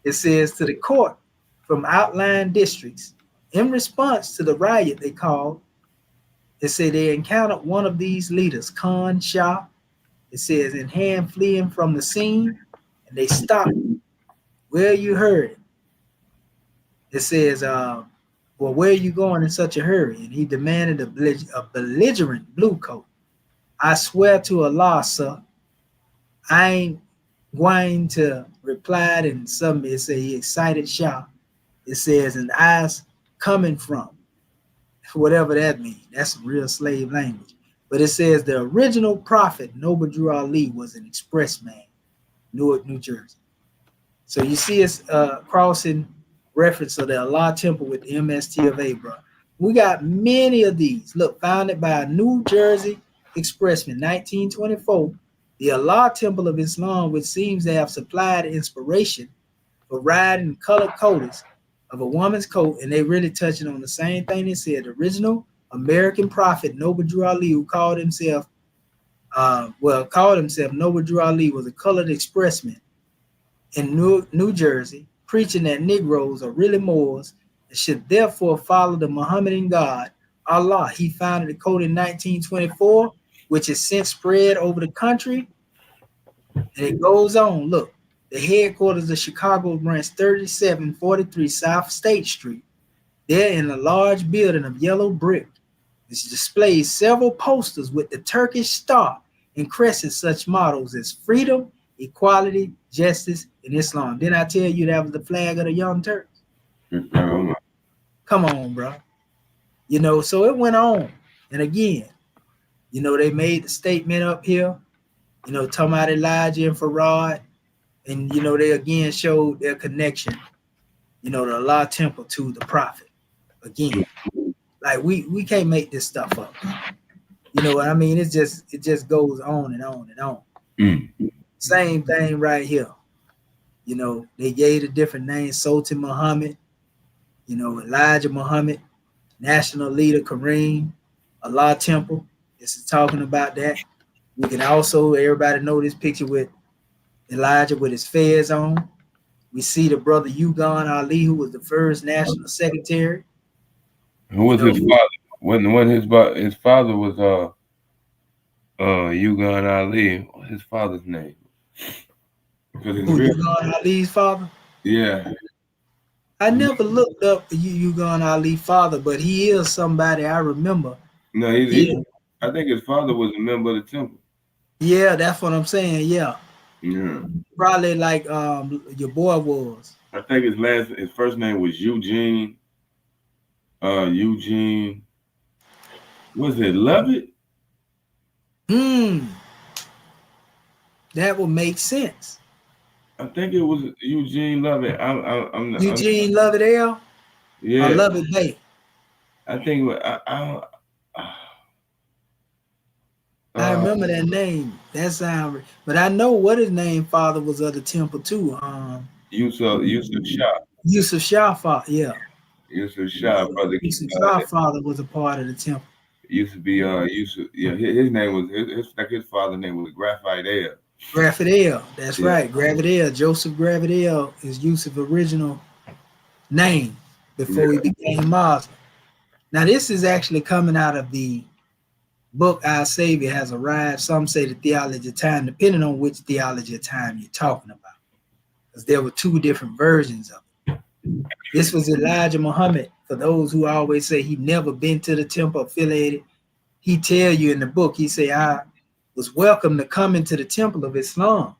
it says, to the court from outlying districts in response to the riot they called. It said they encountered one of these leaders, Khan Shah. It says, in hand fleeing from the scene, and they stopped. Well, you heard it. It says, Well, where are you going in such a hurry? And he demanded a belligerent blue coat. I swear to Allah, sir, I ain't going to reply. And some it say he excited shout. It says, and eyes coming from, whatever that means. That's some real slave language. But it says the original prophet, Noble Drew Ali, was an expressman, Newark, New Jersey. So you see us crossing reference of the Allah Temple with the MST of A, bro. We got many of these. Look, founded by a New Jersey expressman, 1924, the Allah Temple of Islam, which seems to have supplied inspiration for riding colored coatings of a woman's coat, and they really touching on the same thing they said. The original American prophet, Noble Drew Ali, who called himself Noble Drew Ali, was a colored expressman in New Jersey, preaching that Negroes are really Moors and should therefore follow the Muhammadan God, Allah. He founded the code in 1924, which has since spread over the country. And it goes on. Look, the headquarters of Chicago branch 3743 South State Street. They're in a large building of yellow brick. It displays several posters with the Turkish star and crescent, such mottos as freedom, equality, justice, and Islam. Didn't I tell you that was the flag of the Young Turks? Come on, bro. You know, so it went on. And again, you know, they made the statement up here, you know, talking about Elijah and Farad. And, you know, they again showed their connection, you know, the Allah Temple to the prophet. Again, like we can't make this stuff up. You know what I mean? It just goes on and on and on. Same thing right here. You know, they gave a different name, Sultan Muhammad, you know, Elijah Muhammad, National Leader Kareem, Allah Temple. This is talking about that. We can also, everybody know this picture with Elijah with his fez on. We see the brother Ugan Ali, who was the first national secretary. Who was his father? When his father was Ugan Ali, his father's name? Ugan Ali's father? Yeah. I never looked up Ugan Ali's father, but he is somebody I remember. No, I think his father was a member of the temple. Yeah, that's what I'm saying. Yeah. Yeah. Probably like your boy was. I think his first name was Eugene. Eugene. Was it Lovett? That would make sense. I think it was Eugene Lovett. Eugene Lovett L. Yeah. I love it, Bay. I think I remember that name. That sound, but I know what his name father was of the temple too. Yusuf Shah. Yusuf Shah father, yeah. Yusuf Shah, brother. Yusuf Shah father was a part of the temple. Used to be Yusuf. Yeah, his name was his father's name was Graphite L. Graphite L. That's right. Graphite L. Joseph Graphite L. is Yusuf's original name before he became Muslim. Now this is actually coming out of the book Our Savior Has Arrived. Some say the theology of time, depending on which theology of time you're talking about, because there were two different versions of it. This was Elijah Muhammad. For those who always say he never been to the temple affiliated, he tell you in the book, he say, I was welcome to come into the temple of Islam.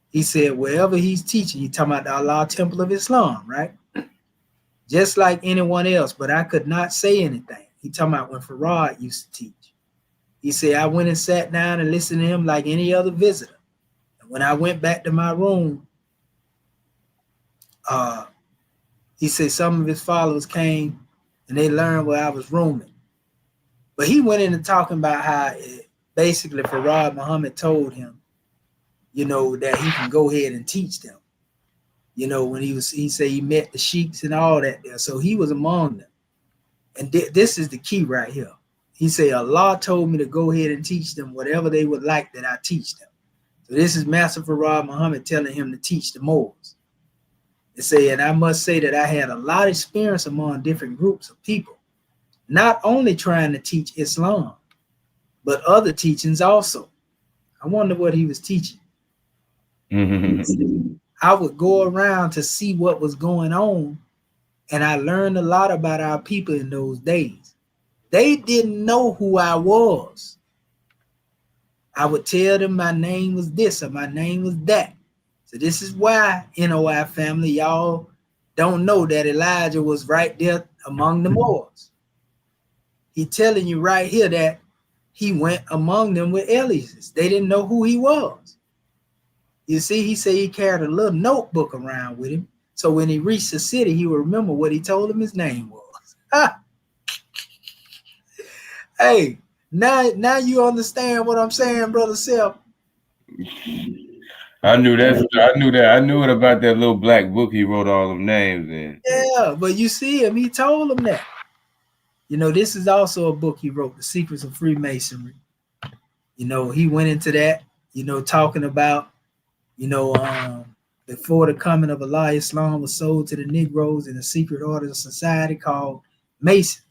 He said, wherever he's teaching, he talking about the Allah Temple of Islam, right? Just like anyone else, but I could not say anything. He talking about when Farad used to teach. He said, I went and sat down and listened to him like any other visitor. And when I went back to my room, he said some of his followers came and they learned where I was rooming. But he went into talking about how basically Farad Muhammad told him, you know, that he can go ahead and teach them. You know, when he said he met the sheiks and all that there. So he was among them. And this is the key right here. He said, Allah told me to go ahead and teach them whatever they would like that I teach them. So this is Master Farad Muhammad telling him to teach the Moors. It say, and I must say that I had a lot of experience among different groups of people, not only trying to teach Islam, but other teachings also. I wonder what he was teaching. I would go around to see what was going on And I learned a lot about our people in those days. They didn't know who I was. I would tell them my name was this or my name was that. So this is why, NOI family, y'all don't know that Elijah was right there among the Moors. He telling you right here that he went among them with aliases. They didn't know who he was. You see, he said he carried a little notebook around with him. So when he reached the city, he would remember what he told him his name was. Hey, now you understand what I'm saying, Brother Self. I knew that. I knew it about that little black book he wrote all them names in. Yeah, but you see him, he told him that. You know, this is also a book he wrote, The Secrets of Freemasonry. You know, he went into that, you know, talking about, you know, before the coming of Allah, Islam was sold to the Negroes in a secret order of society called Masons.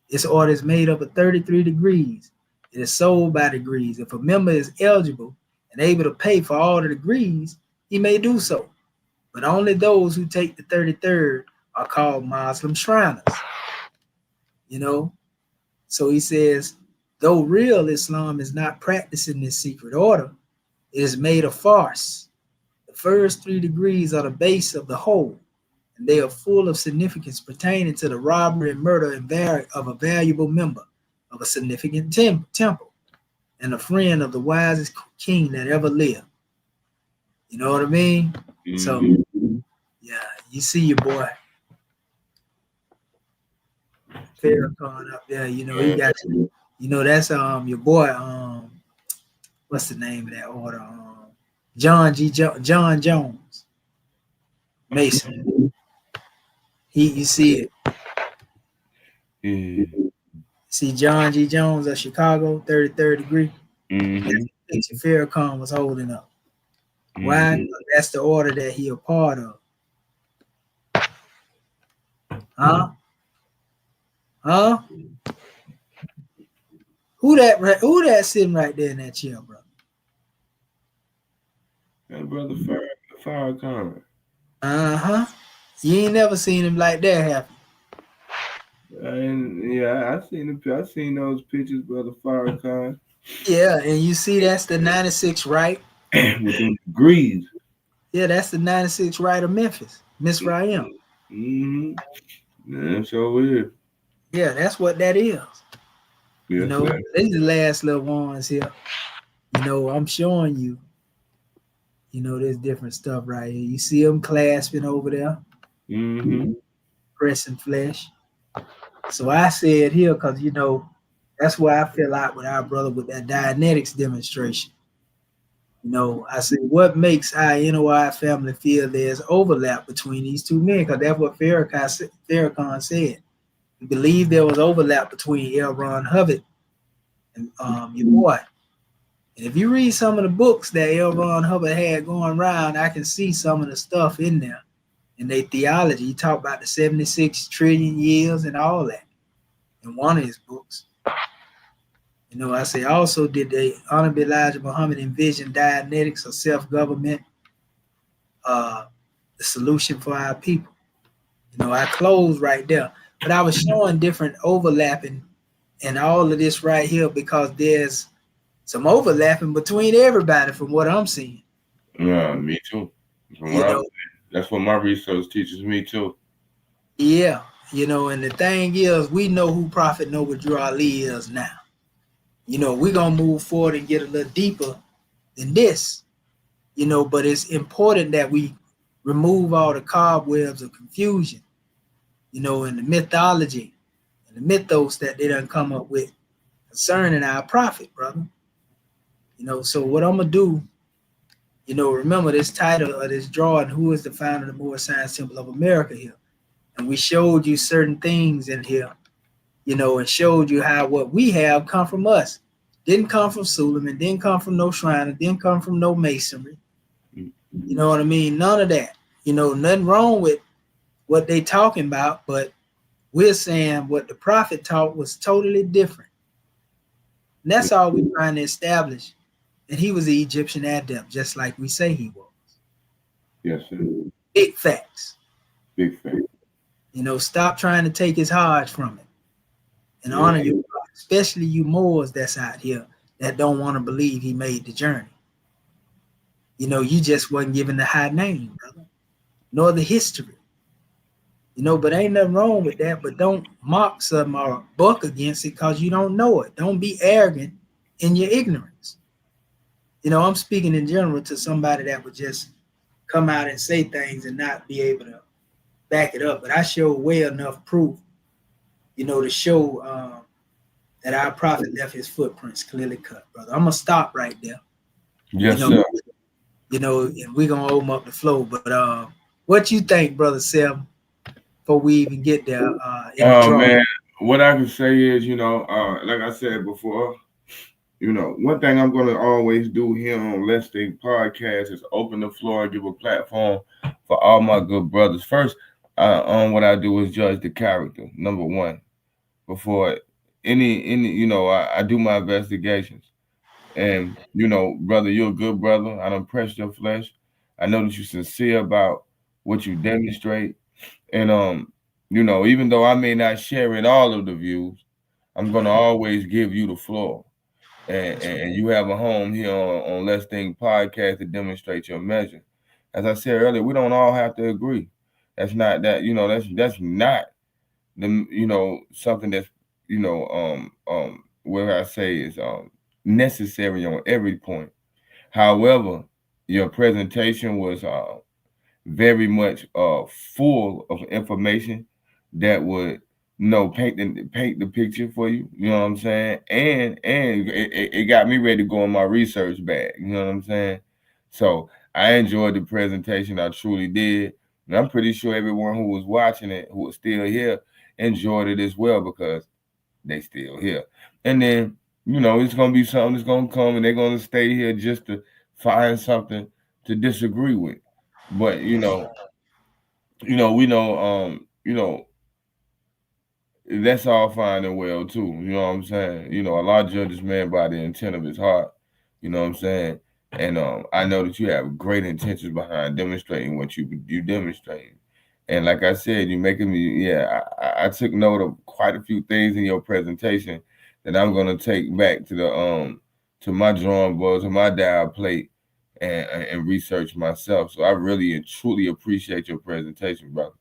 This order is made up of 33 degrees. It is sold by degrees. If a member is eligible and able to pay for all the degrees, he may do so. But only those who take the 33rd are called Muslim Shriners. You know, so he says, though real Islam is not practicing this secret order, it is made a farce. The first 3 degrees are the base of the whole, and they are full of significance pertaining to the robbery and murder of a valuable member of a significant temple and a friend of the wisest king that ever lived. You know what I mean? Mm-hmm. So, yeah, you see your boy Farrakhan up there. You know, he got, you know, that's your boy, what's the name of that order? John Jones Mason. You see it. Mm-hmm. See John G. Jones of Chicago, 33rd degree. Mm-hmm. Farrakhan was holding up. Why? Mm-hmm. That's the order that he a part of. Huh? Who that sitting right there in that chair, bro? That brother Farrakhan. You ain't never seen him like that, have you? Yeah, I seen those pictures, brother Farrakhan. Yeah, and you see that's the 96 right? With them degrees. Yeah, that's the 96 right of Memphis, Miss Ryan. Mm-hmm. Yeah, so weird. Yeah, that's what that is. Yes, you know, these are the last little ones here. You know, I'm showing you. You know, there's different stuff right here. You see them clasping over there. Mm-hmm. Pressing flesh. So I said here, because, you know, that's why I fell out with our brother with that Dianetics demonstration. You know, I said, what makes our NOI family feel there's overlap between these two men? Because that's what Farrakhan said. He believed there was overlap between L. Ron Hubbard and your boy. And if you read some of the books that L. Ron Hubbard had going around, I can see some of the stuff in there. In their theology, he talked about the 76 trillion years and all that in one of his books. You know, I say also, did the Honorable Elijah Muhammad envision Dianetics or self-government the solution for our people? You know, I closed right there. But I was showing different overlapping and all of this right here because there's some overlapping between everybody from what I'm seeing. Yeah, me too. That's what my research teaches me too. Yeah, you know, and the thing is, we know who Prophet Noble Drew Ali is now. You know, we're going to move forward and get a little deeper than this, you know, but it's important that we remove all the cobwebs of confusion, you know, and the mythology and the mythos that they done come up with concerning our prophet, brother. You know, so what I'm going to do, you know, remember this title of this drawing, who is the founder of the Moorish Science Temple of America here? And we showed you certain things in here, you know, and showed you how what we have come from us. Didn't come from Suleman, didn't come from no Shriner, didn't come from no Masonry. You know what I mean? None of that. You know, nothing wrong with what they talking about, but we're saying what the prophet taught was totally different. And that's all we're trying to establish. And he was the Egyptian adept, just like we say he was. Yes, sir. Big facts. Big facts. Stop trying to take his Hajj from it and honor your God, especially you Moors that's out here that don't want to believe he made the journey. You just wasn't given the high name, brother, nor the history. But ain't nothing wrong with that. But don't mock something or buck against it because you don't know it. Don't be arrogant in your ignorance. I'm speaking in general to somebody that would just come out and say things and not be able to back it up. But I show well enough proof, to show that our prophet left his footprints clearly cut, brother. I'm gonna stop right there. Yes, sir. And we're gonna open up the flow. But what you think, brother Seb, before we even get there? Man, what I can say is, like I said before, one thing I'm gonna always do here on Let's Think Podcast is open the floor and give a platform for all my good brothers. First, what I do is judge the character, number one, before any I do my investigations. And brother, you're a good brother. I don't press your flesh. I know that you're sincere about what you demonstrate. And even though I may not share in all of the views, I'm gonna always give you the floor. And you have a home here on Let's Think Podcast to demonstrate your measure. As I said earlier, we don't all have to agree. That's not that, that's not the something that's what I say is necessary on every point. However, your presentation was very much full of information that would paint the picture for you. You know what I'm saying? And it got me ready to go in my research bag. You know what I'm saying? So I enjoyed the presentation. I truly did. And I'm pretty sure everyone who was watching it, who was still here, enjoyed it as well because they still here. And then, it's gonna be something that's gonna come and they're gonna stay here just to find something to disagree with. But we know that's all fine and well too. You know what I'm saying? Allah judges man by the intent of his heart. You know what I'm saying? And I know that you have great intentions behind demonstrating what you demonstrating. And like I said, you making me, I took note of quite a few things in your presentation that I'm gonna take back to the to my drawing board, to my dial plate, and research myself. So I really and truly appreciate your presentation, brother.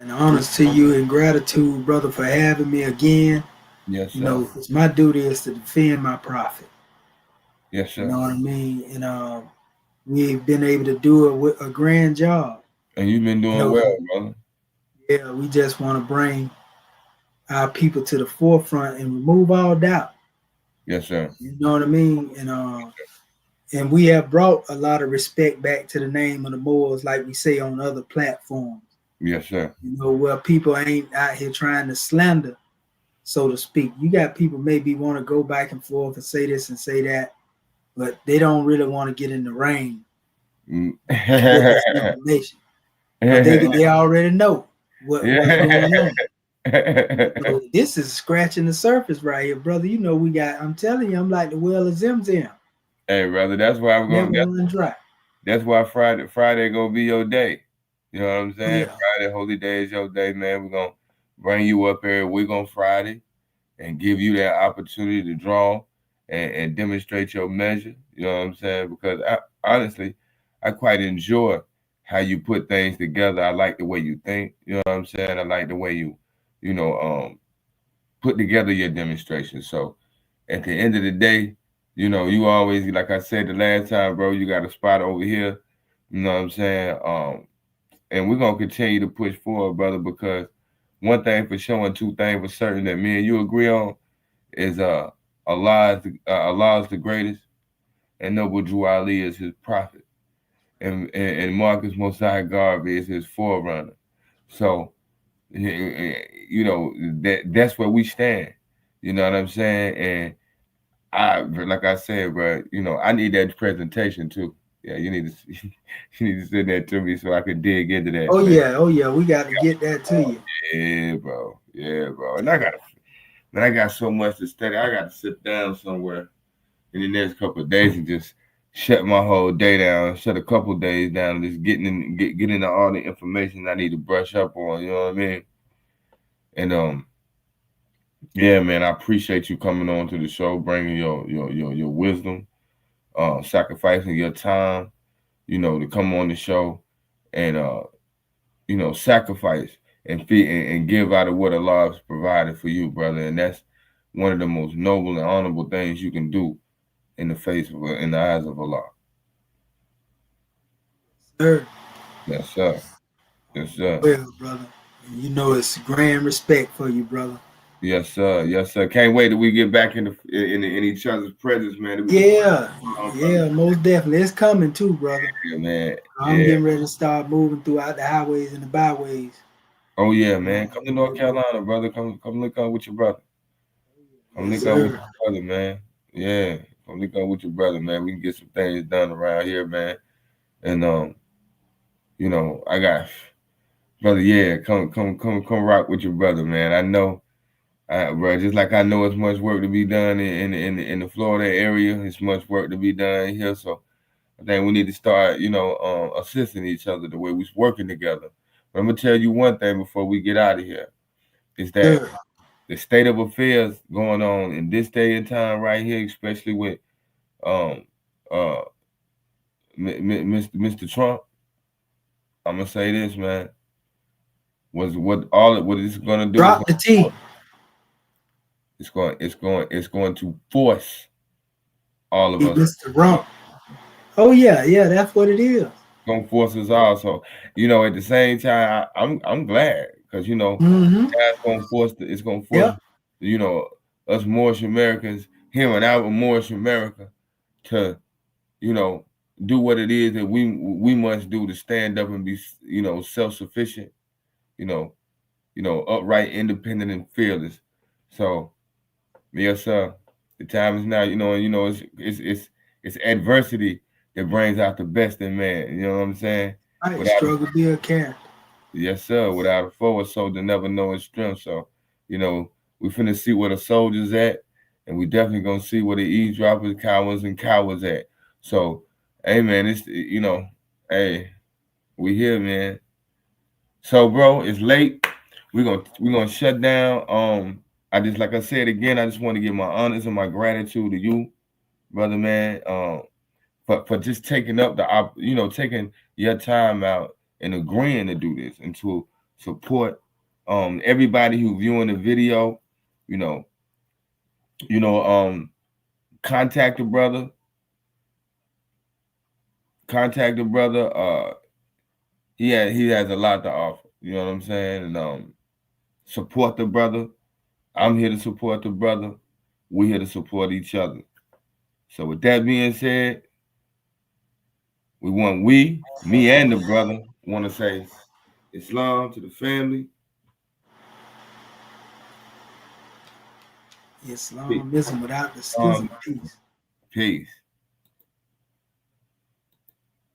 And honors to you and gratitude, brother, for having me again. Yes, sir. It's my duty is to defend my prophet. Yes, sir. You know what I mean? And we've been able to do it with a grand job. And you've been doing well, brother. Yeah, we just want to bring our people to the forefront and remove all doubt. Yes, sir. You know what I mean? And we have brought a lot of respect back to the name of the Moors, like we say on other platforms. Yes, sir. Where people ain't out here trying to slander, so to speak. You got people maybe want to go back and forth and say this and say that, but they don't really want to get in the ring with this information. They already know what's going on. This is scratching the surface right here, brother. I'm telling you, I'm like the well of Zim. Hey, brother, that's why I'm going to dry. That's why Friday gonna be your day. You know what I'm saying? Yeah. Friday, holy day is your day, man. We're gonna bring you up every week on Friday and give you that opportunity to draw and demonstrate your measure. You know what I'm saying? Because honestly, I quite enjoy how you put things together. I like the way you think. You know what I'm saying? I like the way you put together your demonstration. So at the end of the day, you always, like I said the last time, bro, you got a spot over here. You know what I'm saying? And we're gonna continue to push forward, brother, because one thing for sure and two things for certain that me and you agree on is Allah is the greatest, and Noble Drew Ali is his prophet, and Marcus Mosiah Garvey is his forerunner. So that's where we stand. You know what I'm saying? And like I said, bro, I need that presentation too. Yeah, you need to send that to me so I can dig into that. Oh yeah, we got to get that to you. Yeah, bro. And I got so much to study. I got to sit down somewhere in the next couple of days and just shut my whole day down, shut a couple days down, just getting into all the information I need to brush up on. You know what I mean? And yeah, man, I appreciate you coming on to the show, bringing your wisdom, sacrificing your time, to come on the show and sacrifice and feed and give out of what Allah has provided for you, brother. And that's one of the most noble and honorable things you can do in the eyes of Allah. Sir. Yes, sir. Yes, sir. Well, brother. You know it's grand respect for you, brother. Yes, sir. Yes, sir. Can't wait till we get back in each other's presence, man. Yeah, most definitely. It's coming too, brother. Yeah, man. I'm getting ready to start moving throughout the highways and the byways. Oh yeah, man. Come to North Carolina, brother. Come link up with your brother. Come link up with your brother, man. Yeah. Come link up with your brother, man. We can get some things done around here, man. And I got brother, yeah, come rock with your brother, man. I know, bro, just like I know it's much work to be done in the Florida area, it's much work to be done here. So I think we need to start, assisting each other the way we're working together. But I'm gonna tell you one thing before we get out of here, is that the state of affairs going on in this day and time right here, especially with Mr. Trump. I'm gonna say this, man. What it's gonna do? Drop the T. It's going to force all of us. Mr. Rump. Oh yeah, that's what it is. It's gonna force us all. So at the same time, I'm glad because it's gonna force us Moorish Americans, him and our Moorish America, to do what it is that we must do to stand up and be self-sufficient, upright, independent, and fearless. So yes, sir. The time is now. It's adversity that brings out the best in man. You know what I'm saying? Right, struggle be a character. Yes, sir. Without a foe, a soldier never know his strength. So, we finna see where the soldiers at, and we definitely gonna see where the eavesdroppers, cowards at. So, hey man, it's hey, we here, man. So, bro, it's late. We're gonna shut down. Like I said again, I just want to give my honors and my gratitude to you, brother, man. For just taking up taking your time out and agreeing to do this and to support everybody who viewing the video. Contact the brother. He has a lot to offer. You know what I'm saying? And support the brother. I'm here to support the brother. We're here to support each other. So with that being said, me and the brother want to say Islam to the family. Islamism without the schism. Peace. Peace.